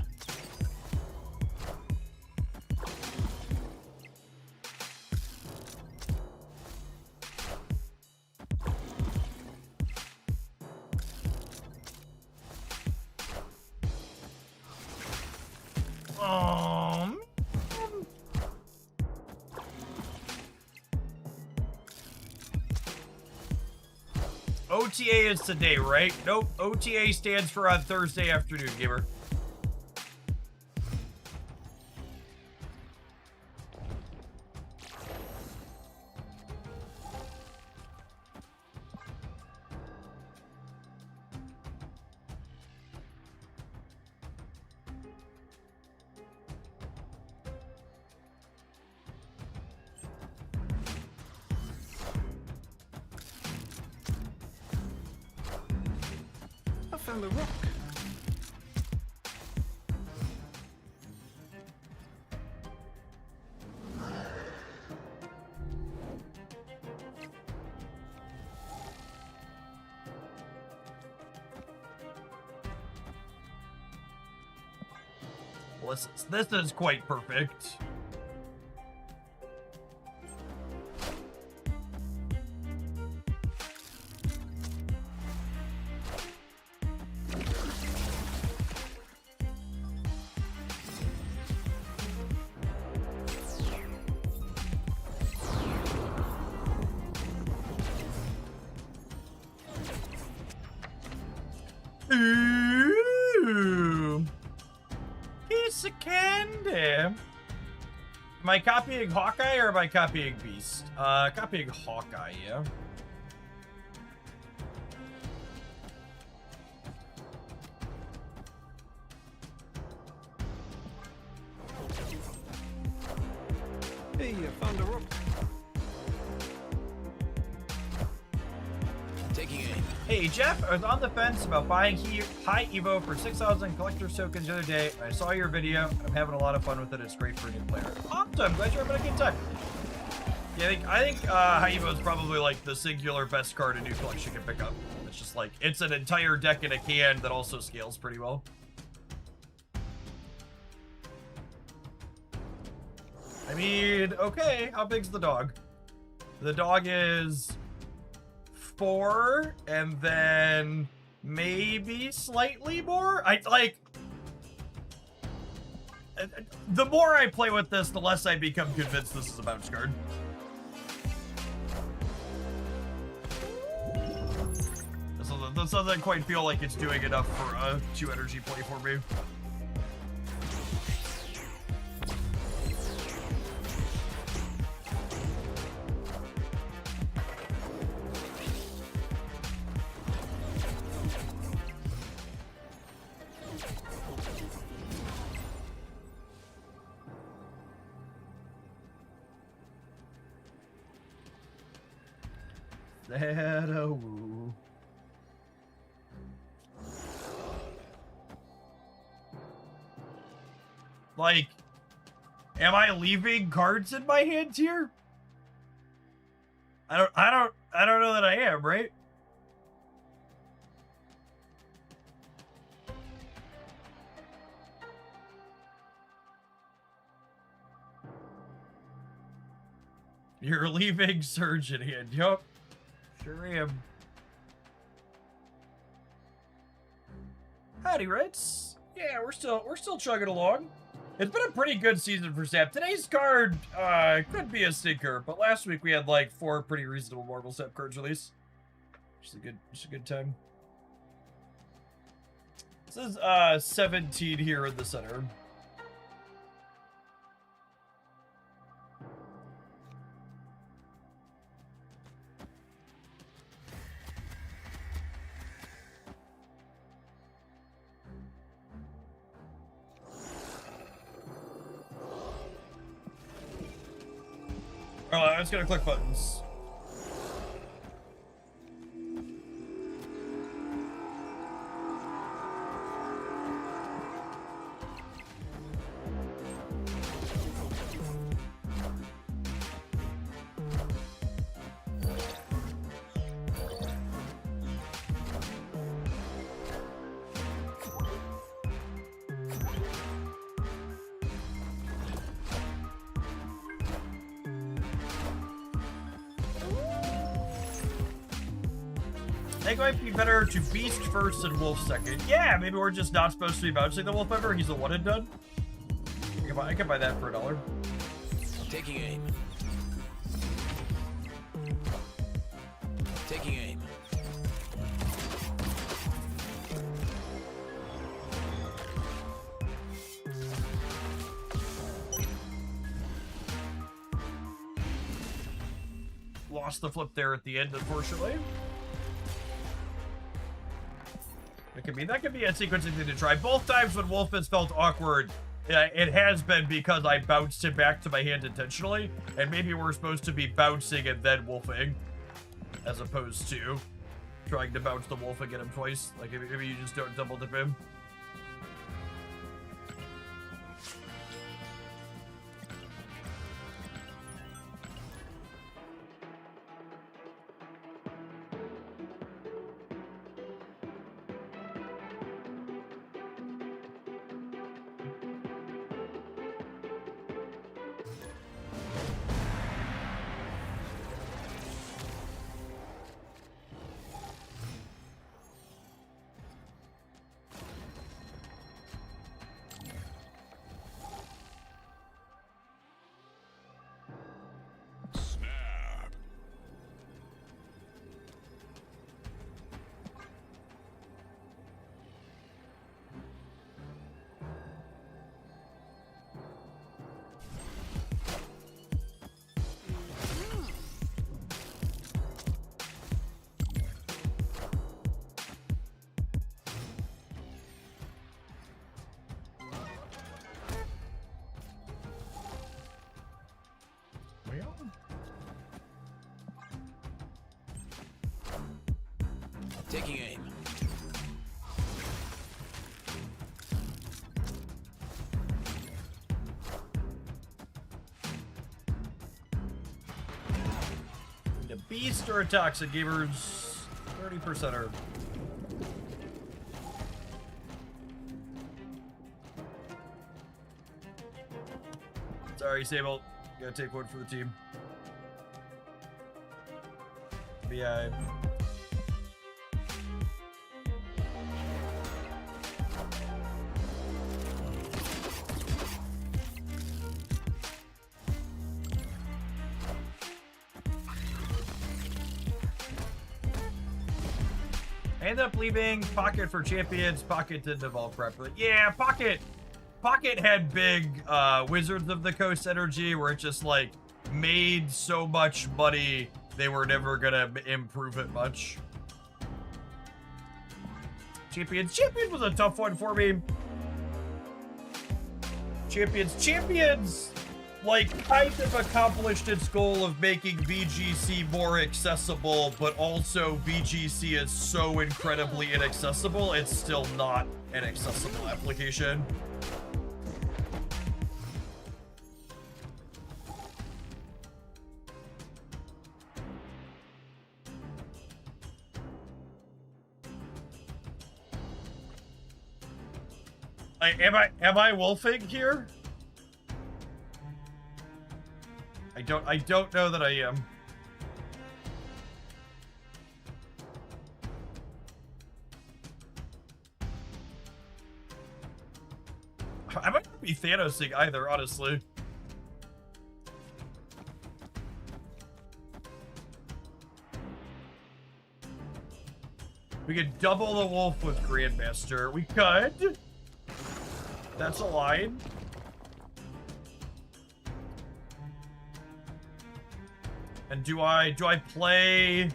OTA is today, right? Nope. OTA stands for on Thursday afternoon, gamer. I found the rock. Well, this is quite perfect. Ooh. Piece of candy. Am I copying Hawkeye or am I copying Beast? Copying Hawkeye, yeah. Hey, I found a rock. Taking aim. Hey, Jeff, I was on the fence about buying High Evo for 6,000 collector's tokens the other day. I saw your video. I'm having a lot of fun with it. It's great for a new player. Awesome. Glad you're having a good time. Yeah, I think High Evo is probably like the singular best card a new collection can pick up. It's just like, it's an entire deck in a can that also scales pretty well. I mean, okay, how big's the dog? The dog is 4, and then maybe slightly more. The more I play with this, the less I become convinced this is a bounce card. This doesn't quite feel like it's doing enough for a 2 energy play for me. That-a-woo. Like, am I leaving cards in my hands here? I don't know that I am, right? You're leaving Surge in hand. Yup. Sure am. Howdy, Ritz. Yeah, we're still chugging along. It's been a pretty good season for Sap. Today's card could be a stinker, but last week we had like 4 pretty reasonable Marvel Sap cards released. Just a good time. This is 17 here in the center. I'm just gonna click buttons. I think it might be better to Beast first and Wolf second. Yeah, maybe we're just not supposed to be bouncing the Wolf ever. He's a one and done. I can buy that for $1. Taking aim. Taking aim. Lost the flip there at the end, unfortunately. That could be a sequencing thing to try. Both times when Wolf has felt awkward, it has been because I bounced him back to my hand intentionally, and maybe we're supposed to be bouncing and then wolfing, as opposed to trying to bounce the Wolf and get him twice. Like, maybe you just don't double dip him. Taking aim. The beast or a toxic gamers 30%er. Sorry, Sable. Gotta take one for the team. Yeah. I ended up leaving Pocket for Champions. Pocket didn't evolve properly. Yeah, Pocket had big Wizards of the Coast energy where it just like made so much money they were never gonna improve it much. Champions was a tough one for me. Champions like kind of accomplished its goal of making VGC more accessible, but also VGC is so incredibly inaccessible, it's still not an accessible application. Am I wolfing here? I don't know that I am. I might not be Thanosing either, honestly. We could double the wolf with Grandmaster. We could. That's a line. And do I play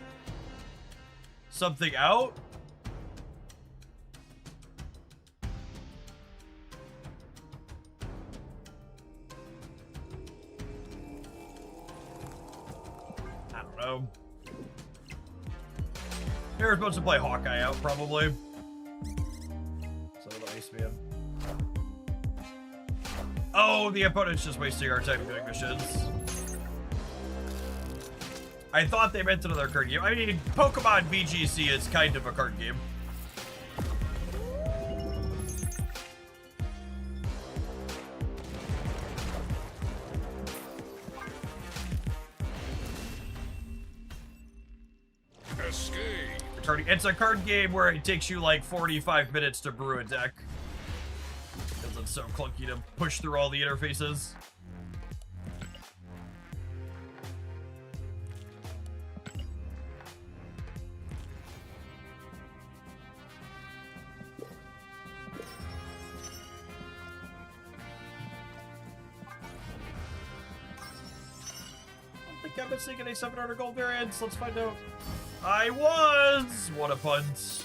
something out? I don't know. You're supposed to play Hawkeye out, probably. So the Iceman. Oh, the opponent's just wasting our time doing missions. I thought they meant another card game. I mean, Pokemon VGC is kind of a card game. Escape. It's a card game where it takes you like 45 minutes to brew a deck. Because it's so clunky to push through all the interfaces. I think I've been seeing any 700 gold variants. Let's find out. I was! What a punt. That's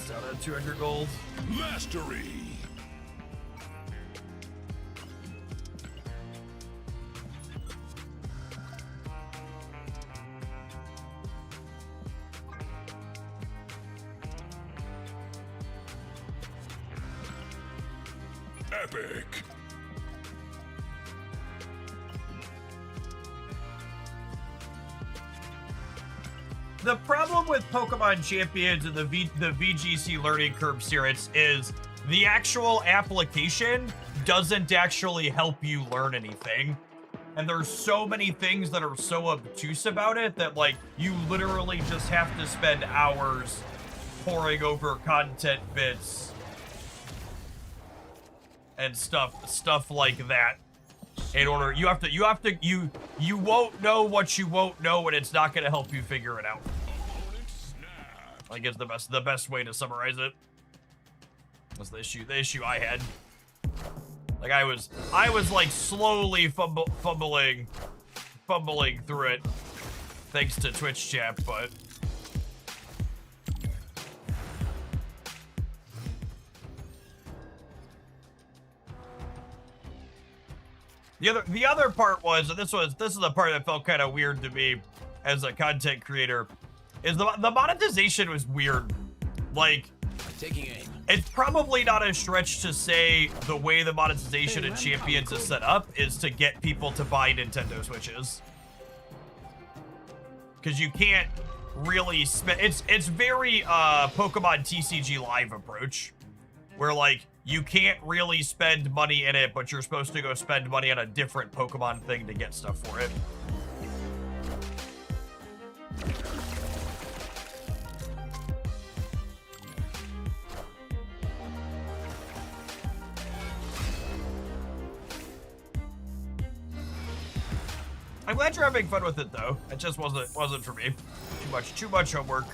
down at 200 gold. Mastery. Epic. The problem with Pokemon Champions and the VGC learning curve series is the actual application doesn't actually help you learn anything. And there's so many things that are so obtuse about it that, like, you literally just have to spend hours poring over content bits and stuff like that. In order, you won't know what you won't know, and it's not gonna help you figure it out. I guess the best way to summarize it was the issue I had. Like I was like slowly fumbling through it, thanks to Twitch chat, but. The other part was, and this is the part that felt kind of weird to me as a content creator. is the monetization was weird. Like, Taking aim. it's probably not a stretch to say the way the monetization in Champions is set up is to get people to buy Nintendo Switches. Because you can't really spend... It's very Pokemon TCG Live approach. Where, like, you can't really spend money in it, but you're supposed to go spend money on a different Pokemon thing to get stuff for it. I'm glad you're having fun with it, though. It just wasn't for me. Too much homework.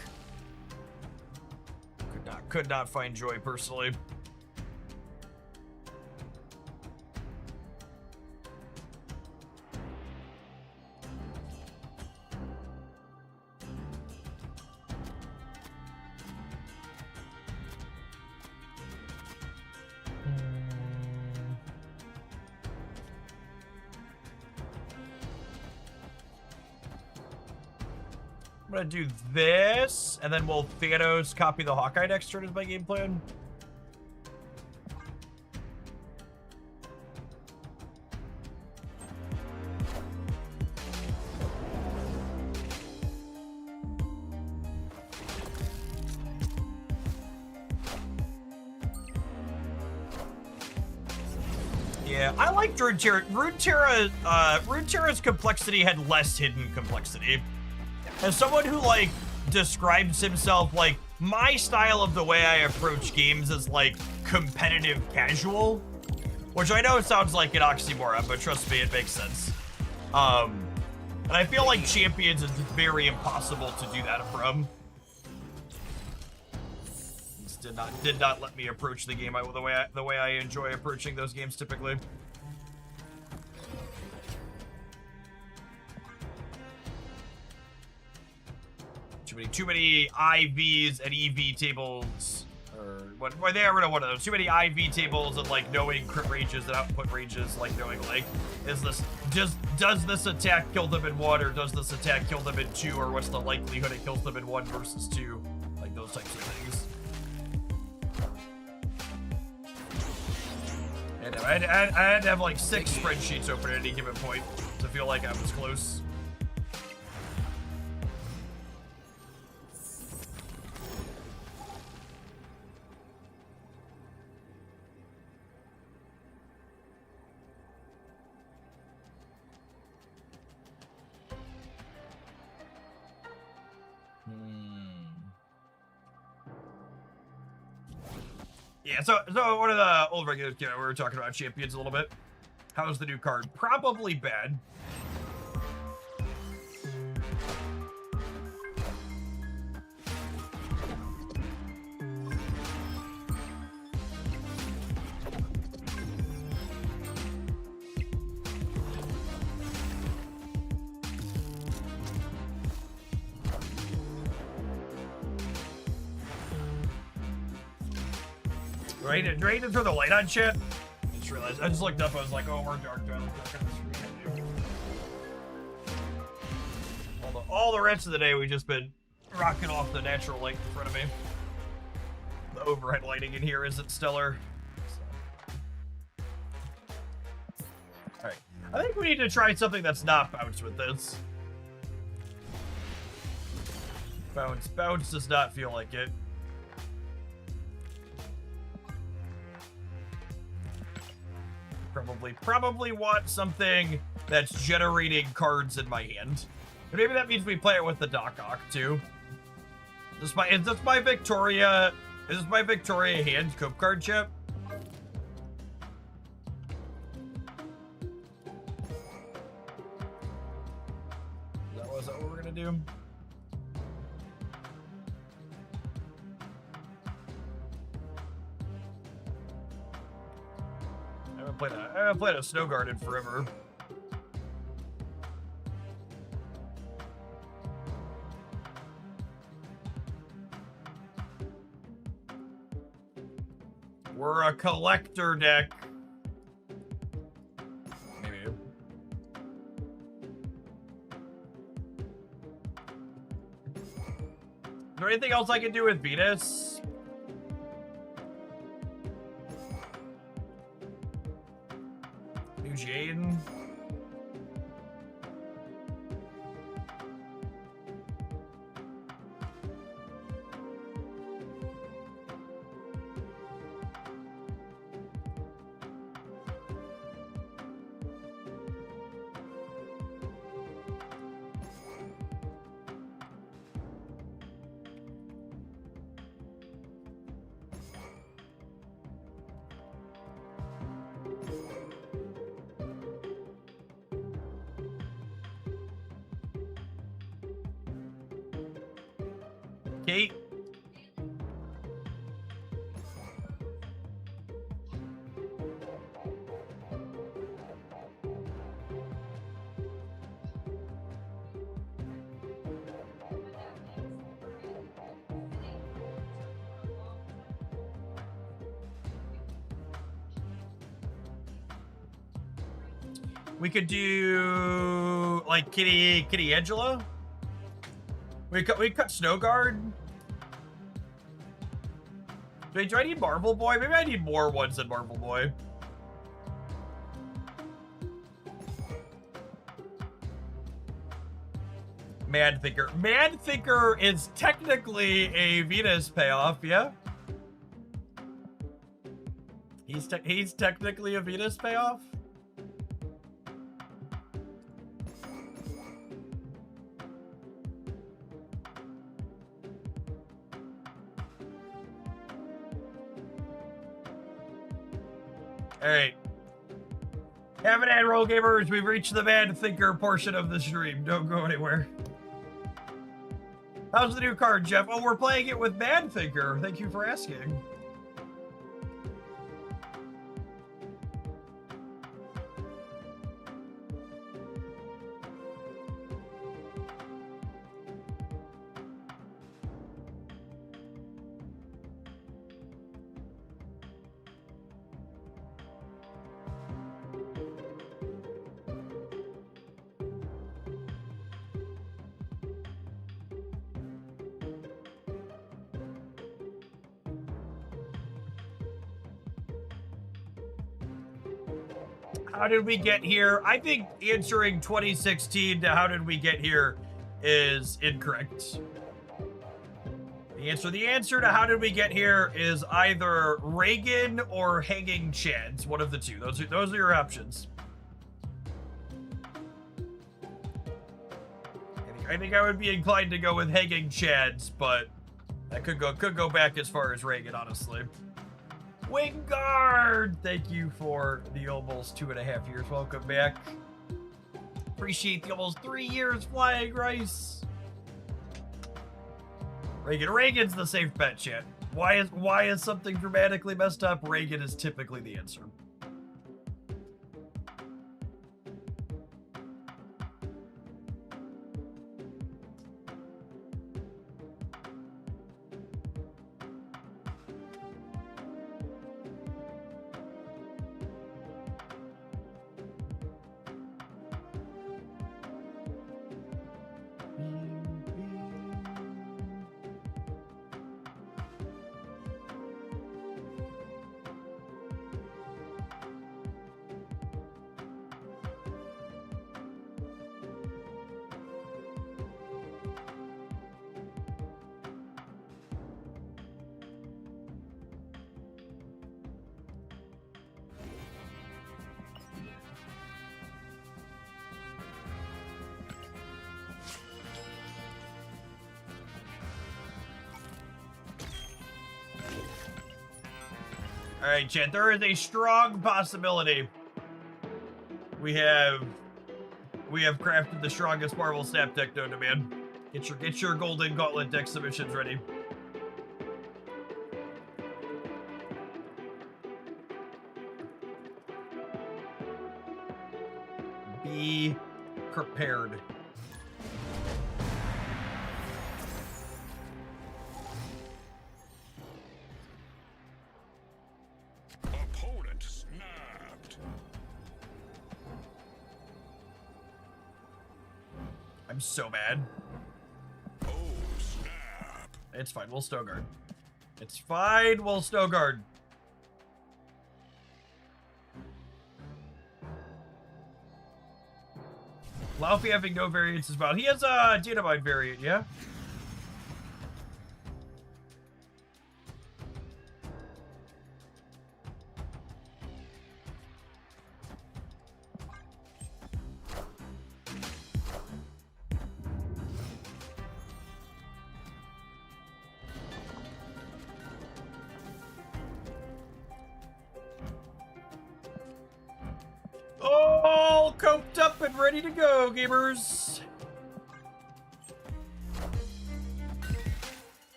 Could not find joy personally. I'm gonna do this, and then will Thanos copy the Hawkeye next turn is my game plan? Yeah, I liked Runeterra. Runeterra's complexity had less hidden complexity. As someone who, like, describes himself, like, my style of the way I approach games is, like, competitive casual, which I know sounds like an oxymoron, but trust me, it makes sense. And I feel like Champions is very impossible to do that from. This did not let me approach the game the way I enjoy approaching those games typically. Too many IVs and EV tables, or what they are one of those. Too many IV tables and like knowing crit ranges and output ranges, like knowing like does this attack kill them in 1 or does this attack kill them in 2 or what's the likelihood it kills them in 1 versus 2, like those types of things. And I had to have like 6 spreadsheets open at any given point to feel like I was close. Yeah, so one of the old regulars, we were talking about Champions a little bit. How's the new card? Probably bad. Do I need to throw the light on shit? I just realized. I just looked up. I was like, oh, we're dark. Do I look dark on the screen? All the rest of the day, we've just been rocking off the natural light in front of me. The overhead lighting in here isn't stellar. All right. I think we need to try something that's not bounce with this. Bounce does not feel like it. Probably want something that's generating cards in my hand. And maybe that means we play it with the Doc Ock too. Is this my Victoria hand cope card chip? Is that what we're gonna do? I haven't played a Snow Guard in forever. We're a collector deck. Maybe. there anything else I can do with Venus? New Jane. Kate. We could do like Kitty Angela. We cut Snowguard. Do I need Marvel Boy? Maybe I need more ones than Marvel Boy. Mad Thinker. Mad Thinker is technically a Venus payoff, yeah? He's technically a Venus payoff? Alright. Haven't had roll gamers, we've reached the Mad Thinker portion of the stream. Don't go anywhere. How's the new card, Jeff? Oh, we're playing it with Mad Thinker. Thank you for asking. How did we get here? I think answering 2016 to how did we get here is incorrect. The answer to how did we get here is either Reagan or Hanging Chads. One of the two. Those are your options. I think I would be inclined to go with Hanging Chads, but that could go back as far as Reagan, honestly. Wingard! Thank you for the almost 2.5 years. Welcome back. Appreciate the almost 3 years flying, Rice. Reagan's the safe bet, chat. Why is something dramatically messed up? Reagan is typically the answer. All right, chat. There is a strong possibility we have crafted the strongest Marvel Snap deck known to man. Get your Golden Gauntlet deck submissions ready. Be prepared. Opponent snapped. I'm so mad. Oh, snap. It's fine. We'll Stogard. It's fine. We'll Stogard. Laufey having no variants as well. He has a Dynamite variant, yeah? All coped up and ready to go, gamers.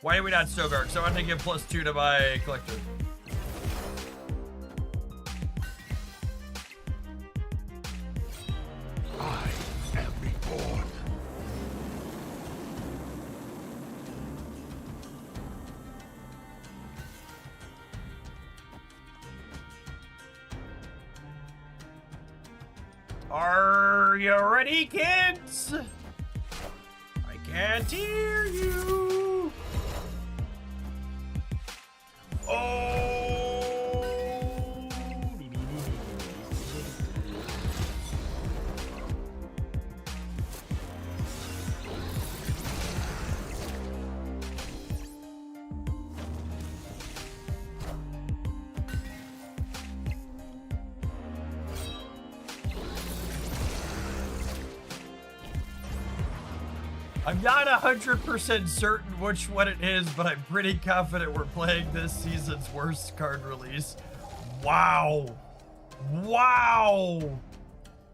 Why are we not Stogard? Because I want to give +2 to my collector. I am reborn. Are you ready, kids? I can't hear you. Oh. I'm not 100% certain which one it is, but I'm pretty confident we're playing this season's worst card release. Wow. Wow.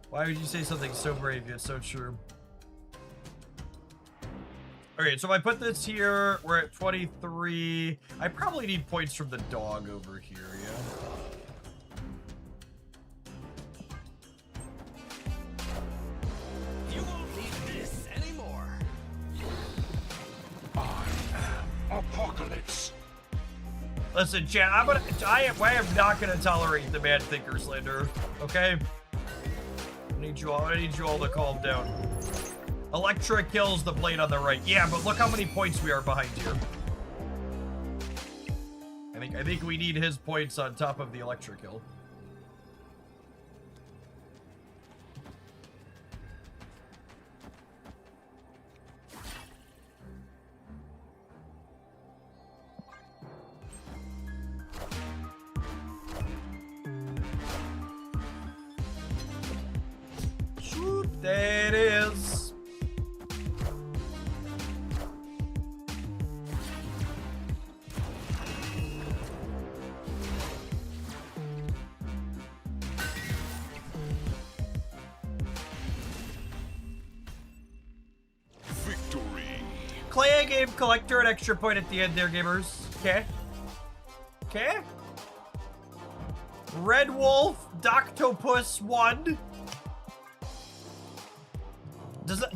Why would you say something so brave yet so true? Okay, so if I put this here, we're at 23. I probably need points from the dog over here, yeah? You won't need this anymore. Apocalypse. Listen, chat, I am not gonna tolerate the Mad Thinker slander, okay? I need you all to calm down. Electra kills the blade on the right. Yeah, but look how many points we are behind here. I think we need his points on top of the Electra kill. Shoot, there it is. Victory. Clay gave Collector an extra point at the end there, gamers. Okay. Okay. Red Wolf, Doctopus 1.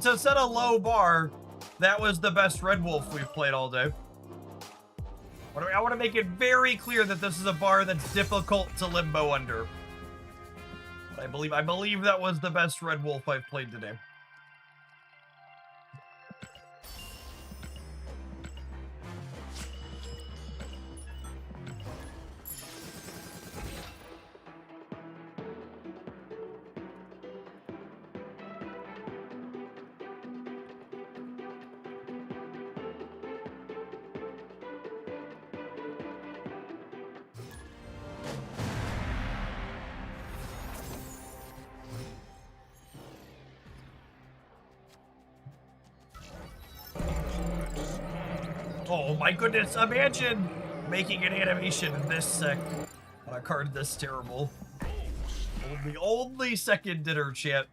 To set a low bar, that was the best Red Wolf we've played all day. I want to make it very clear that this is a bar that's difficult to limbo under. I believe that was the best Red Wolf I've played today. Oh my goodness, imagine making an animation this sick on a card this terrible. Only second dinner, chat.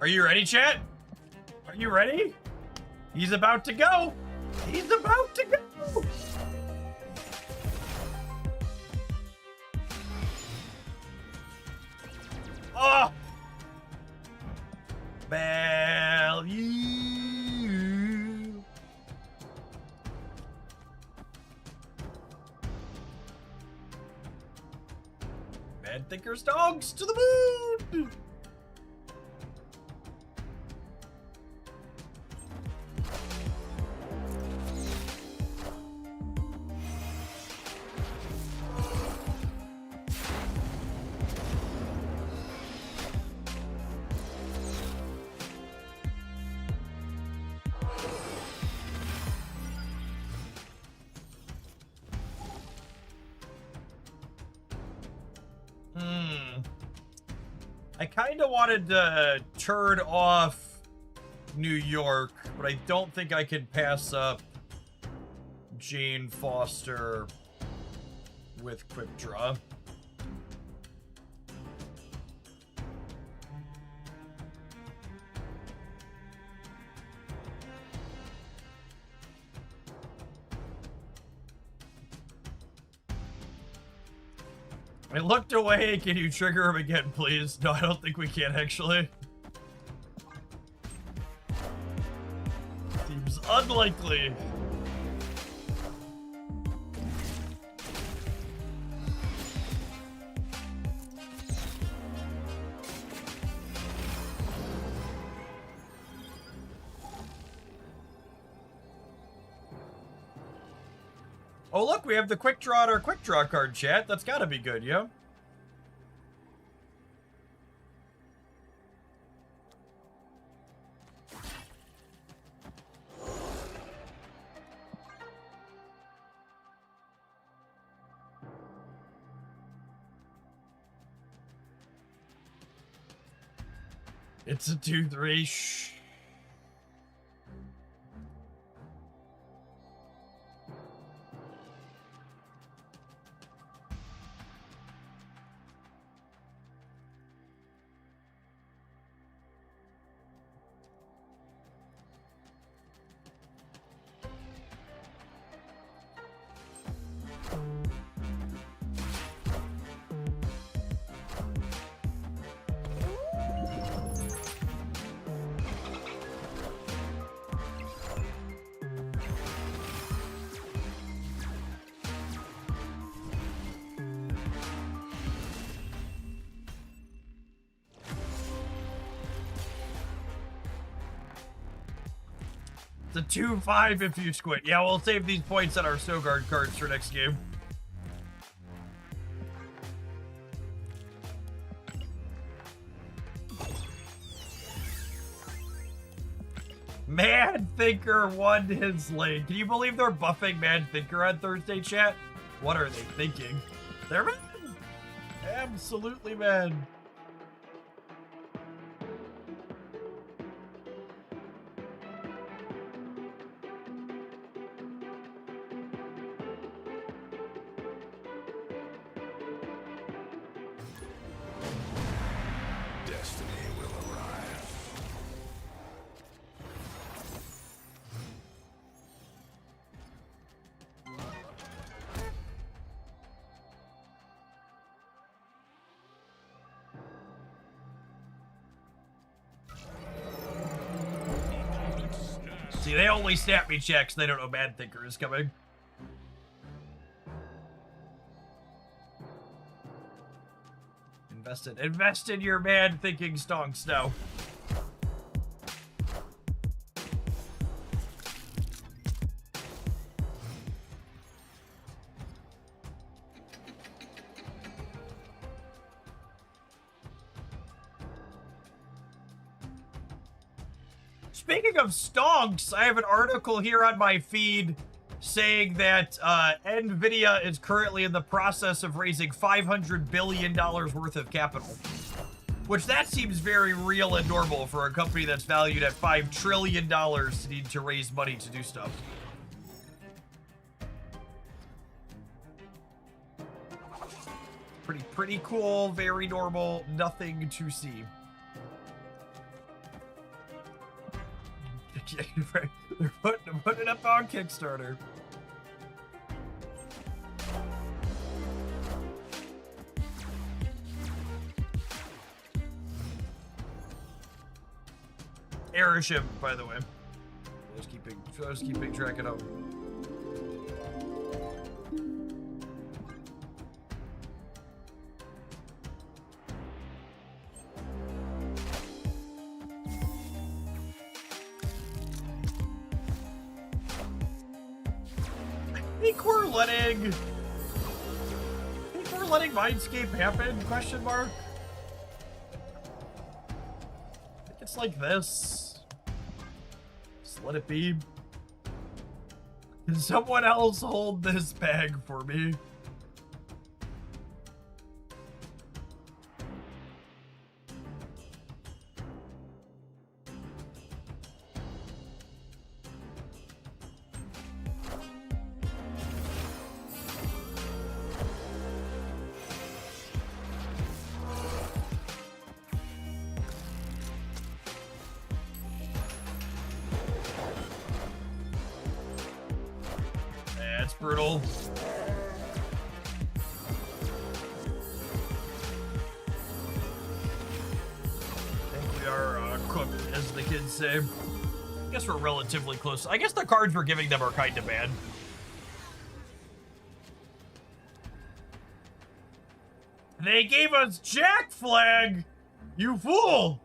Are you ready, chat? Are you ready? He's about to go. He's about to go. Oh! Value. Mad Thinker's dogs to the moon! I kind of wanted to turn off New York, but I don't think I can pass up Jane Foster with Quick Draw. I looked away. Can you trigger him again, please? No, I don't think we can, actually. Seems unlikely. Oh, look, we have the quick draw on our quick draw card, chat. That's gotta be good, yo. It's a 2-3. Shh. It's a 2-5 if you squint. Yeah, we'll save these points on our Stogard cards for next game. Mad Thinker won his lane. Can you believe they're buffing Mad Thinker on Thursday, chat? What are they thinking? They're mad. Absolutely mad. Destiny will arrive. See, they only snap me checks. They don't know Mad Thinker is coming. Invest in your Mad Thinking stonks now. Speaking of stonks, I have an article here on my feed saying that NVIDIA is currently in the process of raising $500 billion worth of capital. Which that seems very real and normal for a company that's valued at $5 trillion to need to raise money to do stuff. Pretty cool, very normal, nothing to see. They're putting it up on Kickstarter. Airship, by the way. I was keeping track of them. I think we're letting Mindscape happen? Question mark. I think it's like this. Just let it be. Can someone else hold this bag for me? That's brutal. I think we are cooked, as the kids say. I guess we're relatively close. I guess the cards we're giving them are kind of bad. They gave us Jack Flag! You fool!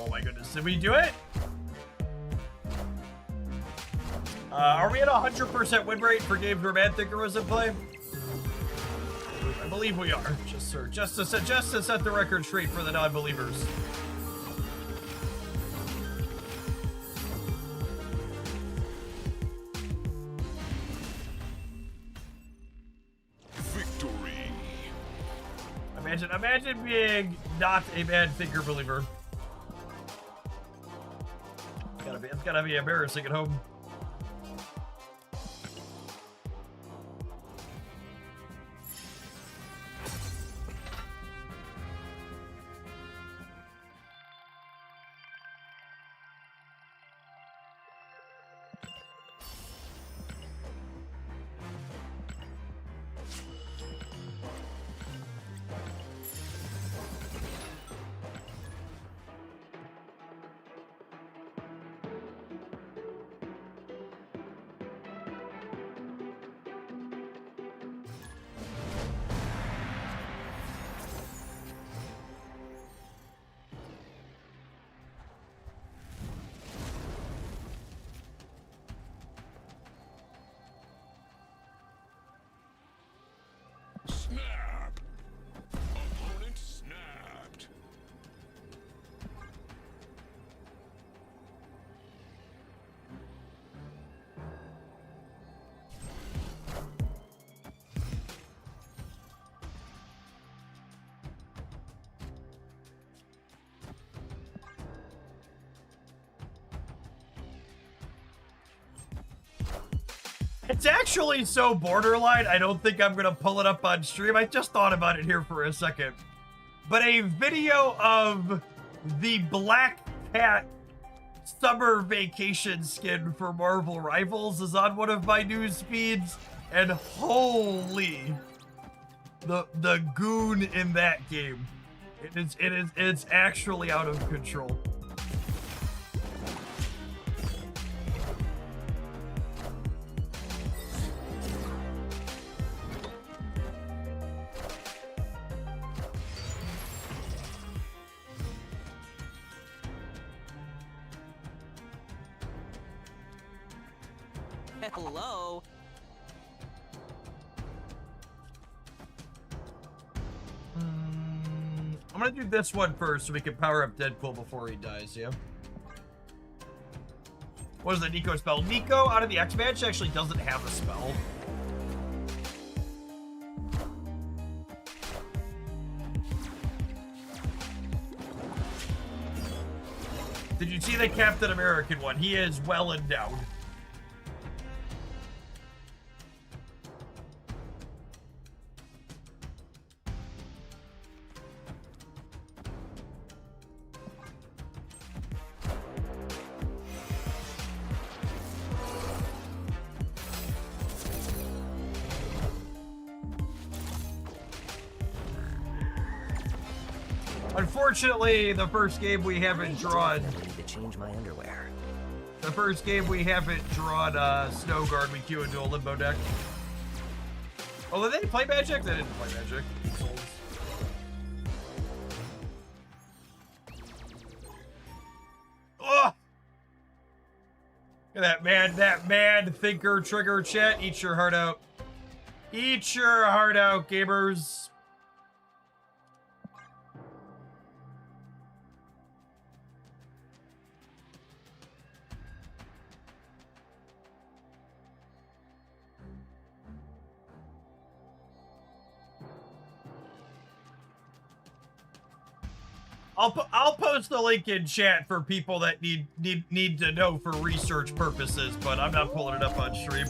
Oh my goodness, did we do it? Are we at 100% win rate for games where Mad Thinker was in play? I believe we are. Just to set the record straight for the non-believers. Victory. Imagine being not a Mad Thinker believer. It's gotta be embarrassing at home. Snap. Opponent snapped. It's actually so borderline, I don't think I'm gonna pull it up on stream. I just thought about it here for a second. But a video of the Black Cat summer vacation skin for Marvel Rivals is on one of my news feeds, and holy, the goon in that game. It's actually out of control. Hello. I'm gonna do this one first so we can power up Deadpool before he dies, yeah? What is the Nico spell? Nico out of the X-Match actually doesn't have a spell. Did you see the Captain American one? He is well endowed. Unfortunately, the first game we haven't drawn. I need to change my underwear. The first game we haven't drawn Snow Guard. We queue into a limbo deck. Oh, did they play Magic? They didn't play Magic. Souls. Oh! Look at that mad thinker trigger chat. Eat your heart out. Eat your heart out, gamers. I'll post the link in chat for people that need to know for research purposes, but I'm not pulling it up on stream.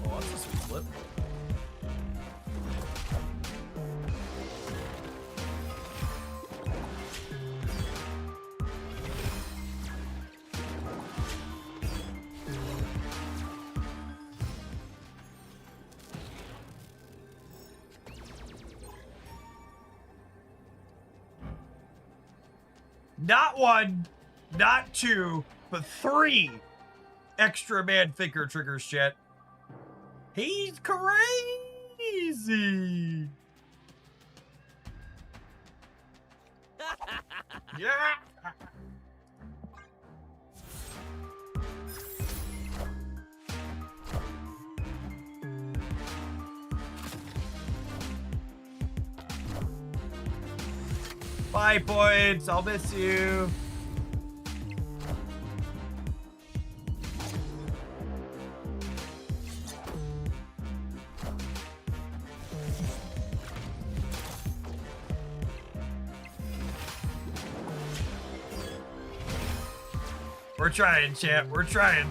Oh, that's a sweet flip. Not one, not two, but 3 extra mad thinker triggers, chat. He's crazy. Yeah. Bye, points. I'll miss you. We're trying, chat. We're trying.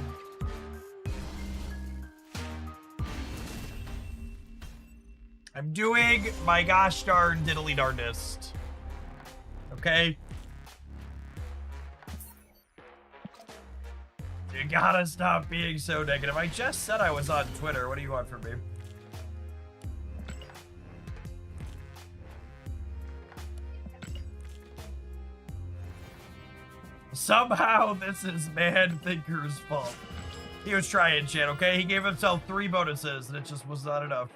I'm doing my gosh darn diddly darndest. Okay? You gotta stop being so negative. I just said I was on Twitter. What do you want from me? Somehow this is Mad Thinker's fault. He was trying, chat, okay? He gave himself 3 bonuses and it just was not enough.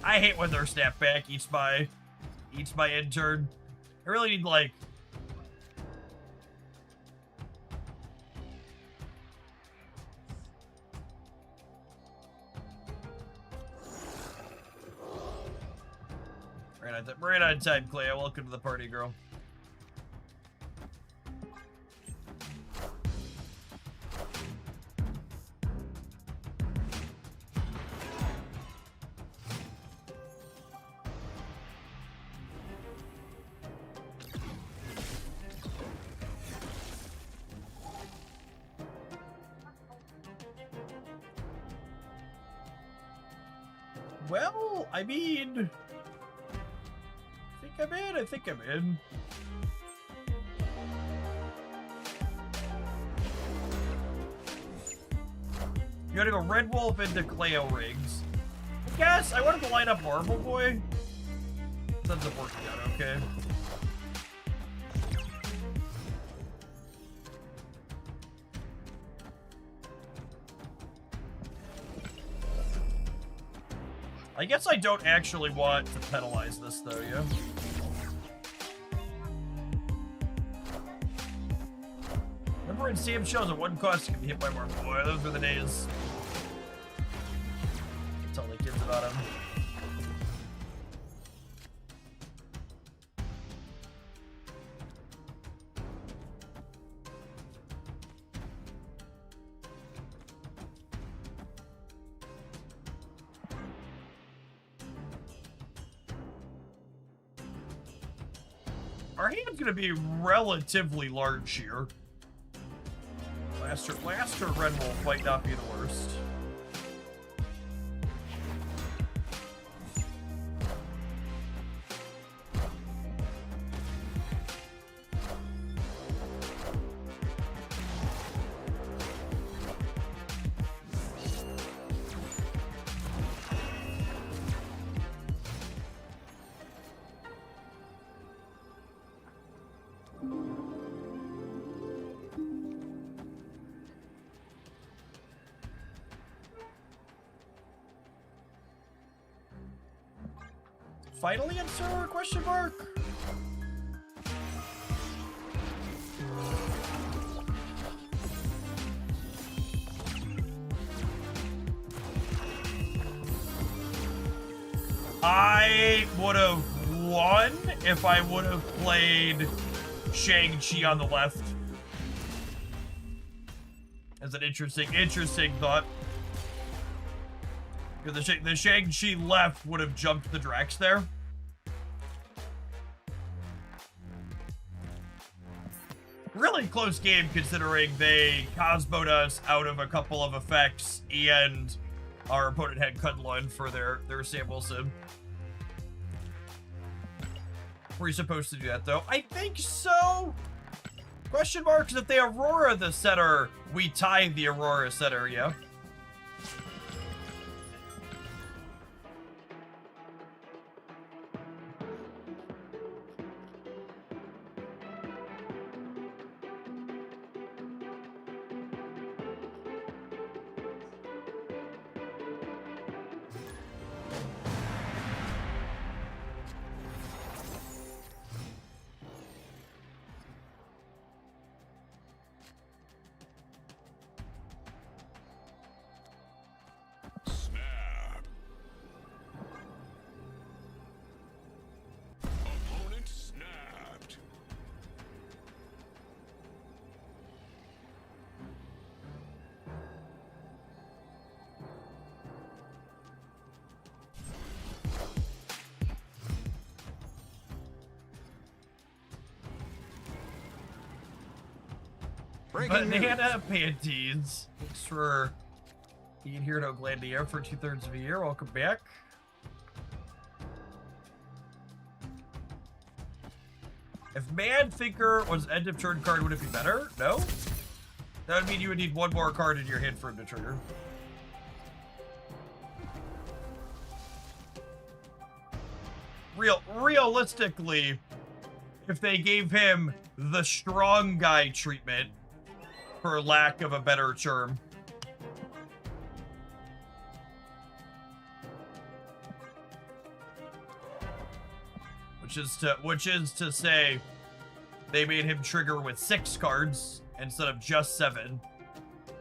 I hate when their snapback eats my intern. I really need like right on time, Cleo. Welcome to the party, girl. Well, I mean, I think I'm in. You gotta go Red Wolf into Cleo Rigs. I guess I wanted to line up Marvel Boy. ends up working out okay. I guess I don't actually want to penalize this though, yeah? Remember in CM shows at one cost you can be hit by more. Boy, those were the days. Tell the kids about him. Our hand's gonna be relatively large here. Laster Red Wolf might not be the worst. Final answer? Question mark? I would have won if I would have played Shang-Chi on the left. That's an interesting thought. Because the Shang-Chi left would have jumped the Drax there. Really close game considering they Cosmo'd us out of a couple of effects and our opponent had Kunlun for their sample sim. Were you supposed to do that though? I think so. Question mark, if they Aurora the setter, we tie the Aurora setter, yeah. Snap. Opponent snapped. Banana panties. Thanks for being here to Glandier for 2/3 of a year. Welcome back. If Man Thinker was end of turn card, would it be better? No? That would mean you would need one more card in your hand for him to trigger. Realistically, if they gave him the strong guy treatment, for lack of a better term, which is to say they made him trigger with 6 cards instead of just 7,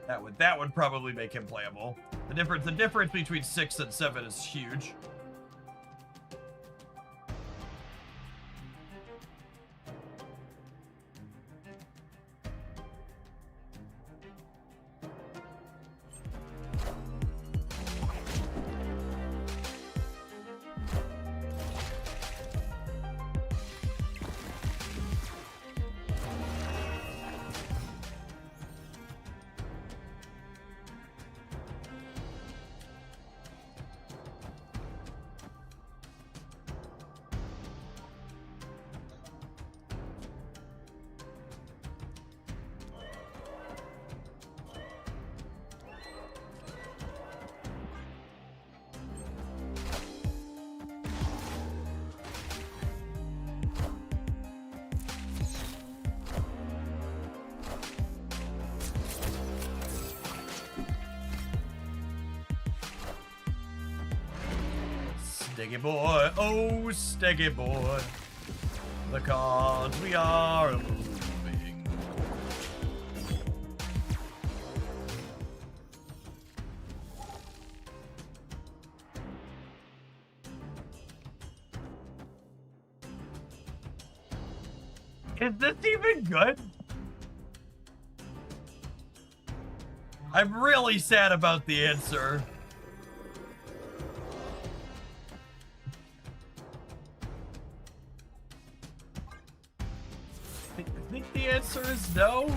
that would probably make him playable. The difference between 6 and 7 is huge. Steggy boy, oh, Steggy boy. The cards we are moving. Is this even good? I'm really sad about the answer. I think the answer is no.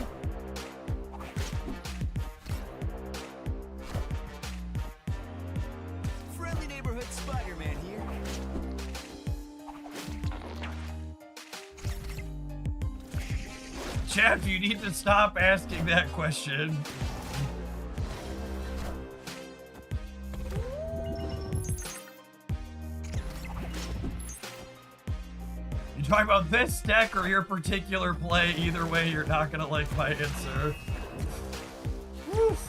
Friendly neighborhood Spider-Man here. Jeff, you need to stop asking that question. You talking about this deck or your particular play? Either way, you're not gonna like my answer. Woof.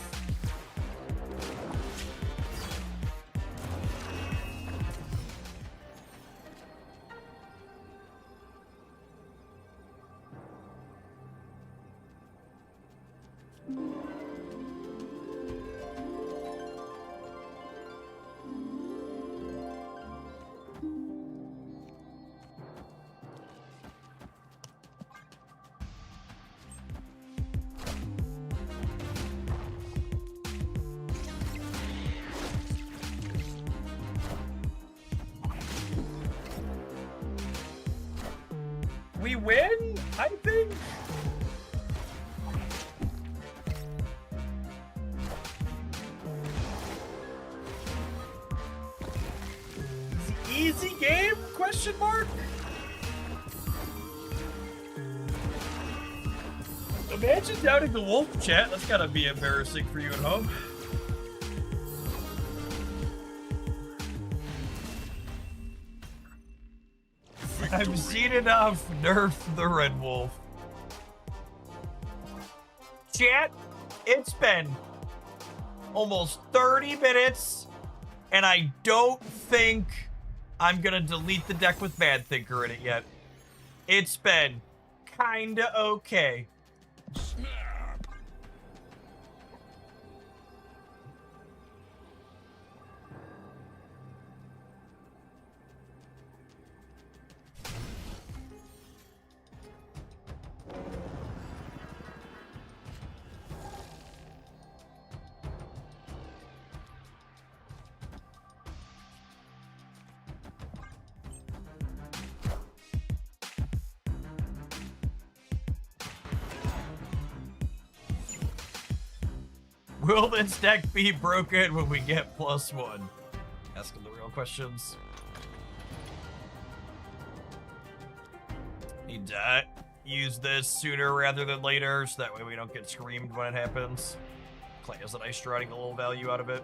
We win, I think. Easy game? Question mark? Imagine doubting the wolf, chat. That's gotta be embarrassing for you at home. I've seen enough. Nerf the Red Wolf. Chat, it's been almost 30 minutes, and I don't think I'm gonna delete the deck with Mad Thinker in it yet. It's been kinda okay. Will this deck be broken when we get +1? Asking the real questions. Need to use this sooner rather than later, so that way we don't get screamed when it happens. Clay has a nice try to get a little value out of it.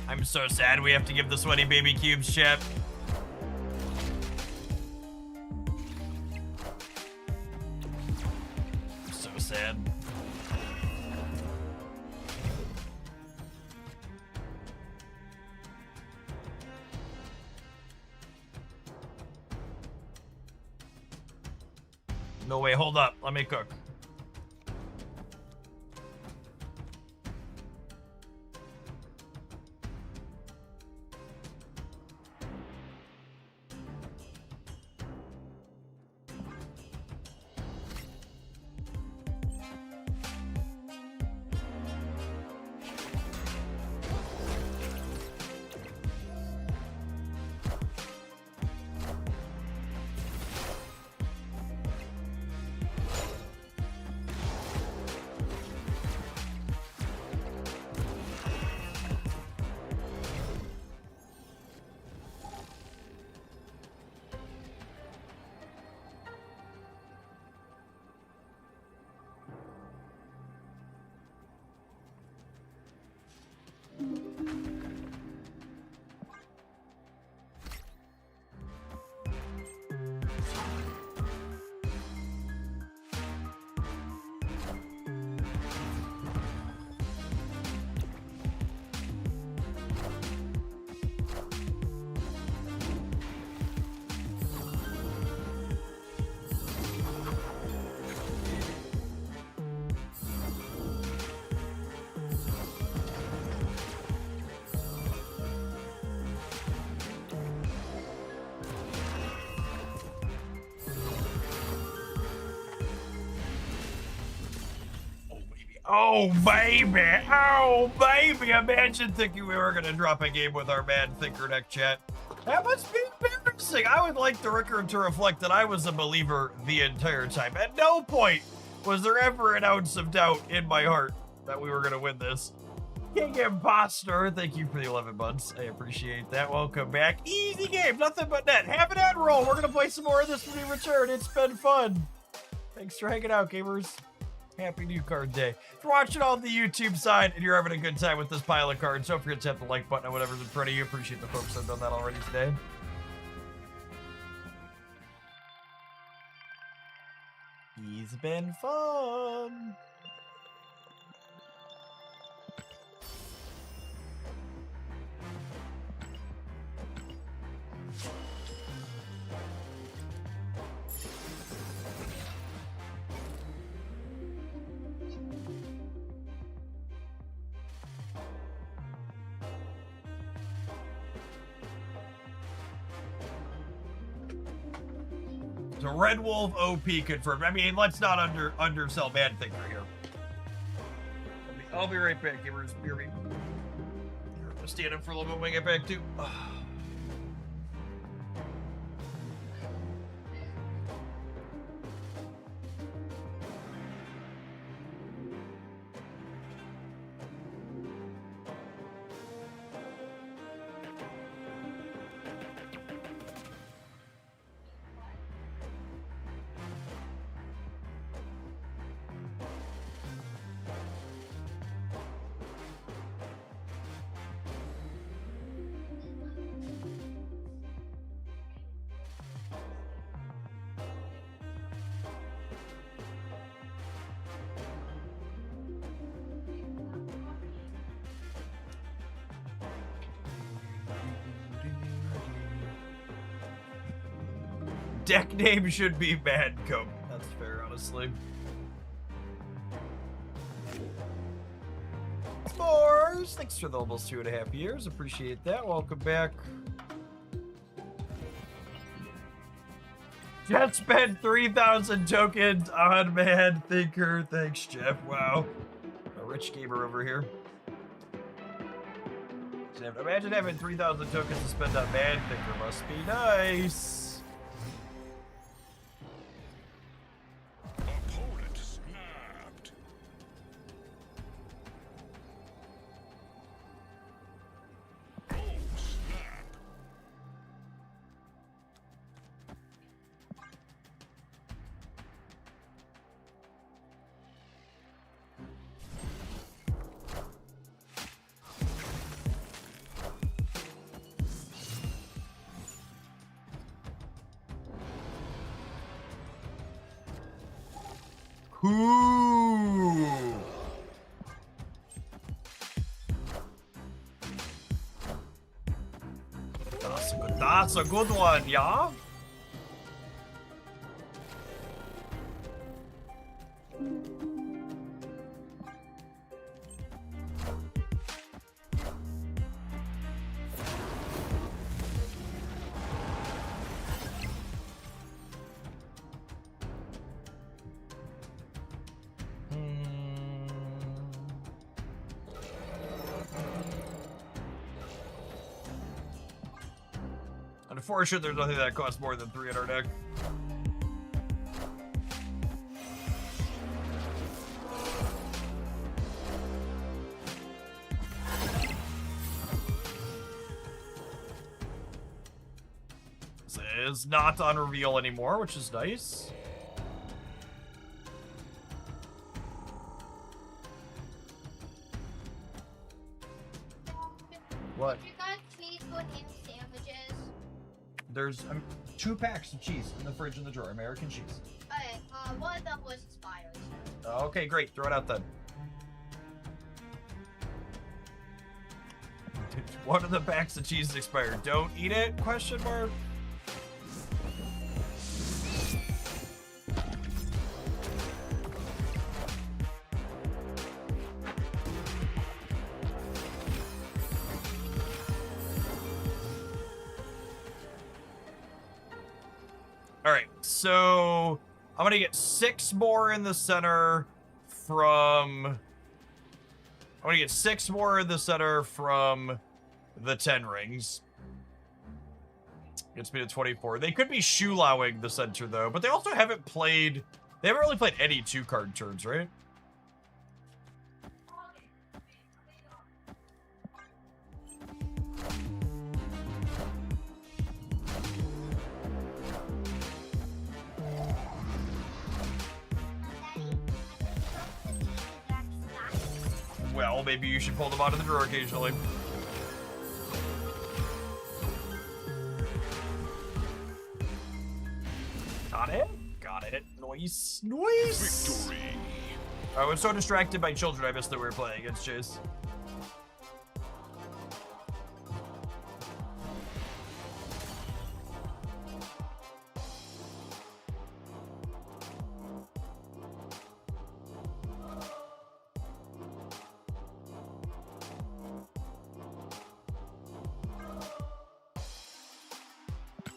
I'm so sad we have to give the sweaty baby cubes, chat. So sad. No way, hold up. Let me cook. Oh, baby. Oh, baby. Imagine thinking we were going to drop a game with our Mad Thinker deck chat. That must be embarrassing. I would like the record to reflect that I was a believer the entire time. At no point was there ever an ounce of doubt in my heart that we were going to win this. King Imposter, thank you for the 11 months. I appreciate that. Welcome back. Easy game, nothing but net. Have an ad roll. We're going to play some more of this when we return. It's been fun. Thanks for hanging out, gamers. Happy New Card Day. If you're watching on the YouTube side and you're having a good time with this pile of cards, don't forget to hit the like button on whatever's in front of you. Appreciate the folks that have done that already today. He's been fun. So Red Wolf OP confirmed. I mean, let's not undersell Mad Thinker here. I'll be right back, gamers. Hear me. I'm gonna stand up for a little bit when I get back too. Deck name should be Mad Coat. That's fair, honestly. Spores! Thanks for the almost 2.5 years. Appreciate that. Welcome back. Just spent 3,000 tokens on Mad Thinker. Thanks, Jeff. Wow. A rich gamer over here. Imagine having 3,000 tokens to spend on Mad Thinker. Must be nice. Opponent snapped. Oh, snap. Ooh. That's a good one, yeah? Unfortunately, there's nothing that costs more than 3 in our deck. This is not on reveal anymore, which is nice. What? You got cheese put in sandwiches. There's 2 packs of cheese in the fridge in the drawer. American cheese. Okay, one of them was expired. Okay, great. Throw it out then. One of the packs of cheese is expired. Don't eat it? Question mark. All right, so I'm gonna get 6 more in the center from I'm gonna get 6 more in the center from the 10 rings. Gets me to 24. They could be Shulawing the center, though, but they also haven't played... They haven't really played any 2-card turns, right? Well, maybe you should pull them out of the drawer occasionally. Got it? Got it. Nice. Nice! Victory. I was so distracted by children, I missed that we were playing against Chase.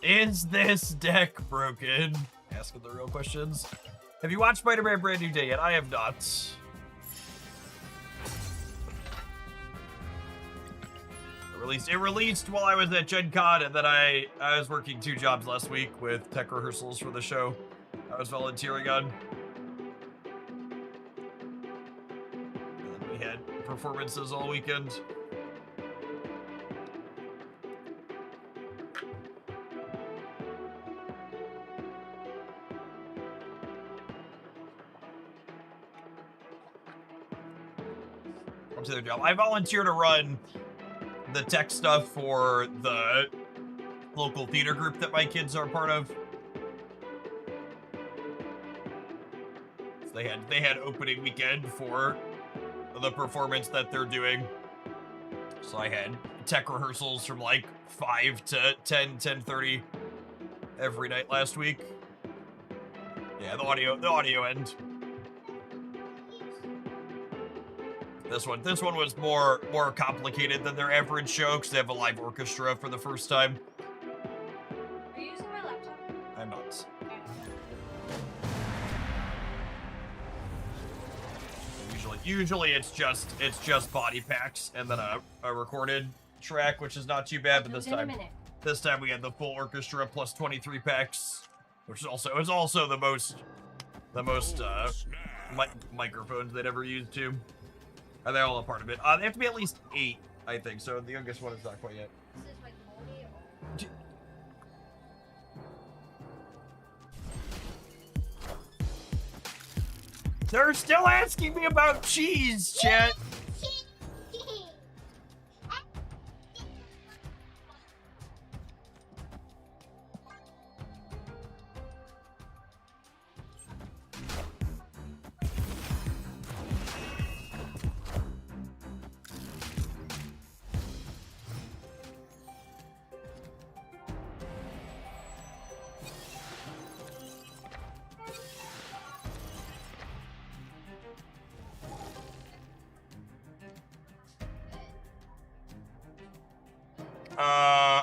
Is this deck broken? Asking the real questions. Have you watched Spider-Man Brand New Day yet? I have not. It released while I was at Gen Con, and then I was working 2 jobs last week with tech rehearsals for the show I was volunteering on. And then we had performances all weekend. To their job. I volunteer to run the tech stuff for the local theater group that my kids are part of. So they had opening weekend for the performance that they're doing. So I had tech rehearsals from like 5 to 10:30 every night last week. Yeah, the audio end. This one was more complicated than their average show because they have a live orchestra for the first time. Are you using my laptop? I'm not. Usually it's just body packs and then a recorded track, which is not too bad. But this time we had the full orchestra plus 23 packs, which is also the most microphones they'd ever used too. And they're all a part of it. They have to be at least 8, I think. So the youngest one is not quite yet. This is like moldy or... They're still asking me about cheese, chat.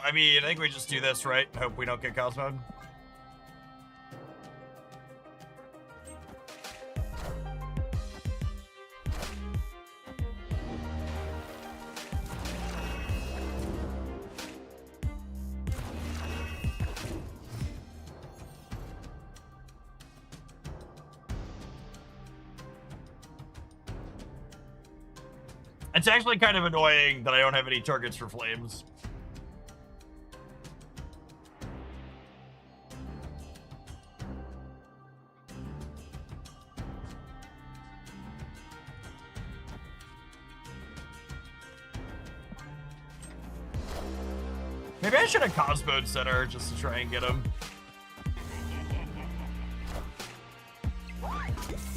I mean, I think we just do this, right? Hope we don't get Cosmo. It's actually kind of annoying that I don't have any targets for flames. Maybe I should have Cosmoed Center just to try and get him.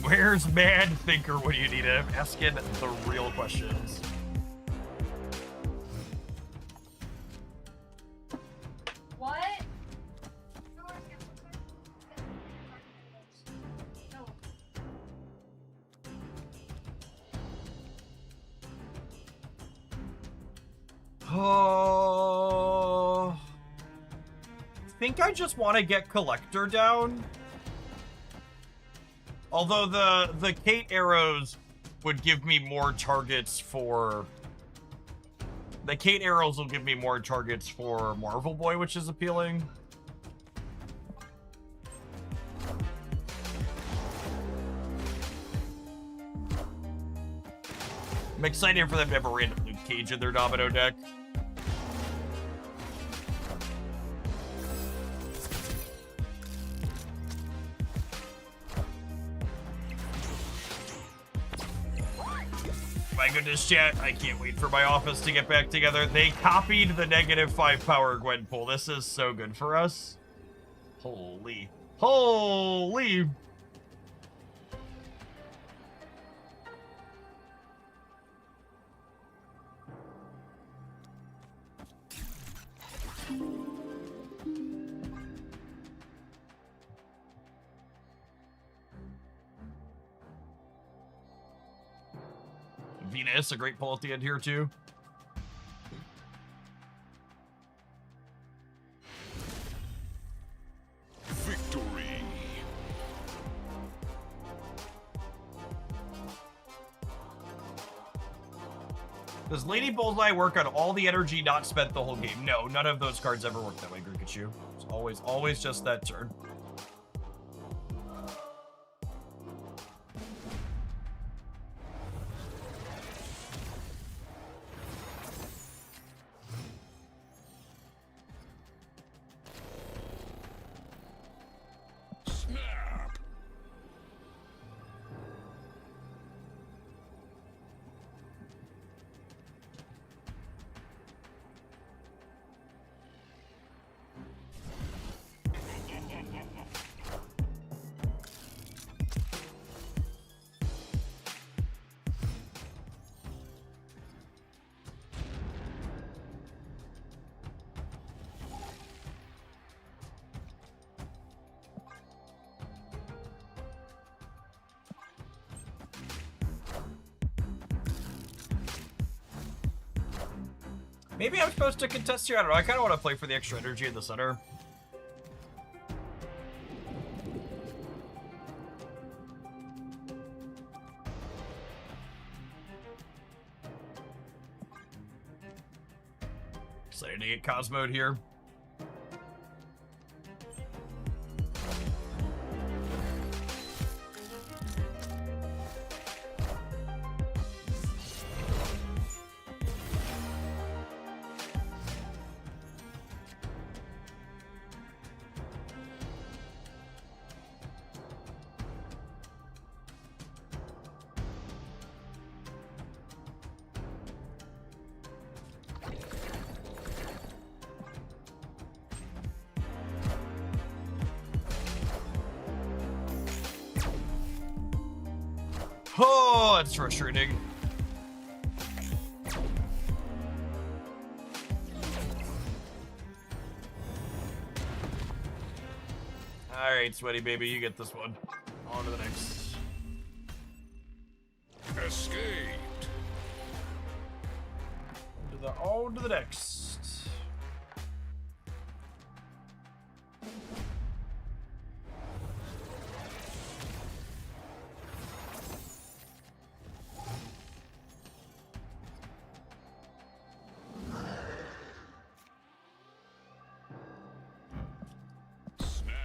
Where's Mad Thinker when you need him? Asking the real questions. What? Oh, I think I just want to get Collector down. Although the Kate arrows would give me more targets for... The Kate arrows will give me more targets for Marvel Boy, which is appealing. I'm excited for them to have a random Luke Cage in their Domino deck. My goodness, chat, I can't wait for my office to get back together. They copied the -5 power Gwenpool. This is so good for us. Holy. Holy! Venus, a great pull at the end here, too. Victory. Does Lady Bullseye work on all the energy not spent the whole game? No, none of those cards ever work that way, Grikachu. It's always just that turn. Snap. Maybe I'm supposed to contest here. I don't know. I kind of want to play for the extra energy in the center. Excited to get Cosmoed here. Oh, that's frustrating. Alright, sweaty baby, you get this one. On to the next. Escaped. On to the next. Snap.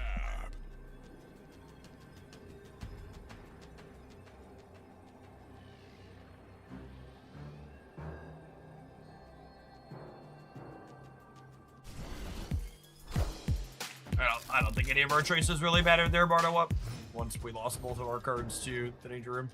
I don't think any of our choices really mattered there, Bardo up. Once we lost both of our cards to the danger room.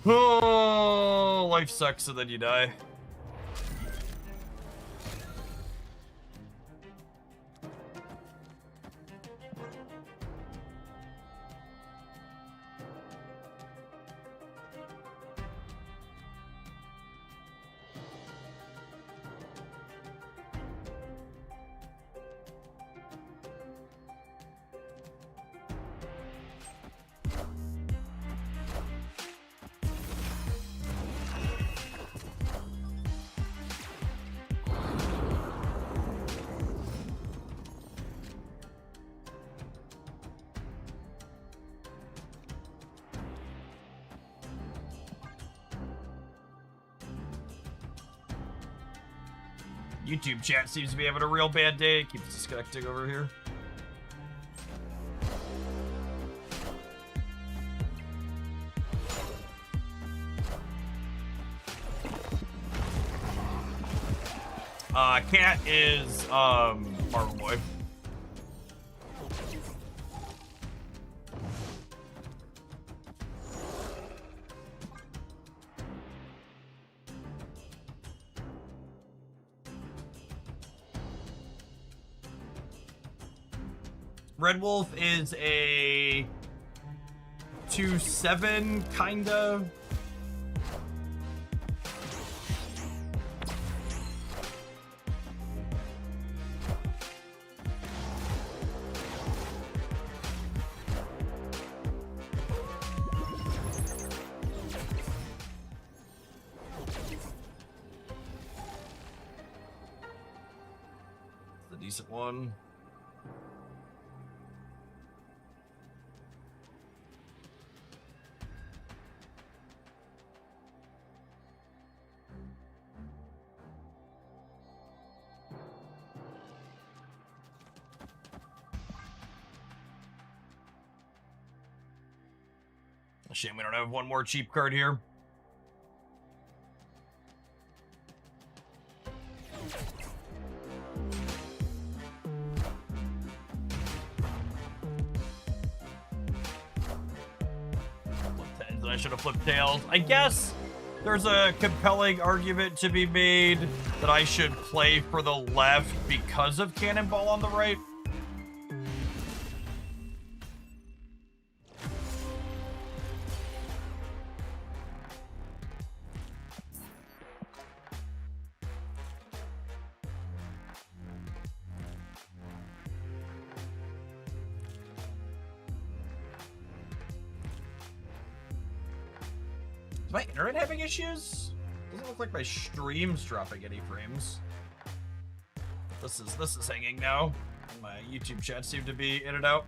Oh, life sucks and then you die. YouTube chat seems to be having a real bad day. It keeps disconnecting over here. Cat is, Marvel Boy. Red Wolf is a 2/7 kinda. The decent one. Shame we don't have one more cheap card here. I should have flipped tails. I guess there's a compelling argument to be made that I should play for the left because of Cannonball on the right. Is my internet having issues? Doesn't look like my stream's dropping any frames. This is hanging now. My YouTube chat seemed to be in and out.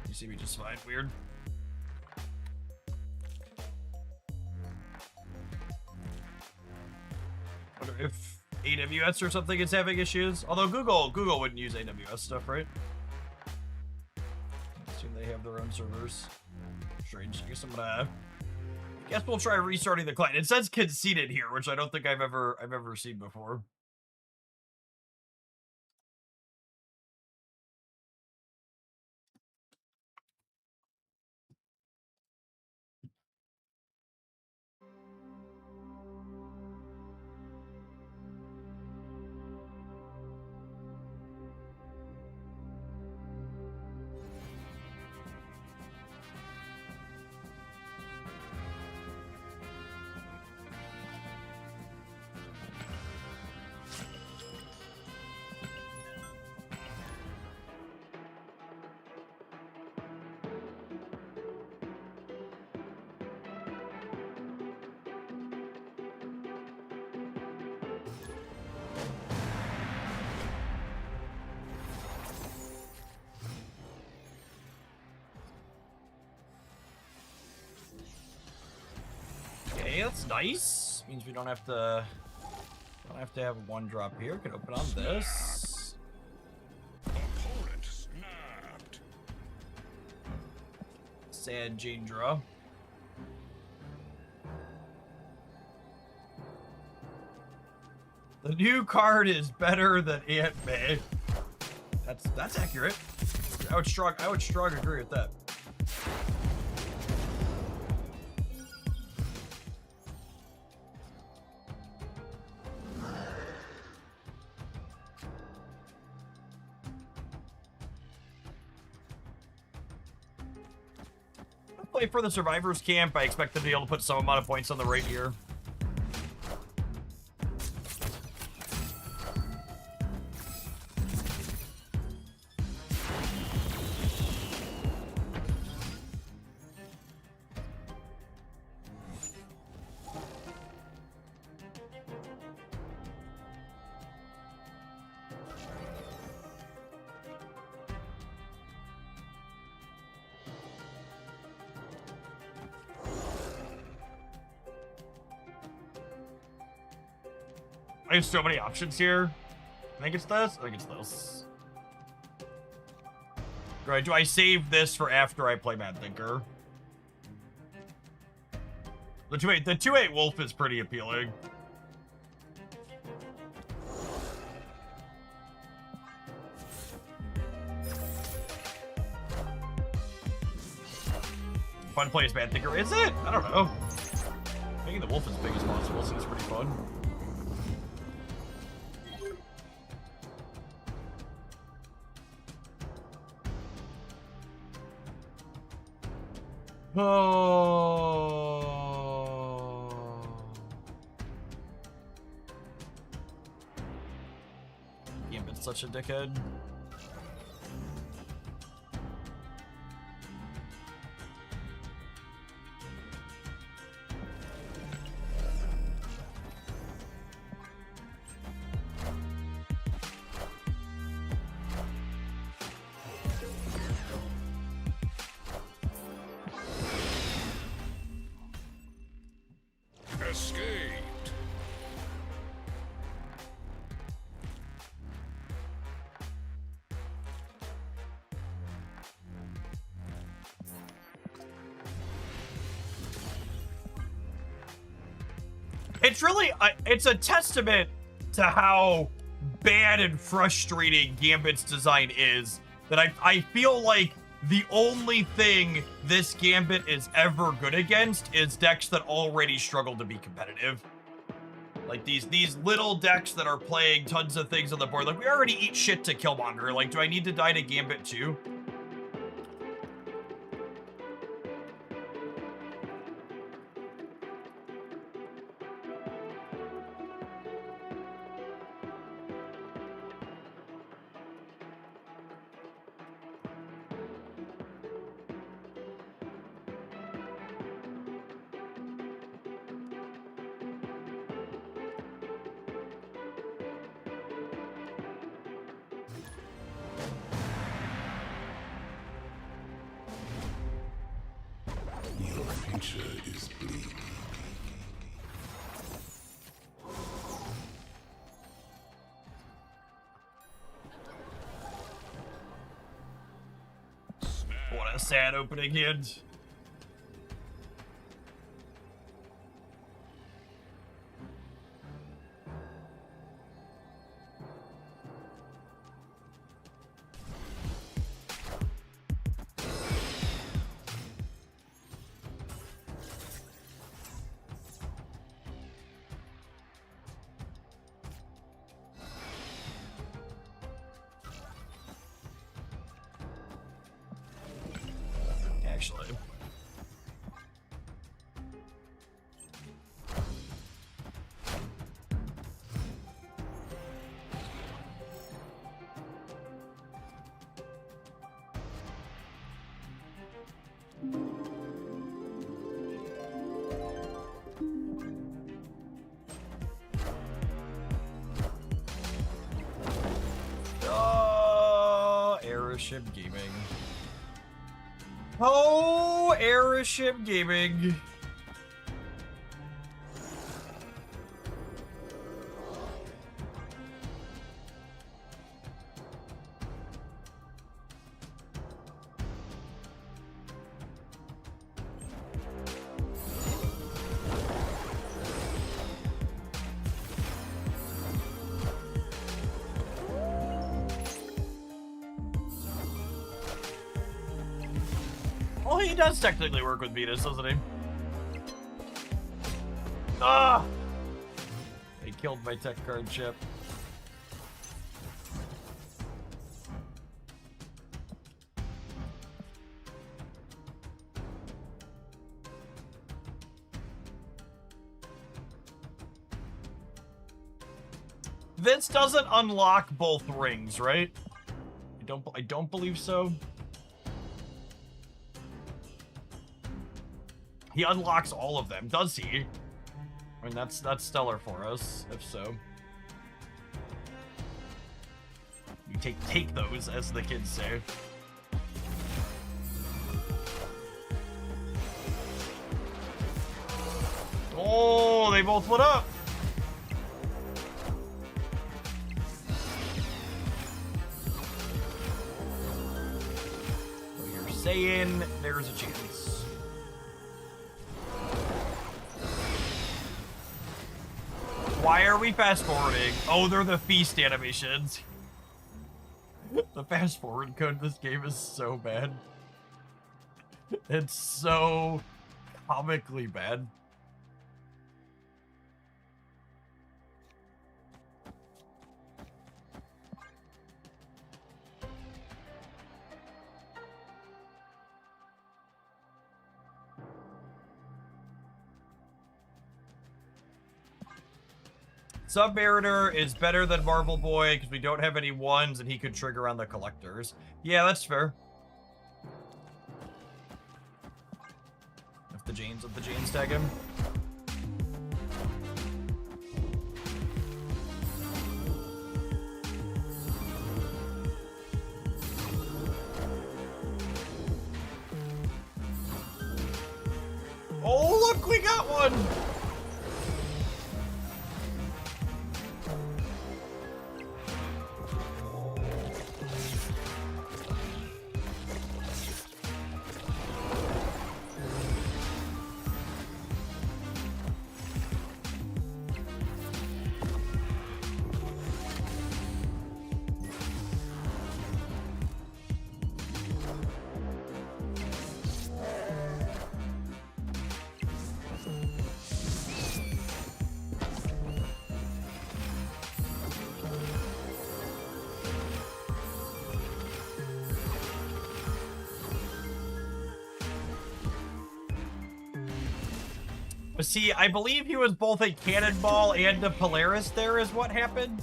You see me just fine. Weird. Wonder if AWS or something is having issues. Although Google wouldn't use AWS stuff, right? I assume they have their own servers. Strange. I guess we'll try restarting the client. It says conceded here, which I don't think I've ever seen before. Okay, that's nice. Means we don't have to have one drop here. Can open on this. Opponent snapped. Sad Jandra. The new card is better than Aunt May. That's accurate. I would strong agree with that. Play for the survivors camp. I expect them to be able to put some amount of points on the right here. I have so many options here. I think it's this. I think it's this. Right, do I save this for after I play Mad Thinker? The 2/8 Wolf is pretty appealing. Fun to play as Mad Thinker, is it? I don't know. Making the wolf as big as possible seems pretty fun. Oh. Gambit's such a dickhead. Escaped. It's really, it's a testament to how bad and frustrating Gambit's design is that I feel like the only thing this Gambit is ever good against is decks that already struggle to be competitive. Like these little decks that are playing tons of things on the board. Like, we already eat shit to Killmonger. Like, do I need to die to Gambit too? Your future is bleak. What a sad opening hint. Actually. Oh, Airship Gaming. Oh, Airship Gaming. Well, he does technically work with Venus, doesn't he? Ah! They killed my tech card chip. This doesn't unlock both rings, right? I don't believe so. He unlocks all of them, does he? I mean, that's stellar for us, if so. You take those, as the kids say. Oh, they both lit up. stay in, there's a chance. Why are we fast forwarding? Oh, they're the feast animations. The fast forward code in this game is so bad. It's so comically bad. Submariner is better than Marvel Boy because we don't have any ones and he could trigger on the collectors. Yeah, that's fair. If the Janes tag him. Oh, look, we got one! See, I believe he was both a cannonball and a Polaris there is what happened.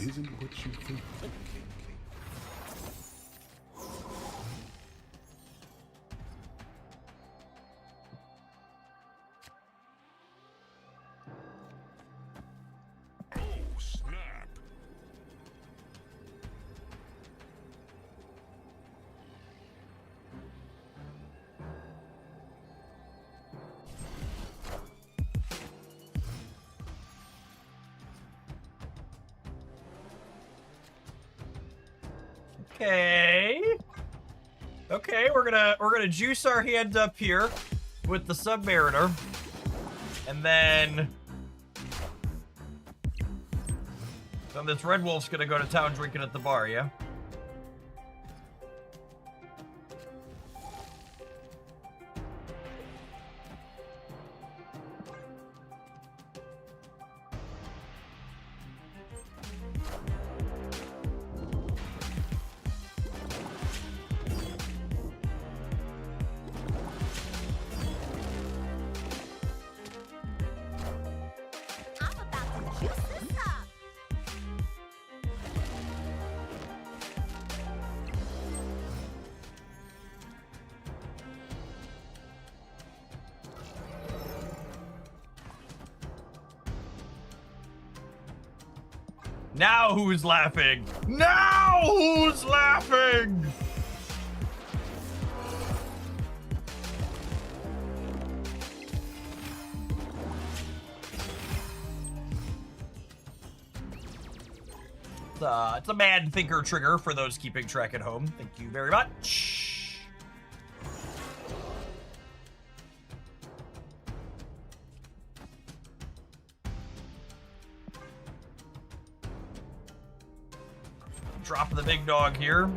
Isn't what you think. Oh, snap. Okay, we're gonna juice our hand up here with the Submariner. And then this Red Wolf's gonna go to town drinking at the bar, yeah? Now who's laughing? Now who's laughing? It's a Mad Thinker trigger for those keeping track at home. Thank you very much. Drop the big dog here.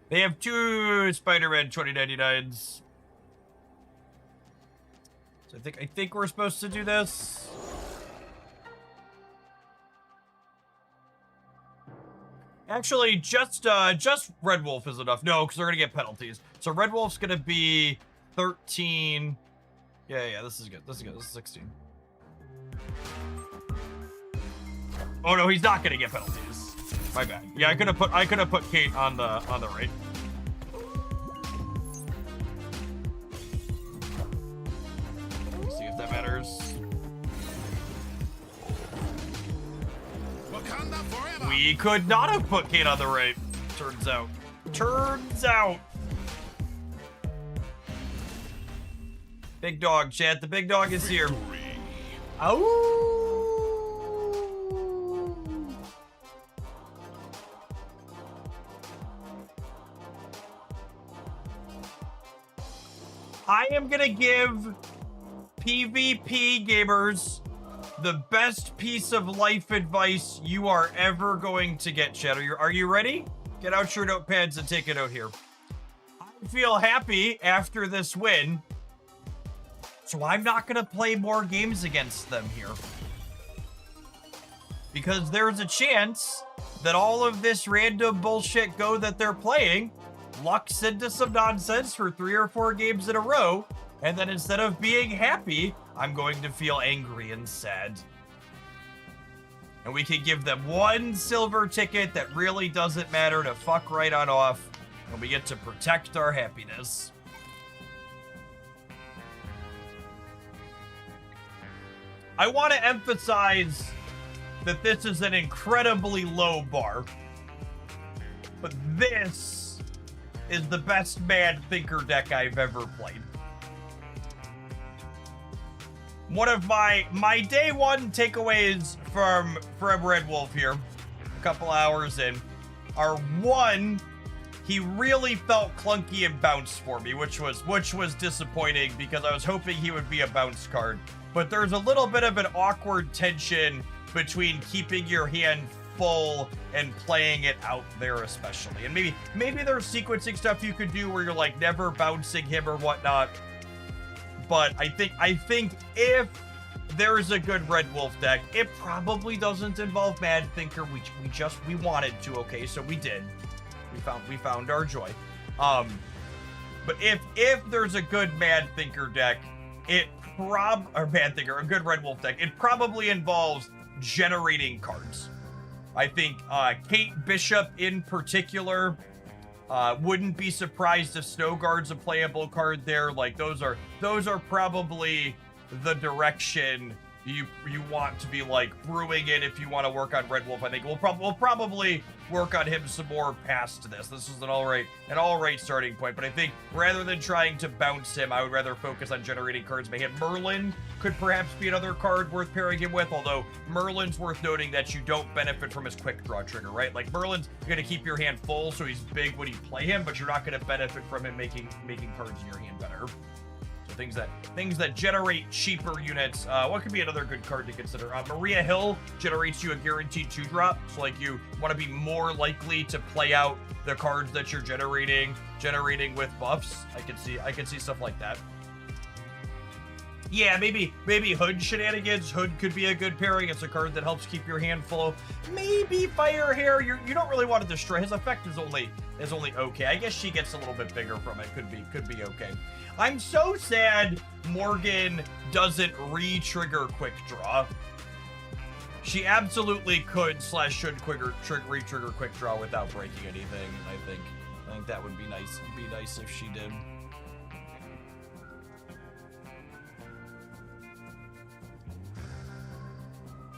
They have two Spider-Man 2099s. So I think we're supposed to do this. Actually, just Red Wolf is enough. No, because they're gonna get penalties. So Red Wolf's gonna be 13. Yeah, this is good. This is good. This is 16. Oh no, he's not gonna get penalties. My bad. Yeah, I could have put Kate on the right. Let me see if that matters. Wakanda forever. We could not have put Kate on the right. Turns out. Big dog, chat. The big dog is here. Oh. I am gonna give PvP gamers the best piece of life advice you are ever going to get, chat. Are you ready? Get out your notepads and take a note here. I feel happy after this win, so I'm not gonna play more games against them here. Because there's a chance that all of this random bullshit Go that they're playing lucks into some nonsense for 3 or 4 games in a row, and then instead of being happy, I'm going to feel angry and sad. And we can give them 1 silver ticket that really doesn't matter to fuck right on off, and we get to protect our happiness. I want to emphasize that this is an incredibly low bar, but this is the best Mad Thinker deck I've ever played. One of my day one takeaways from Red Wolf here, a couple hours in, are 1, he really felt clunky and bounced for me, which was disappointing because I was hoping he would be a bounce card. But there's a little bit of an awkward tension between keeping your hand full and playing it out there, especially. And maybe there's sequencing stuff you could do where you're like never bouncing him or whatnot. But I think if there's a good Red Wolf deck, it probably doesn't involve Mad Thinker. We wanted to, okay, so we did. We found our joy. But if there's a good Mad Thinker deck, a good Red Wolf deck, it probably involves generating cards. I think Kate Bishop in particular, wouldn't be surprised if Snow Guard's a playable card there. Like those are probably the direction you want to be like brewing in if you want to work on Red Wolf. I think we'll probably work on him some more past this. This is an all right starting point. But I think rather than trying to bounce him, I would rather focus on generating cards. Maybe Merlin could perhaps be another card worth pairing him with. Although Merlin's worth noting that you don't benefit from his quick draw trigger, right? Like Merlin's gonna keep your hand full, so he's big when you play him, but you're not gonna benefit from him making cards in your hand better. Things that generate cheaper units. What could be another good card to consider? Maria Hill generates you a guaranteed 2-drop. So like you want to be more likely to play out the cards that you're generating with buffs. I can see stuff like that. Yeah, maybe Hood Shenanigans. Hood could be a good pairing. It's a card that helps keep your hand full. Maybe Firehair. You don't really want to destroy. His effect is only okay. I guess she gets a little bit bigger from it. Could be okay. I'm so sad Morgan doesn't re-trigger Quick Draw. She absolutely could / should re-trigger Quick Draw without breaking anything. I think that would be nice. It'd be nice if she did.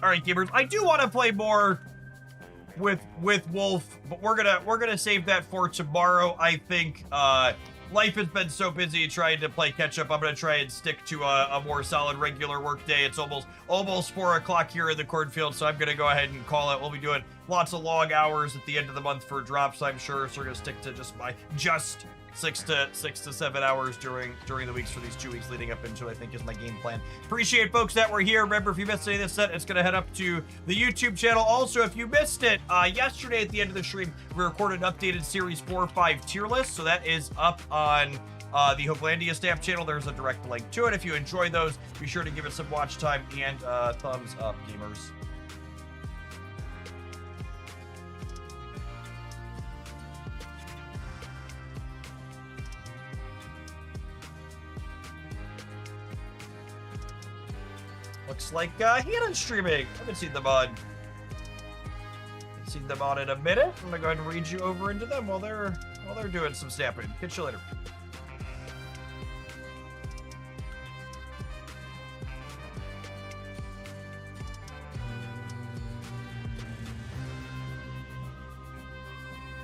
All right, gamers. I do want to play more with Wolf, but we're gonna save that for tomorrow. I think life has been so busy trying to play catch up. I'm gonna try and stick to a more solid regular work day. It's almost 4 o'clock here in the cornfield, so I'm gonna go ahead and call it. We'll be doing lots of long hours at the end of the month for drops, I'm sure. So we're gonna stick to just 6 to 7 hours during the weeks for these 2 weeks leading up into, I think, is my game plan. Appreciate folks that were here. Remember, if you missed any of this set, it's going to head up to the YouTube channel. Also, if you missed it, yesterday at the end of the stream, we recorded an updated Series 4-5 tier list, so that is up on the Hoaglandia Stamp channel. There's a direct link to it. If you enjoy those, be sure to give it some watch time and thumbs up, gamers. Looks like Hannon's streaming. I haven't seen them on. Haven't seen them on in a minute. I'm gonna go ahead and read you over into them while they're doing some snapping. Catch you later.